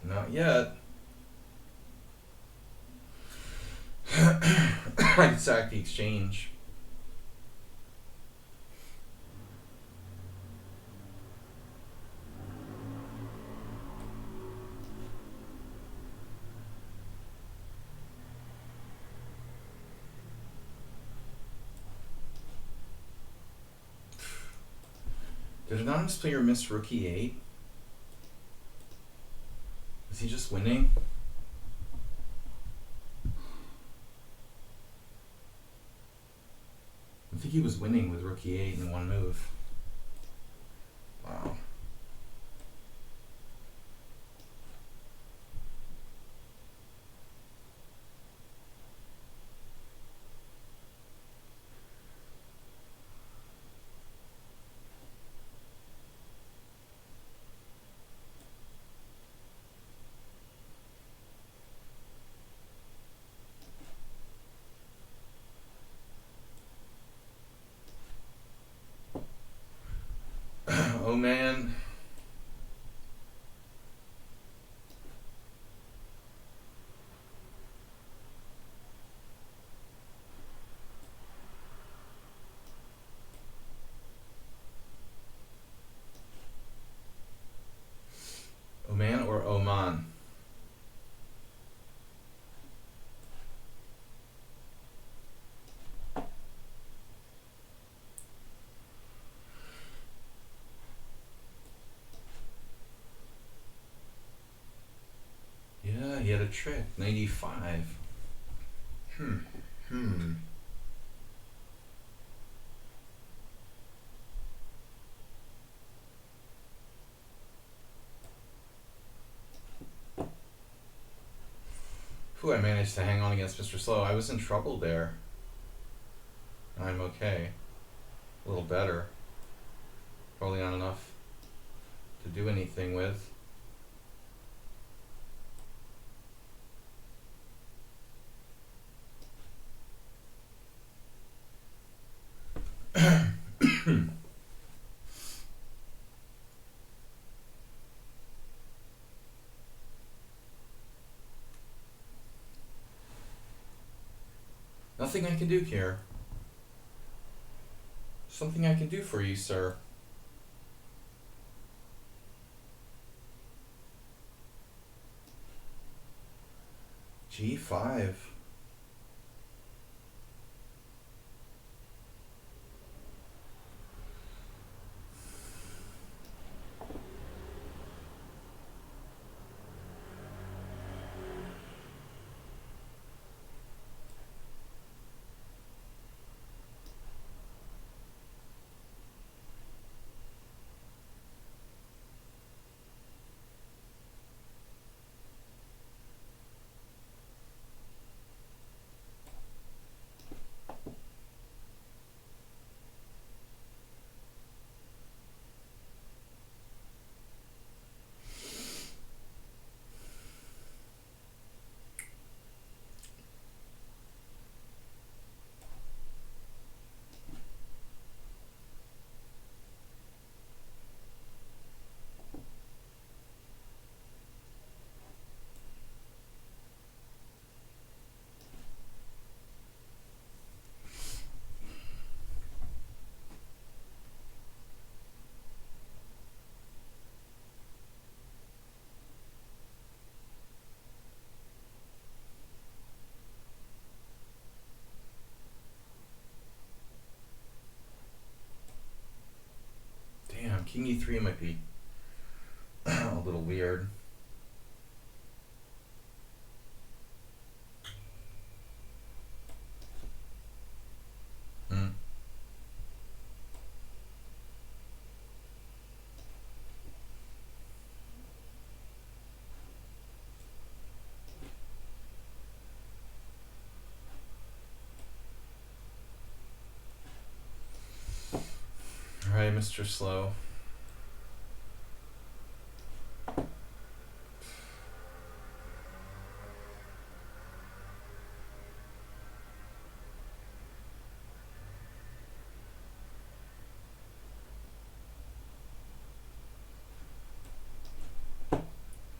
Not yet. I can sack the exchange. Did anonymous player miss rook e8? Is he just winning? I think he was winning with rook e8 in one move. Wow. Oh man. Oman or Oman? Yeah, he had a trick. 95. Whew, I managed to hang on against Mr. Slow. I was in trouble there. I'm okay. A little better. Probably not enough to do anything with. Nothing I can do here. Something I can do for you, sir. G5. Damn, King E3 might be a little weird. Alright, Mr. Slow.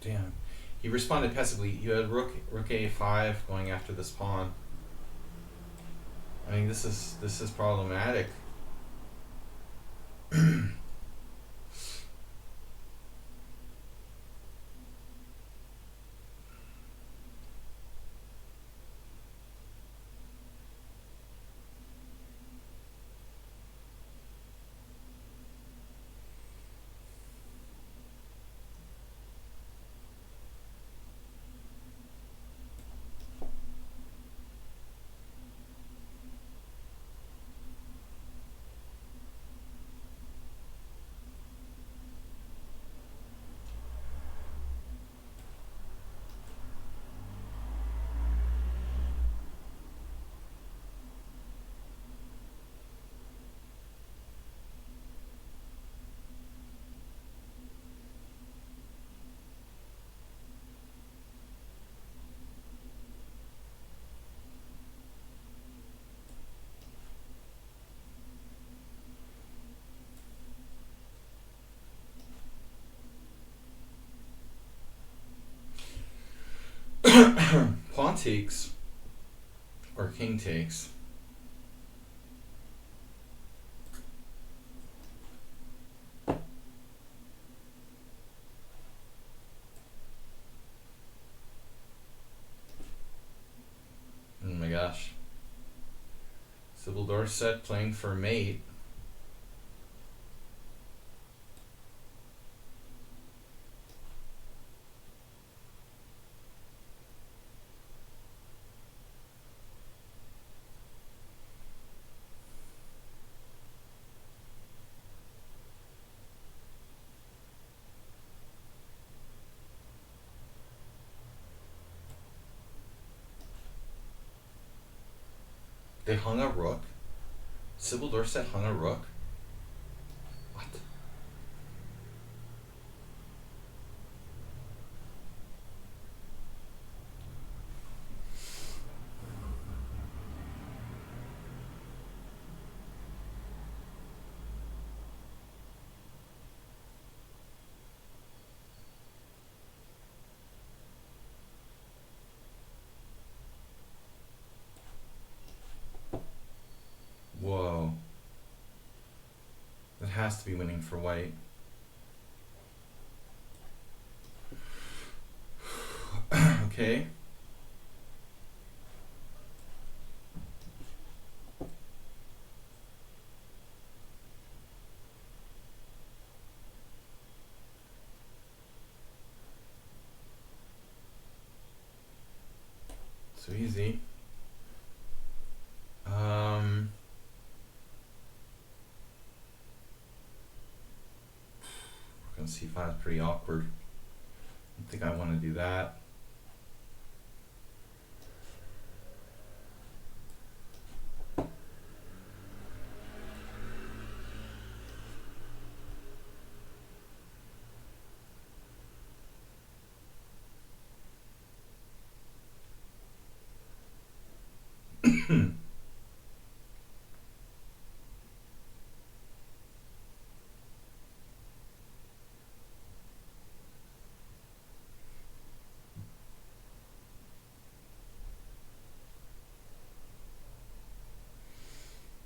Damn. He responded passively. You had rook a5 going after this pawn. I mean, this is problematic. Pawn takes or king takes. Oh my gosh. Simul Dorset playing for mate. They hung a rook. Simul Dorset hung a rook. What? Whoa. That has to be winning for white. Okay. So easy. Rook on c5 is pretty awkward. I don't think I want to do that.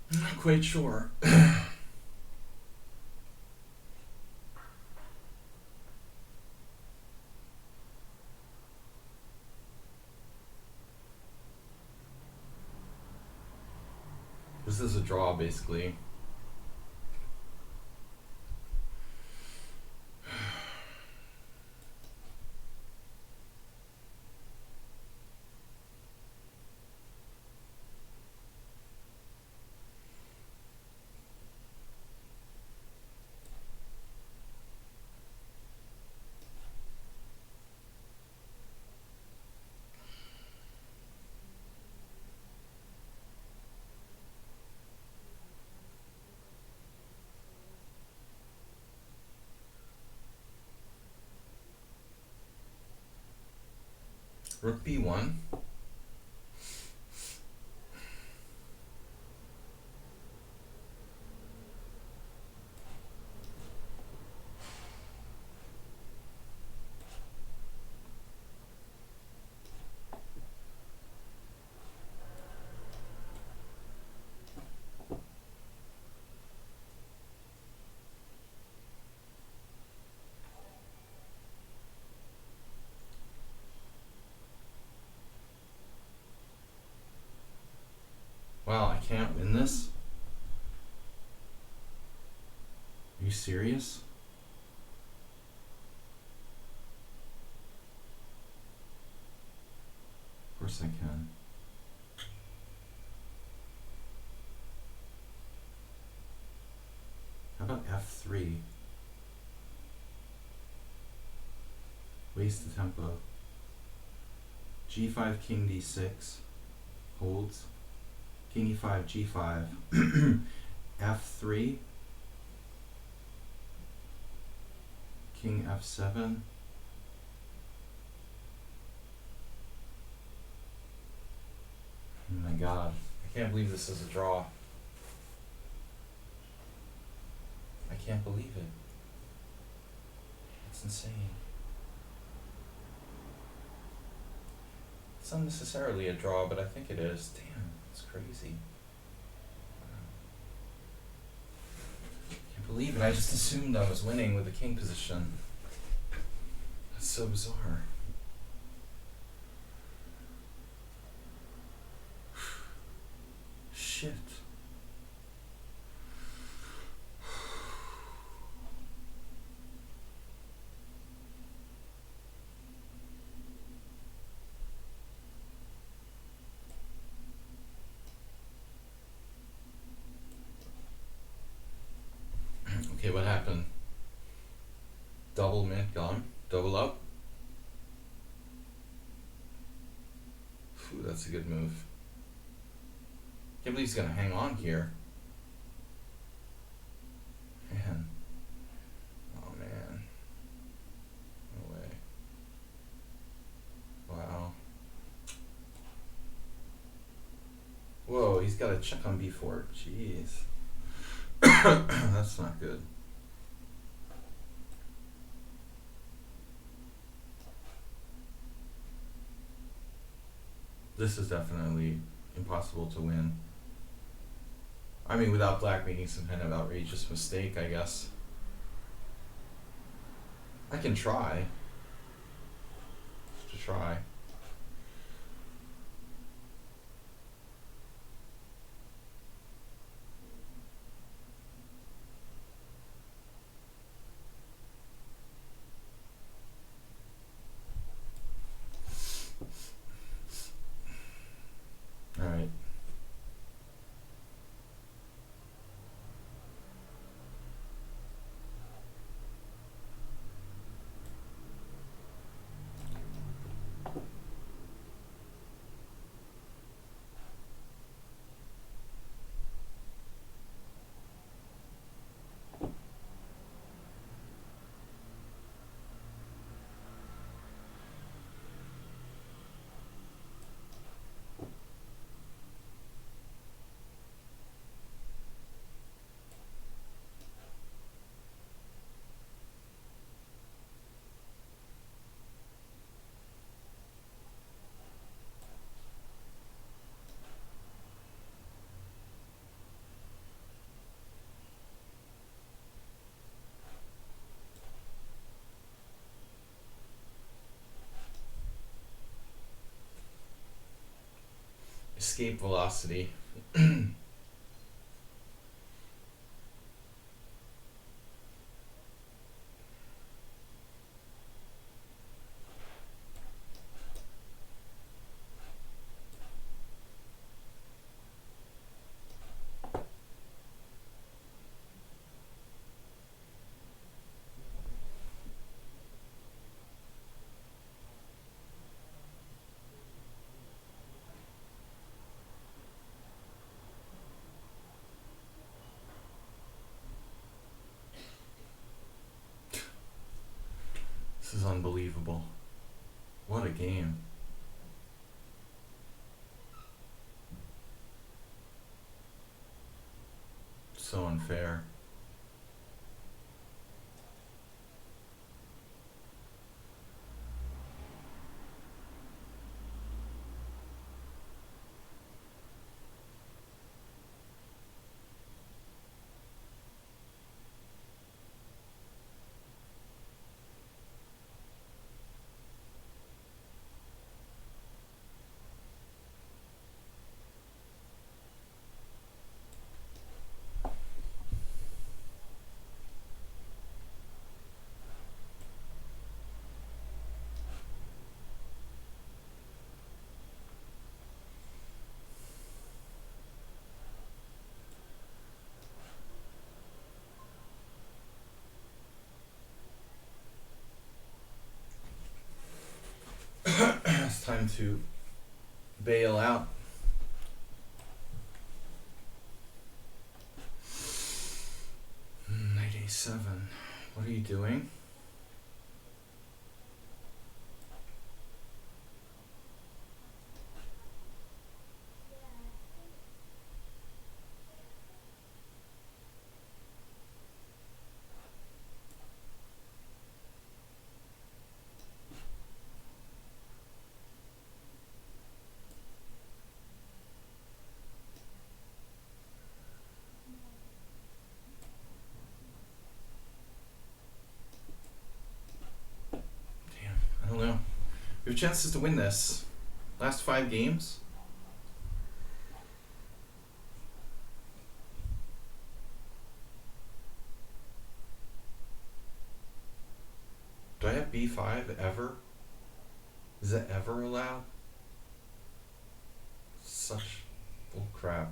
I'm not quite sure. This is a draw, basically. Rook b1. Wow, I can't win this? Are you serious? Of course I can. How about f3? Waste the tempo. g5, king d6. Holds. King e5, g5. f3. King f7. Oh my god. I can't believe this is a draw. I can't believe it. It's insane. It's unnecessarily a draw, but I think it is. Damn, it's crazy. Can't believe it. I just assumed I was winning with the king position. That's so bizarre. Shit. Okay, what happened? Double mint gone. Double up. Ooh, that's a good move. Can't believe he's gonna hang on here. Man. Oh man. No way. Wow. Whoa, he's got a check on b4. Jeez. That's not good. This is definitely impossible to win. I mean, without black making some kind of outrageous mistake, I guess. I can try. Just to try. Alright. Escape velocity. This is unbelievable. What a game. So unfair. It's time to bail out. Knight a7. What are you doing? have chances to win this. Last 5 games. Do I have b5 ever? Is that ever allowed? Such bull crap.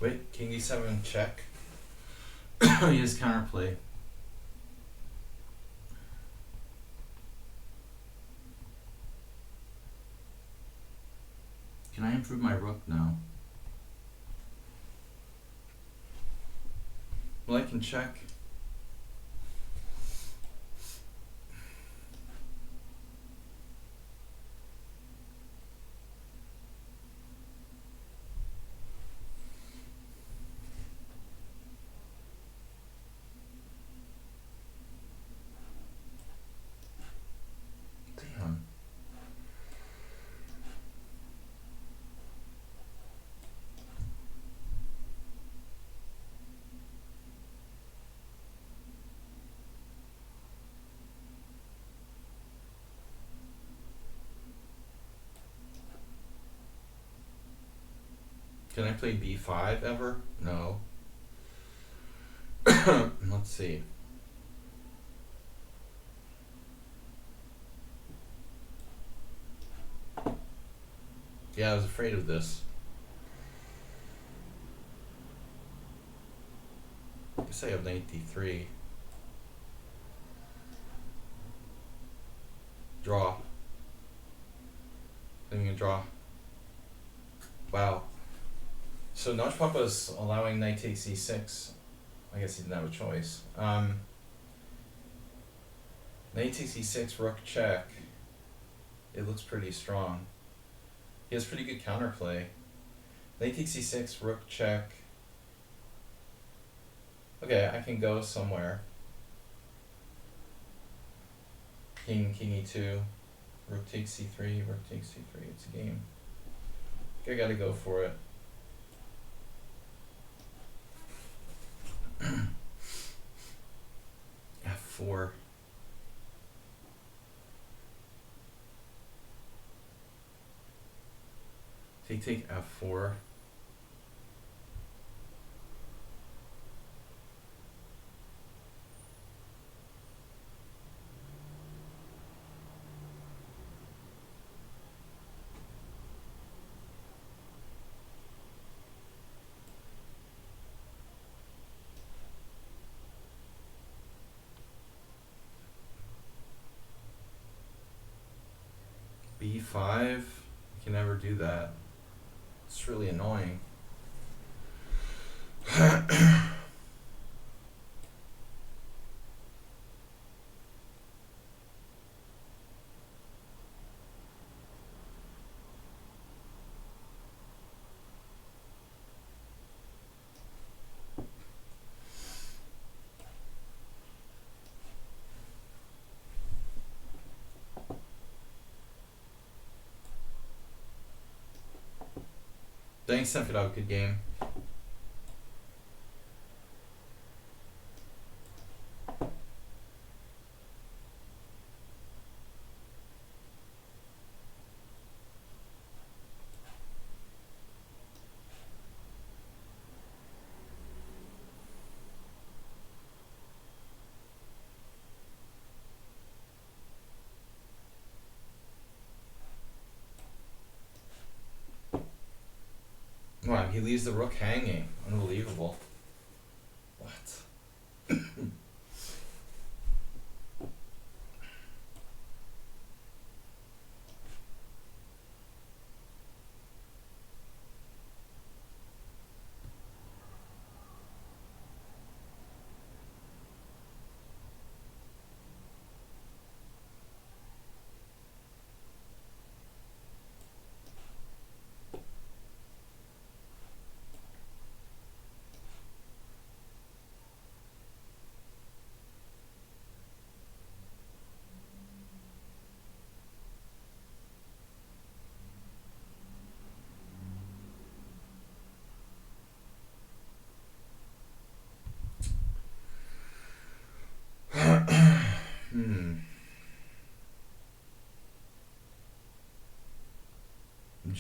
Wait, king d7 check. He has counterplay. Can I improve my rook now? Well, I can check. Damn. Can I play b5 ever? No. Let's see. Yeah, I was afraid of this. I guess I have knight d3. Draw. Leaving a draw. Wow. So Notch Papa's allowing knight takes e6. I guess he didn't have a choice. Knight takes e6, rook check. It looks pretty strong. He has pretty good counterplay. Knight takes e6, rook check. Okay, I can go somewhere. King e2, rook takes c3, rook takes c3. It's a game. I gotta go for it. F4. Take f4. b5. You can never do that. It's really annoying. Thanks, Sefidov. Good game. Wow, he leaves the rook hanging. Unbelievable. What?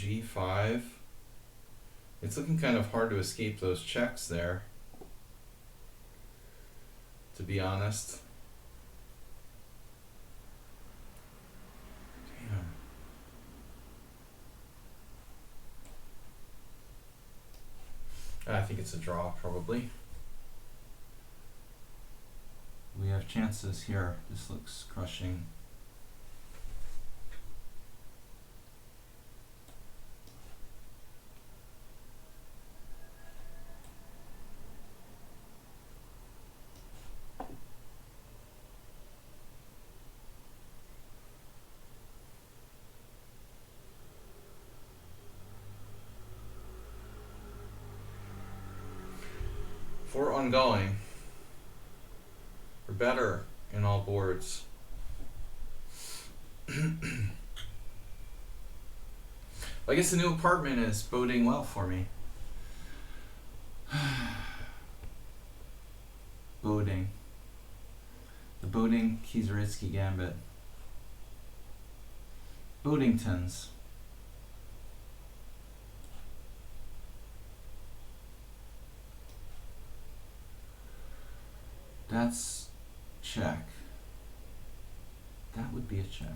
g5. It's looking kind of hard to escape those checks there, to be honest. Damn. I think it's a draw, probably. We have chances here. This looks crushing. For ongoing, or better in all boards. I guess the new apartment is boding well for me. Boding. The Boding Kieseritsky Gambit. Bodingtons. That's check. That would be a check.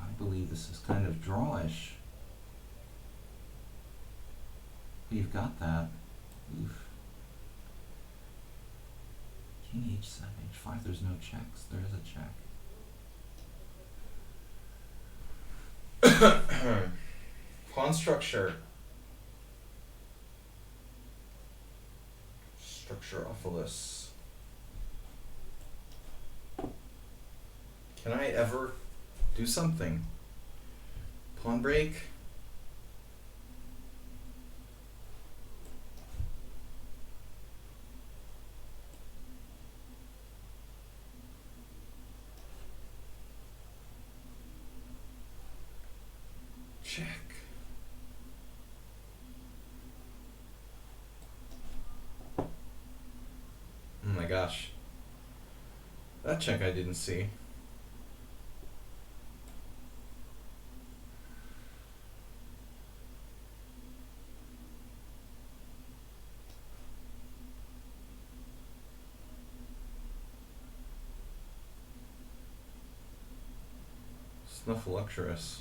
I believe this is kind of drawish. We've got that. Oof. King h7, h5, there's no checks. There is a check. Pawn structure. Structureophilus. Can I ever do something? Pawn break? Check. Oh my gosh. That check I didn't see. Snuffleucturus.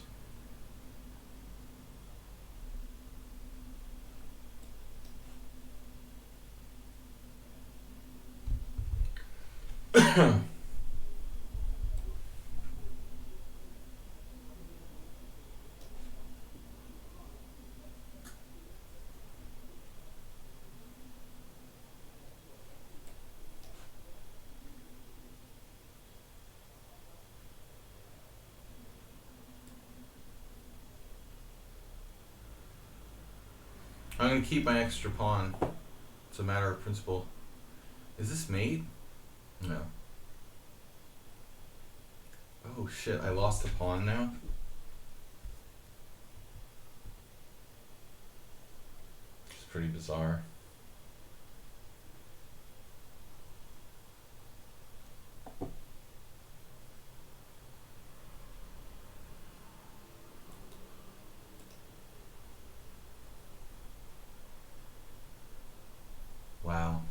I'm gonna keep my extra pawn. It's a matter of principle. Is this mate? No. Oh shit, I lost a pawn now? It's pretty bizarre. Wow.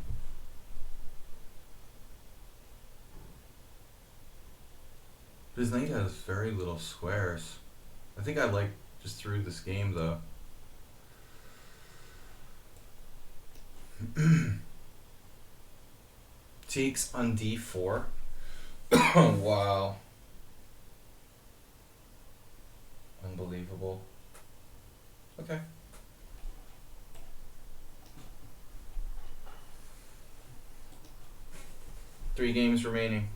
His knight has very little squares. I think I like just threw this game though. Takes on d4. Wow. Unbelievable. Okay. Three games remaining.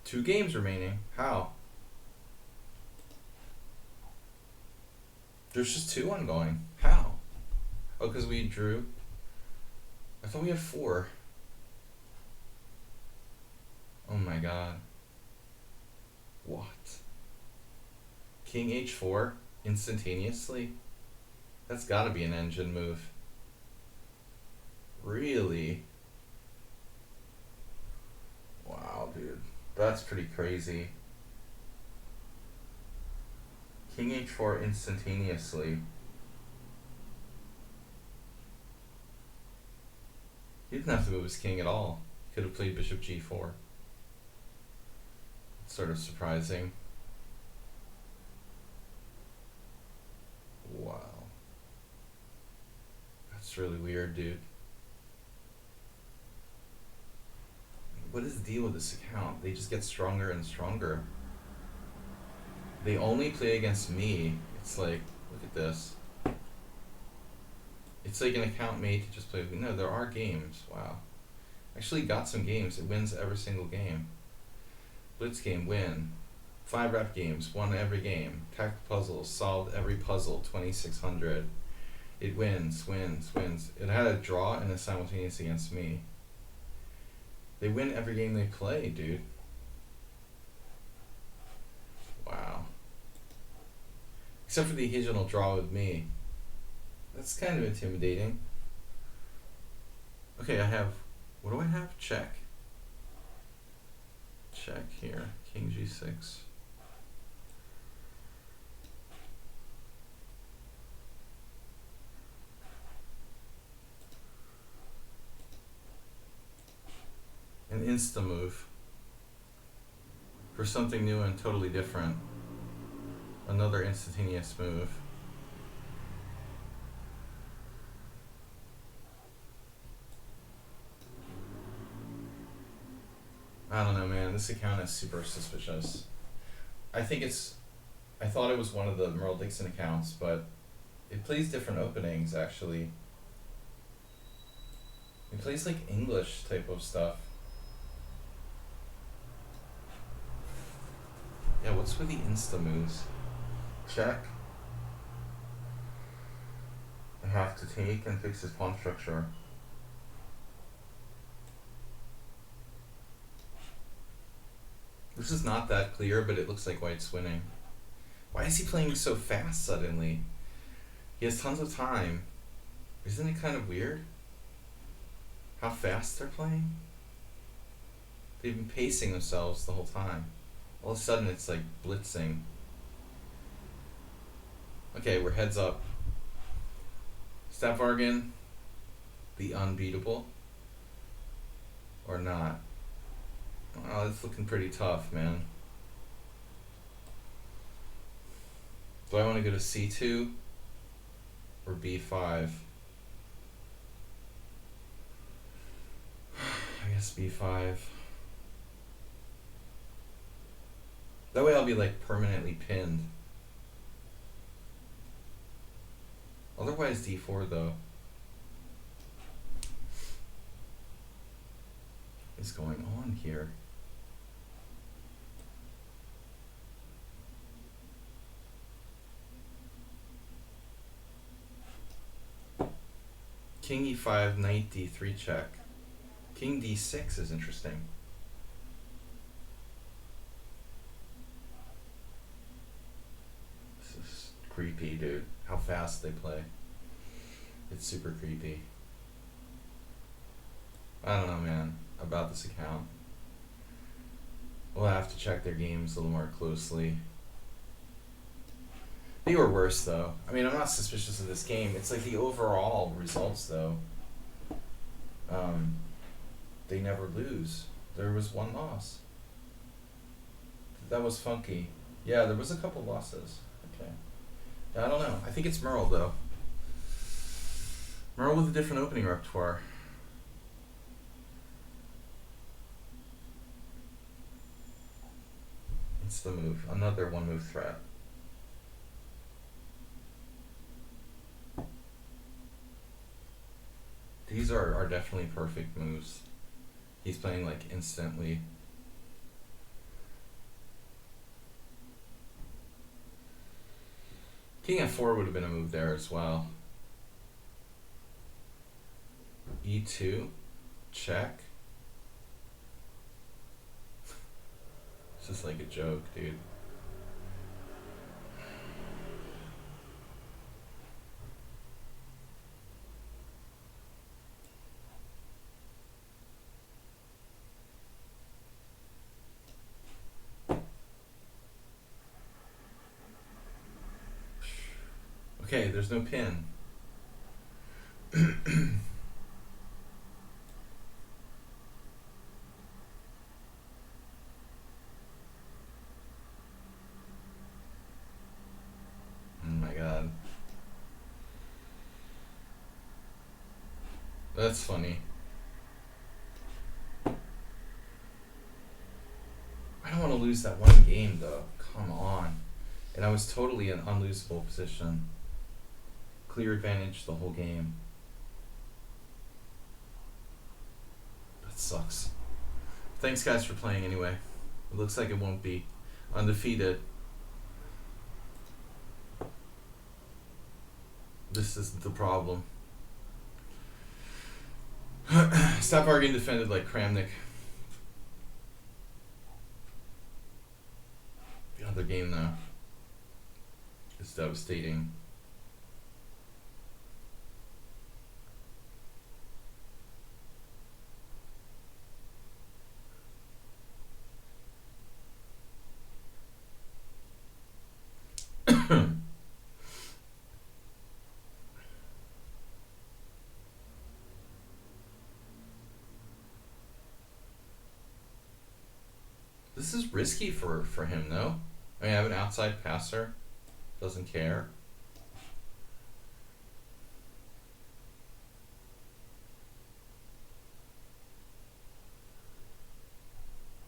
2 games remaining. How? There's just 2 ongoing. How? Oh, because we drew. I thought we had 4. Oh my god. What? King h4 instantaneously? That's gotta be an engine move. Really? Wow, dude. That's pretty crazy. King h4 instantaneously. He didn't have to move his king at all. He could have played bishop g4. It's sort of surprising. Wow. That's really weird, dude. What is the deal with this account? They just get stronger and stronger. They only play against me. It's like, look at this. It's like an account made to just play with me. No, there are games. Wow. Actually got some games. It wins every single game. Blitz game, win. 5 rep games, won every game. Tactical puzzles, solved every puzzle, 2600. It wins. It had a draw and a simultaneous against me. They win every game they play, dude. Wow. Except for the occasional draw with me. That's kind of intimidating. Okay, I have, what do I have? Check. Check here. King g6. An insta move for something new and totally different. Another instantaneous move. I don't know, man. This account is super suspicious. I thought it was one of the Merle Dixon accounts, but it plays different openings, actually. It plays like English type of stuff. Yeah, what's with the insta moves? Check. I have to take and fix his pawn structure. This is not that clear, but it looks like white's winning. Why is he playing so fast suddenly? He has tons of time. Isn't it kind of weird how fast they're playing? They've been pacing themselves the whole time. All of a sudden it's like blitzing. Okay, we're heads up. Stavargan, the unbeatable, or not? Oh, it's looking pretty tough, man. Do I want to go to c2 or b5? I guess b5. That way I'll be like permanently pinned. Otherwise d4 though. What is going on here? King e5, knight d3 check. King d6 is interesting. This is creepy, dude. How fast they play. It's super creepy. I don't know, man, about this account. We'll have to check their games a little more closely. They were worse, though. I mean, I'm not suspicious of this game. It's like the overall results, though. They never lose. There was one loss. That was funky. Yeah, there was a couple losses. Okay. I don't know. I think it's Merle, though. Merle with a different opening repertoire. It's the move. Another one-move threat. These are definitely perfect moves. He's playing like instantly. King f4 would have been a move there as well. e2, check. This is like a joke, dude. Okay, there's no pin. Oh my god. That's funny. I don't want to lose that one game though. Come on. And I was totally in unlosable position. Clear advantage the whole game. That sucks. Thanks guys for playing anyway. It looks like it won't be undefeated. This isn't the problem. Stop arguing defended like Kramnik. The other game though is devastating. This is risky for him, no? I mean, I have an outside passer. Doesn't care.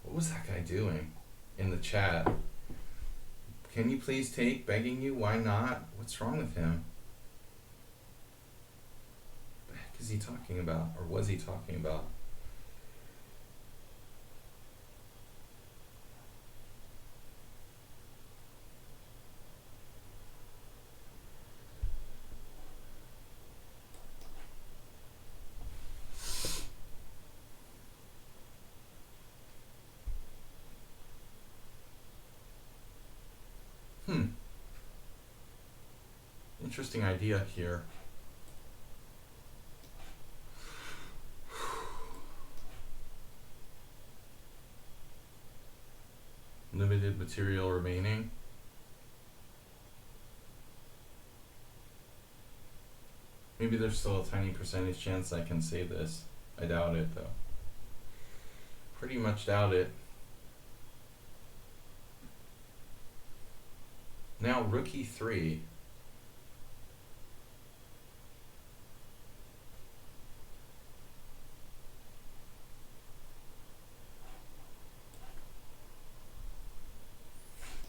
What was that guy doing in the chat? Can you please take? Begging you? Why not? What's wrong with him? What the heck is he talking about? Or was he talking about? Interesting idea here. Limited material remaining. Maybe there's still a tiny percentage chance I can save this. I doubt it though. Pretty much doubt it. Now rookie 3.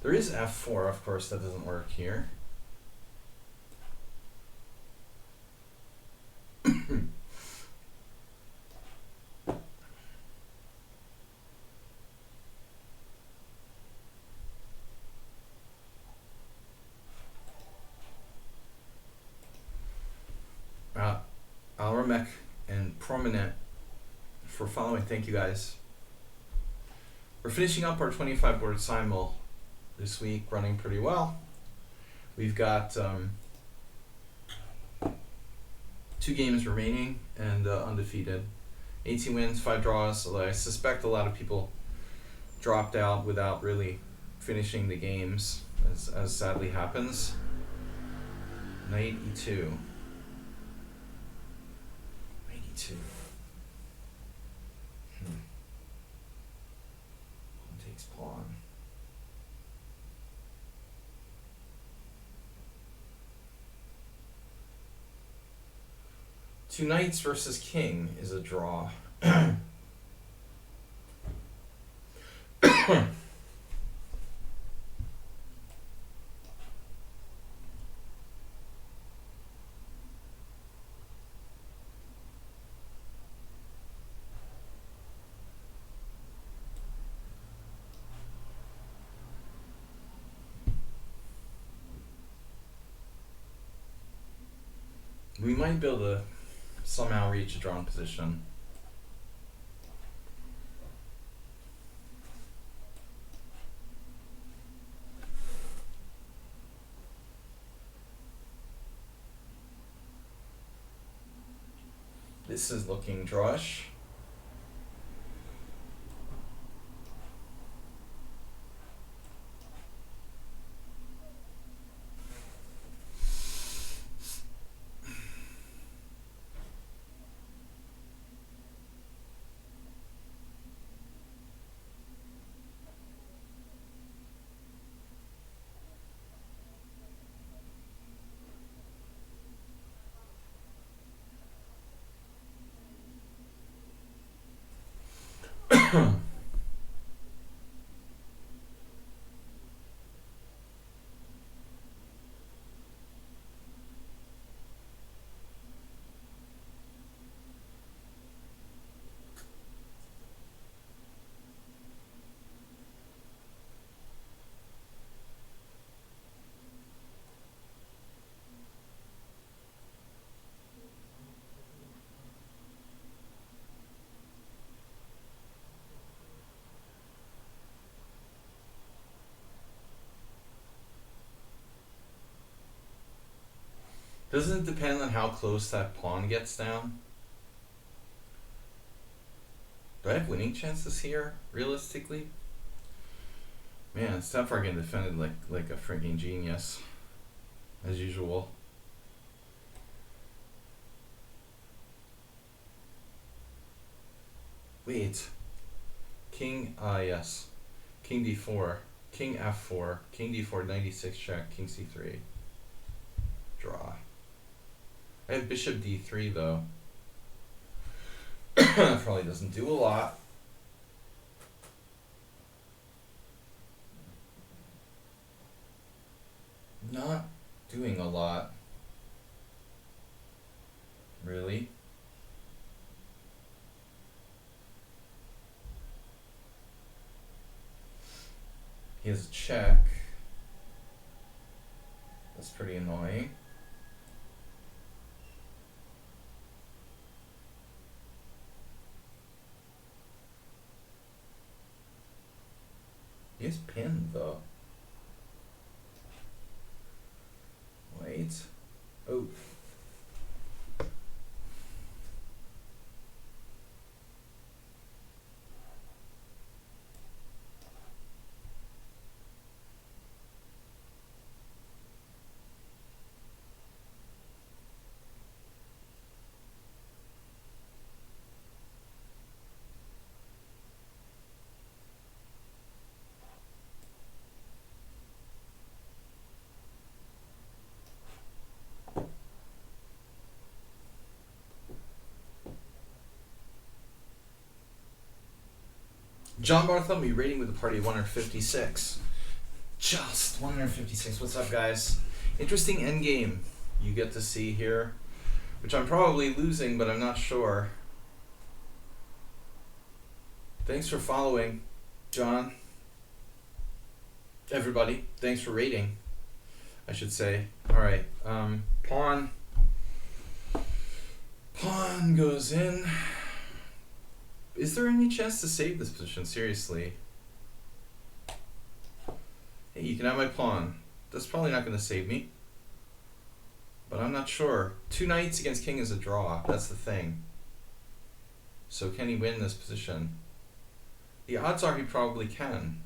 There is F4, of course, that doesn't work here. Alramek and Prominent for following. Thank you guys. We're finishing up our 25 board Simul this week, running pretty well. We've got 2 games remaining and undefeated. 18 wins, 5 draws, although I suspect a lot of people dropped out without really finishing the games, as sadly happens. Knight E2. Knight E2. Pawn takes pawn. Two knights versus king is a draw. We might be able to somehow reach a drawn position. This is looking drawish. Doesn't it depend on how close that pawn gets down? Do I have winning chances here, realistically? Man, Stepford getting defended like a freaking genius, as usual. Wait. King, yes. King d4. King f4. King d4, 96 check. King c3. Draw. I have bishop d3 though. That probably doesn't do a lot. Not doing a lot. Really? He has a check. That's pretty annoying. He is pinned though. Wait. Oh. John Bartholomew rating with a party of 156. Just 156. What's up, guys? Interesting endgame you get to see here, which I'm probably losing, but I'm not sure. Thanks for following, John. Everybody, thanks for rating, I should say. Alright, pawn. Pawn goes in. Is there any chance to save this position? Seriously. Hey, you can have my pawn. That's probably not going to save me. But I'm not sure. 2 knights against king is a draw. That's the thing. So can he win this position? The odds are he probably can.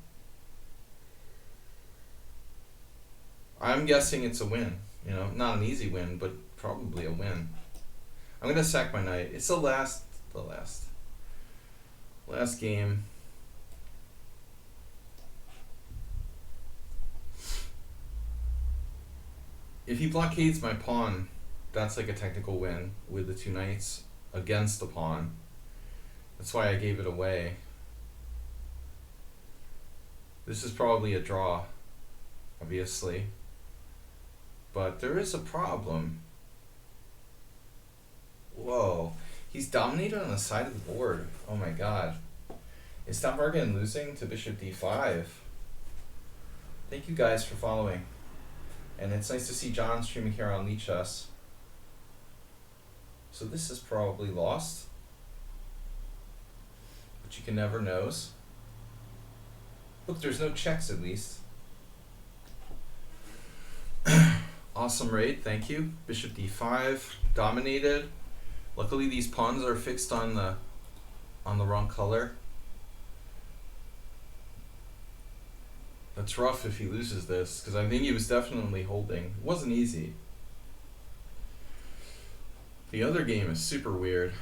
I'm guessing it's a win. You know, not an easy win, but probably a win. I'm going to sack my knight. It's the last game. If he blockades my pawn, that's like a technical win with the 2 knights against the pawn. That's why I gave it away. This is probably a draw, obviously. But there is a problem. Whoa. He's dominated on the side of the board. Oh my god. Is Stopmarket losing to bishop d5? Thank you guys for following. And it's nice to see John streaming here on lichess. So this is probably lost. But you can never knows. Look, there's no checks at least. Awesome raid, thank you. Bishop d5, dominated. Luckily these pawns are fixed on the wrong color. That's rough if he loses this, because I think he was definitely holding. It wasn't easy. The other game is super weird.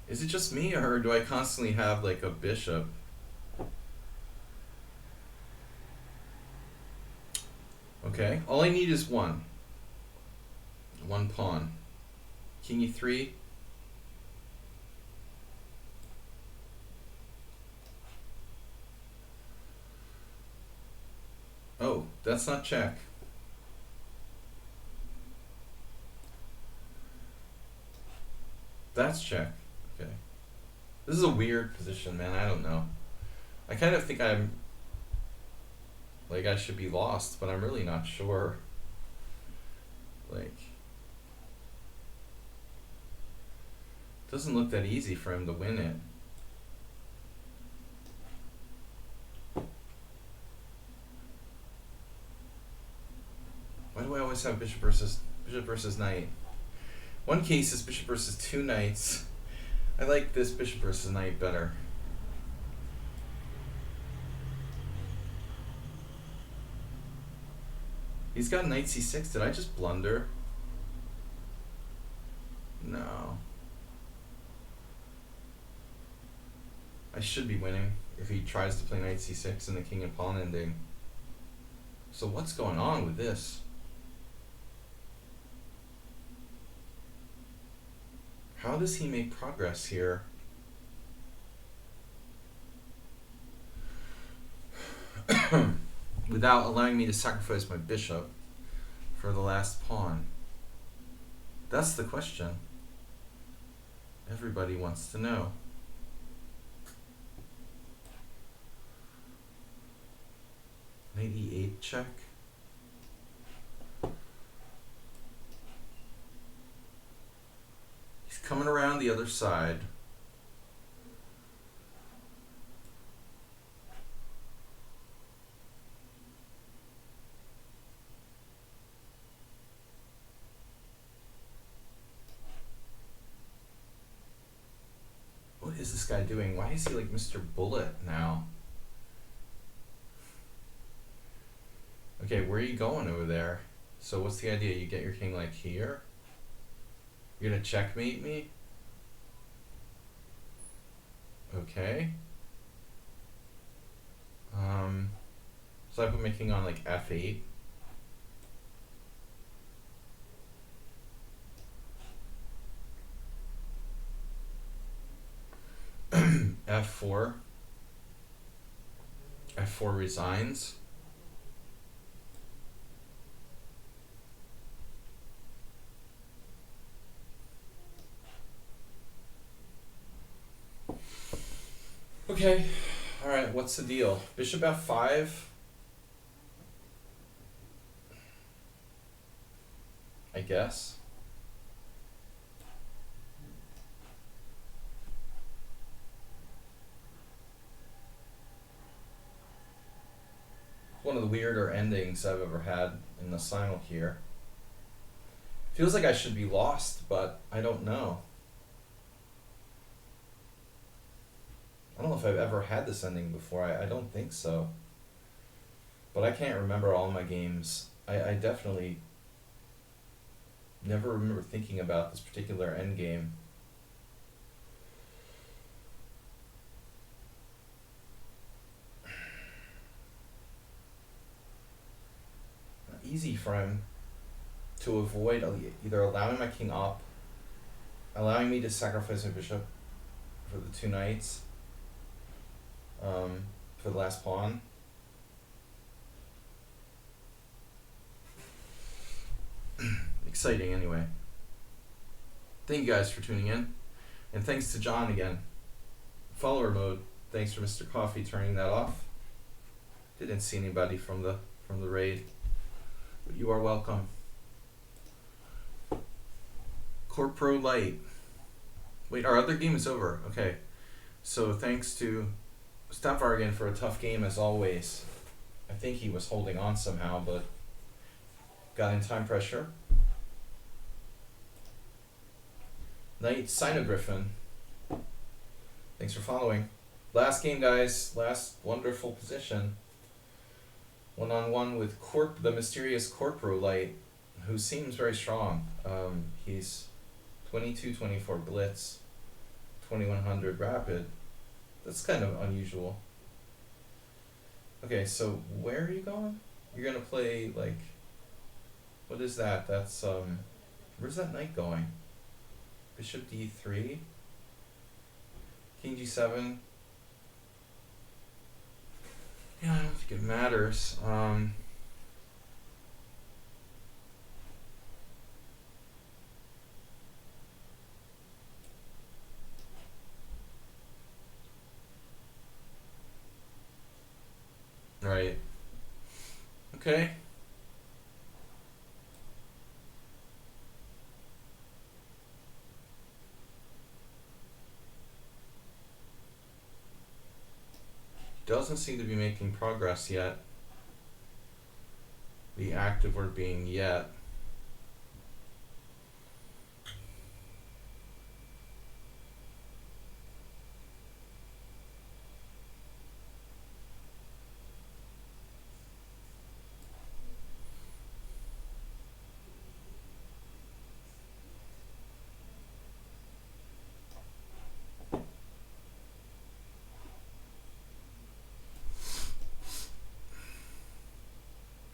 Is it just me, or do I constantly have like a bishop? Okay, all I need is one pawn. King e3. That's not check. That's check. Okay. This is a weird position, man. I don't know. I kind of think I'm like I should be lost, but I'm really not sure. Like, doesn't look that easy for him to win it. Why do I always have bishop versus knight? One case is bishop versus two knights. I like this bishop versus knight better. He's got knight c6. Did I just blunder? No. I should be winning if he tries to play knight c6 in the king and pawn ending. So what's going on with this? How does he make progress here? Without allowing me to sacrifice my bishop for the last pawn? That's the question everybody wants to know. Knight e8 check. He's coming around the other side. What is this guy doing? Why is he like Mr. Bullet now? Okay, where are you going over there? So what's the idea? You get your king like here? You're gonna checkmate me? Okay. So I put my king on like f8. f4. f4 resigns. Okay, alright, what's the deal? Bishop f5. I guess. One of the weirder endings I've ever had in the Simul here. Feels like I should be lost, but I don't know. I don't know if I've ever had this ending before. I don't think so. But I can't remember all my games. I definitely never remember thinking about this particular end game. Not easy for him to avoid either allowing my king up, allowing me to sacrifice my bishop for the two knights, for the last pawn. Exciting anyway. Thank you guys for tuning in, and thanks to John again. Follower mode. Thanks for Mr. Coffee turning that off. Didn't see anybody from the raid, but you are welcome. Core Pro Light. Wait, our other game is over. Okay, so thanks to Stapvar again for a tough game as always. I think he was holding on somehow, but got in time pressure. Knight Sinogriffin. Thanks for following. Last game, guys. Last wonderful position. One-on-one with the mysterious Corpro Light, who seems very strong. He's 22-24 Blitz, 2100 Rapid. That's kind of unusual. Okay, so where are you going? You're gonna play like, what is that? That's where's that knight going? Bishop d3, King g7. Yeah, I don't think it matters. Alright. Okay. Doesn't seem to be making progress yet. The active word being yet.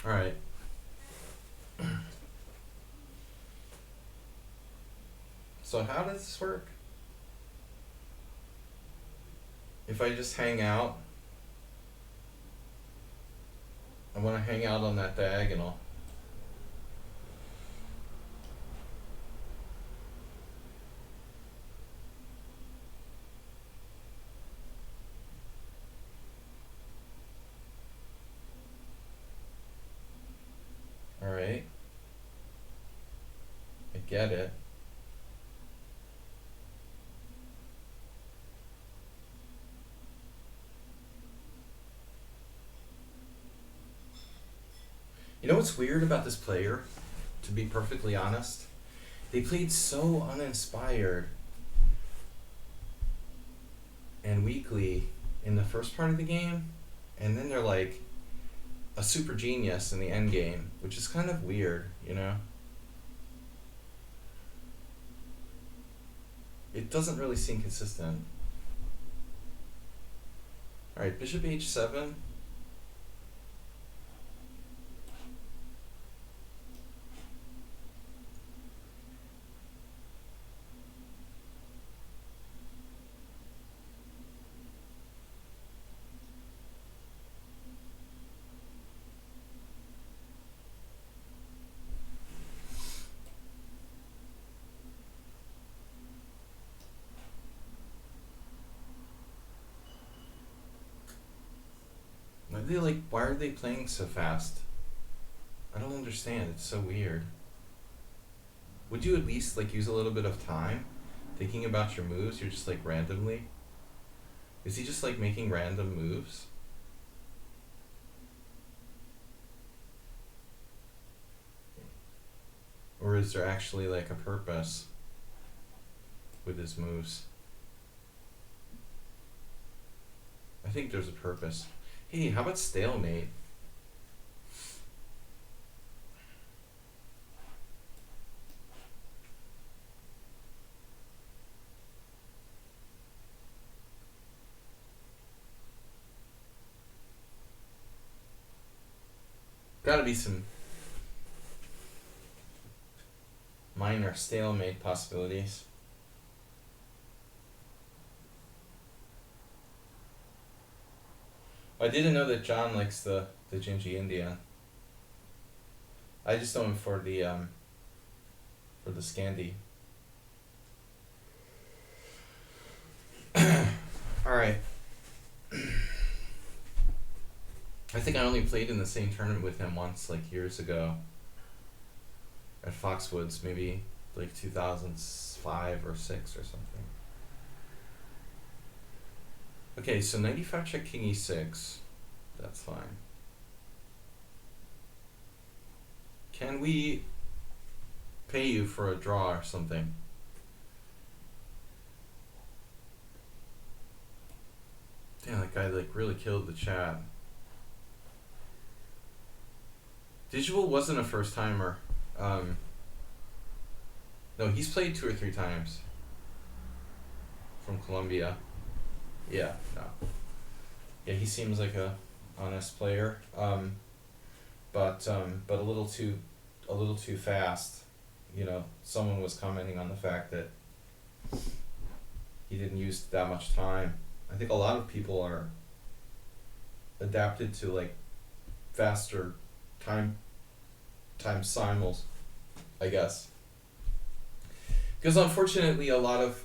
Alright. So how does this work? If I just hang out, I want to hang out on that diagonal. Alright. I get it. You know what's weird about this player? To be perfectly honest, they played so uninspired and weakly in the first part of the game, and then they're like a super genius in the end game, which is kind of weird, you know? It doesn't really seem consistent. Alright, bishop h7. Why are they playing so fast? I don't understand. It's so weird. Would you at least like use a little bit of time thinking about your moves? You're just like randomly. Is he just like making random moves? Or is there actually like a purpose with his moves? I think there's a purpose. Hey, how about stalemate? Gotta be some minor stalemate possibilities. I didn't know that John likes the Gingy India. I just know him for the Scandi. Alright. I think I only played in the same tournament with him once, like years ago. At Foxwoods, maybe like 2005 or 6 or something. Okay, so 95 check king e6. That's fine. Can we pay you for a draw or something? Damn, that guy like really killed the chat. Digital wasn't a first timer. No, he's played 2 or 3 times. From Colombia. Yeah, no. Yeah, he seems like a honest player. But a little too fast. You know, someone was commenting on the fact that he didn't use that much time. I think a lot of people are adapted to like faster time simuls, I guess. Because unfortunately a lot of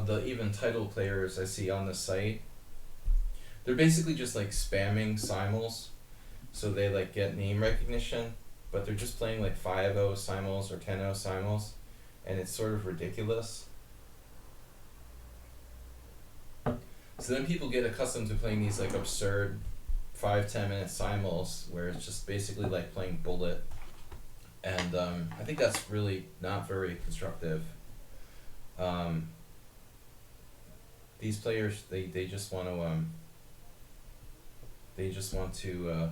the even title players I see on the site They're basically just like spamming simuls, so they like get name recognition, but they're just playing like 5-0 simuls or 10-0 simuls, and it's sort of ridiculous. So then people get accustomed to playing these like absurd 5-10 minute simuls where it's just basically like playing bullet, and I think that's really not very constructive. These players, they just want to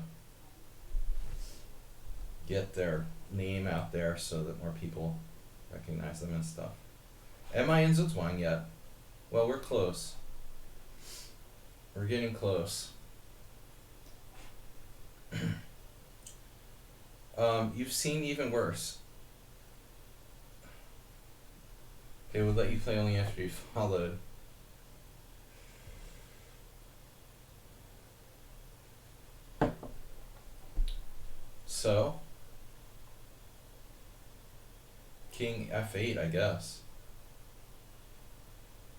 get their name out there so that more people recognize them and stuff. Am I in Zhuang yet? Well, we're close. We're getting close. You've seen even worse. Okay, we'll let you play only after you've followed. So, King F8, I guess.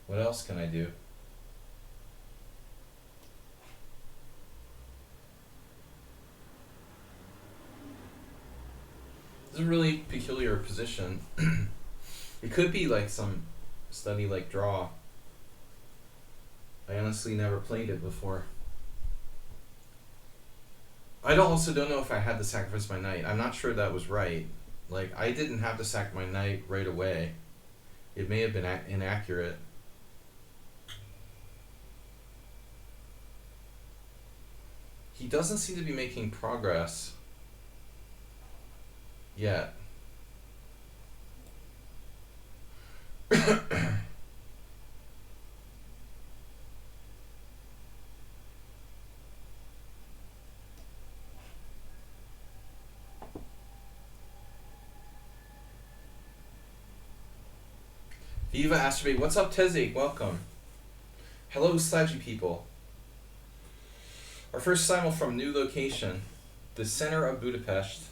What else can I do? This is a really peculiar position. It could be like some study like draw. I honestly never played it before. I also don't know if I had to sacrifice my knight. I'm not sure that was right. Like, I didn't have to sack my knight right away. It may have been inaccurate. He doesn't seem to be making progress yet. Viva Astrobate, what's up, Tezik? Welcome. Hello, Sladgie people. Our first simul from new location, the center of Budapest,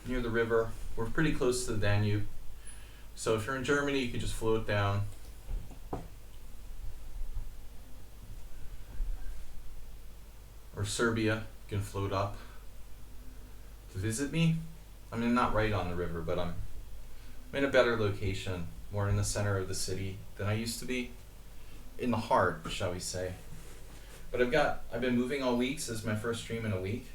near the river. We're pretty close to the Danube. So if you're in Germany, you can just float down. Or Serbia, you can float up to visit me. I mean, not right on the river, but I'm in a better location, more in the center of the city than I used to be. In the heart, shall we say. But I've been moving all week. This is my first stream in a week.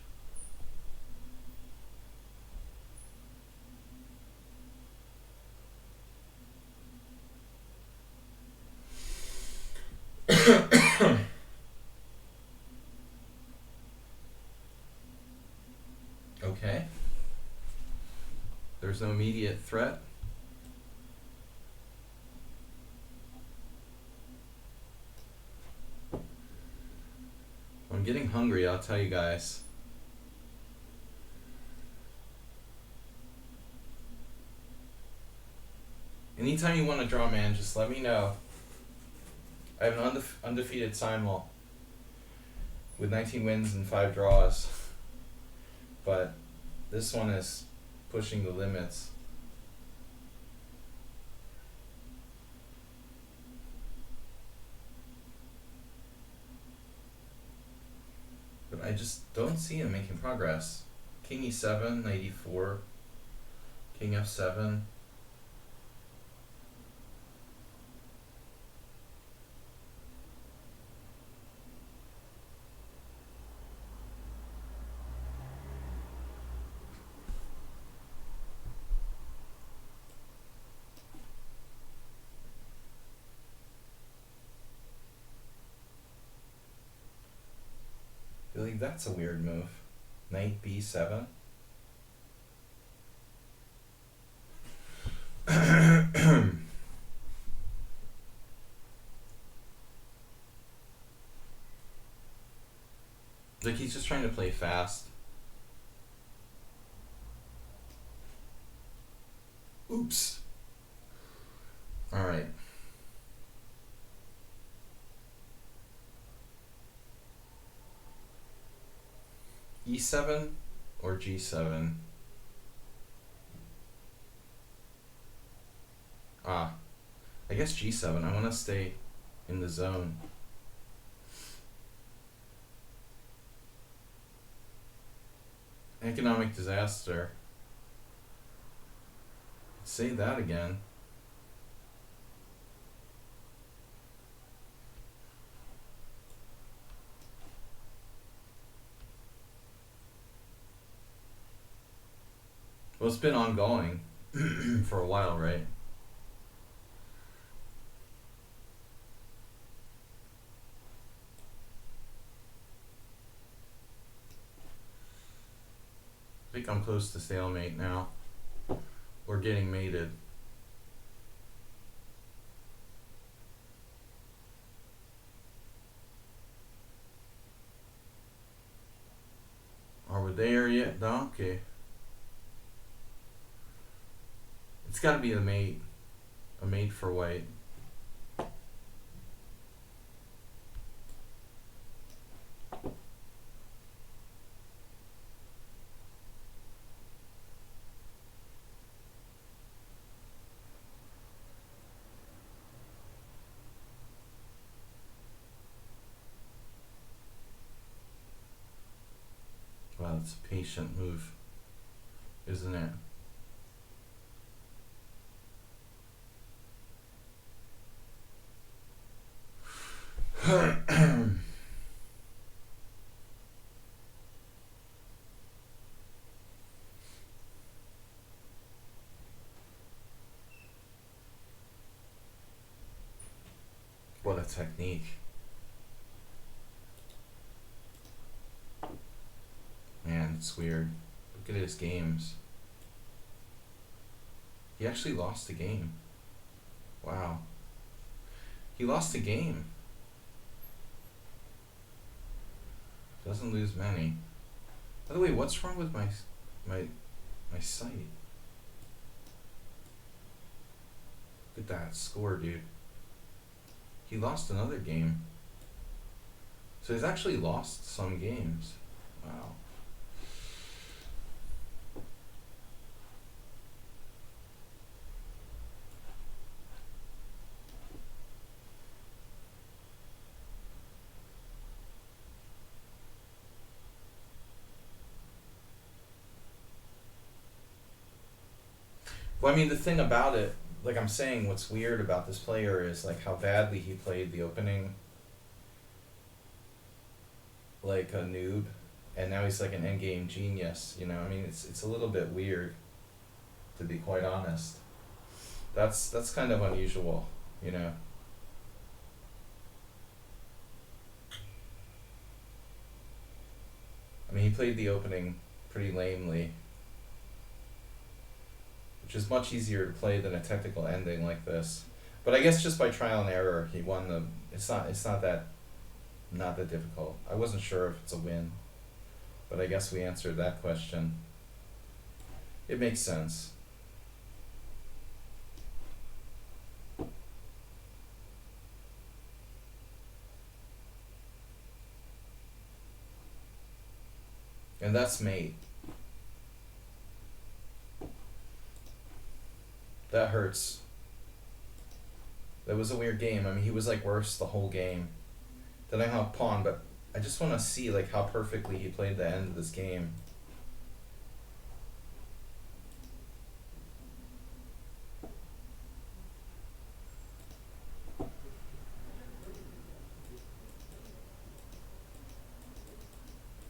Okay. There's no immediate threat. I'm getting hungry, I'll tell you guys. Anytime you want to draw, man, just let me know. I have an undefeated Simul with 19 wins and 5 draws. But this one is pushing the limits. But I just don't see him making progress. King E7, knight E4, King F7. I feel like that's a weird move. Knight B7. Like, he's just trying to play fast. Oops. Alright. E7 or G7? I guess G7. I want to stay in the zone. Economic disaster. Say that again. Well, it's been ongoing for a while, right? I think I'm close to stalemate now. Or getting mated. Are we there yet, Donkey? It's gotta be a mate. A mate for white. Wow, that's a patient move, isn't it? What a technique. Man, it's weird. Look at his games. He actually lost a game. Wow. He lost a game. Doesn't lose many. By the way, what's wrong with my site? Look at that score, dude. He lost another game. So he's actually lost some games. Wow. Well, I mean, the thing about it, like I'm saying, what's weird about this player is like how badly he played the opening, like a noob, and now he's like an endgame genius. You know, I mean, it's a little bit weird, to be quite honest. That's kind of unusual, you know. I mean, he played the opening pretty lamely, which is much easier to play than a technical ending like this. But I guess just by trial and error, he won the. It's not that difficult. I wasn't sure if it's a win, but I guess we answered that question. It makes sense. And that's mate. That hurts. That was a weird game. I mean, he was like worse the whole game. Then I hung pawn, but I just want to see like how perfectly he played the end of this game.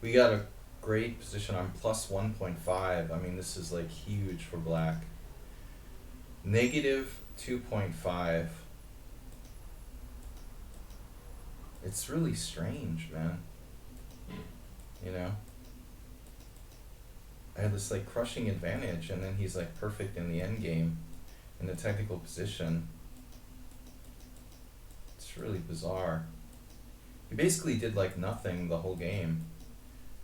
We got a great position. I'm plus 1.5. I mean, this is like huge for black. Negative 2.5. It's really strange, man. You know? I had this like crushing advantage, and then he's like perfect in the end game, in the technical position. It's really bizarre. He basically did like nothing the whole game,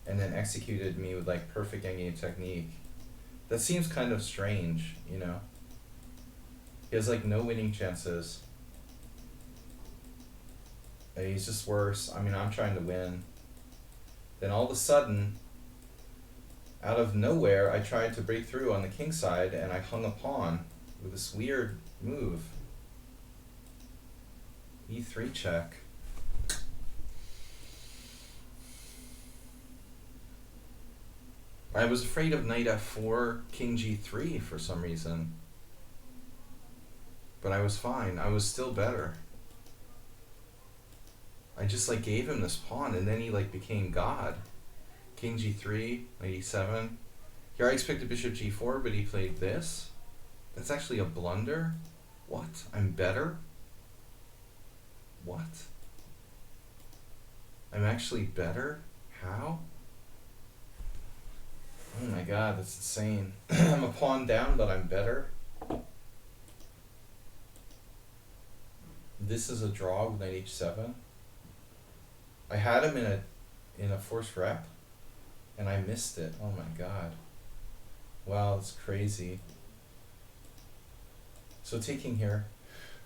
and then executed me with like perfect endgame technique. That seems kind of strange, you know? He has like no winning chances. And he's just worse. I mean, I'm trying to win. Then all of a sudden, out of nowhere, I tried to break through on the king side, and I hung a pawn with this weird move. E3 check. I was afraid of knight f4, king g3 for some reason. But I was fine. I was still better. I just like gave him this pawn and then he like became god. King g3, knight e7. Here I expected bishop g4, but he played this. That's actually a blunder. What? I'm better? What? I'm actually better? How? Oh my god, that's insane. I'm a pawn down, but I'm better. This is a draw with knight h7. I had him in a forced rep, and I missed it. Oh my god. Wow, that's crazy. So taking here,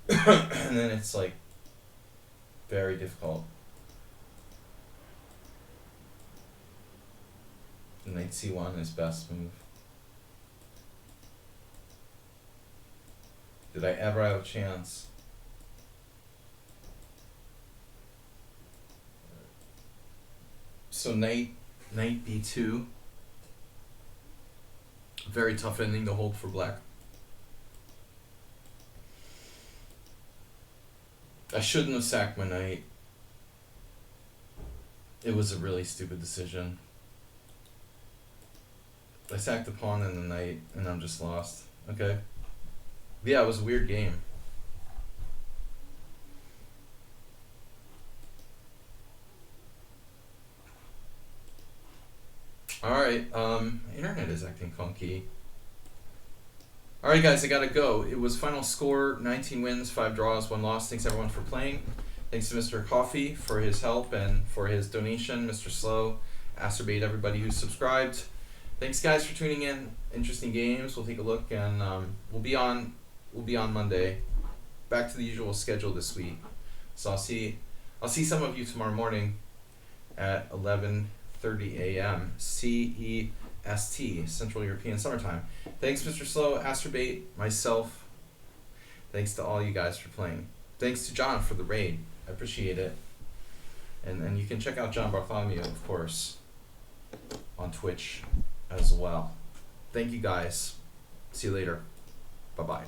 and then it's like very difficult. Knight c1 is best move. Did I ever have a chance? So knight b2. Very tough ending to hold for black. I shouldn't have sacked my knight. It was a really stupid decision. I sacked the pawn and the knight, and I'm just lost. Okay. Yeah, it was a weird game. Alright, internet is acting funky. Alright guys, I gotta go. It was final score, 19 wins, 5 draws, 1 loss. Thanks everyone for playing. Thanks to Mr. Coffee for his help and for his donation. Mr. Slow, Acerbate, everybody who subscribed. Thanks guys for tuning in. Interesting games. We'll take a look and we'll be on Monday. Back to the usual schedule this week. So I'll see some of you tomorrow morning at 11:30 a.m. CEST, Central European Summertime. Thanks Mr. Slow, Acerbate, myself. Thanks to all you guys for playing. Thanks to John for the raid. I appreciate it. And you can check out John Bartholomew, of course, on Twitch as well. Thank you guys. See you later. Bye-bye.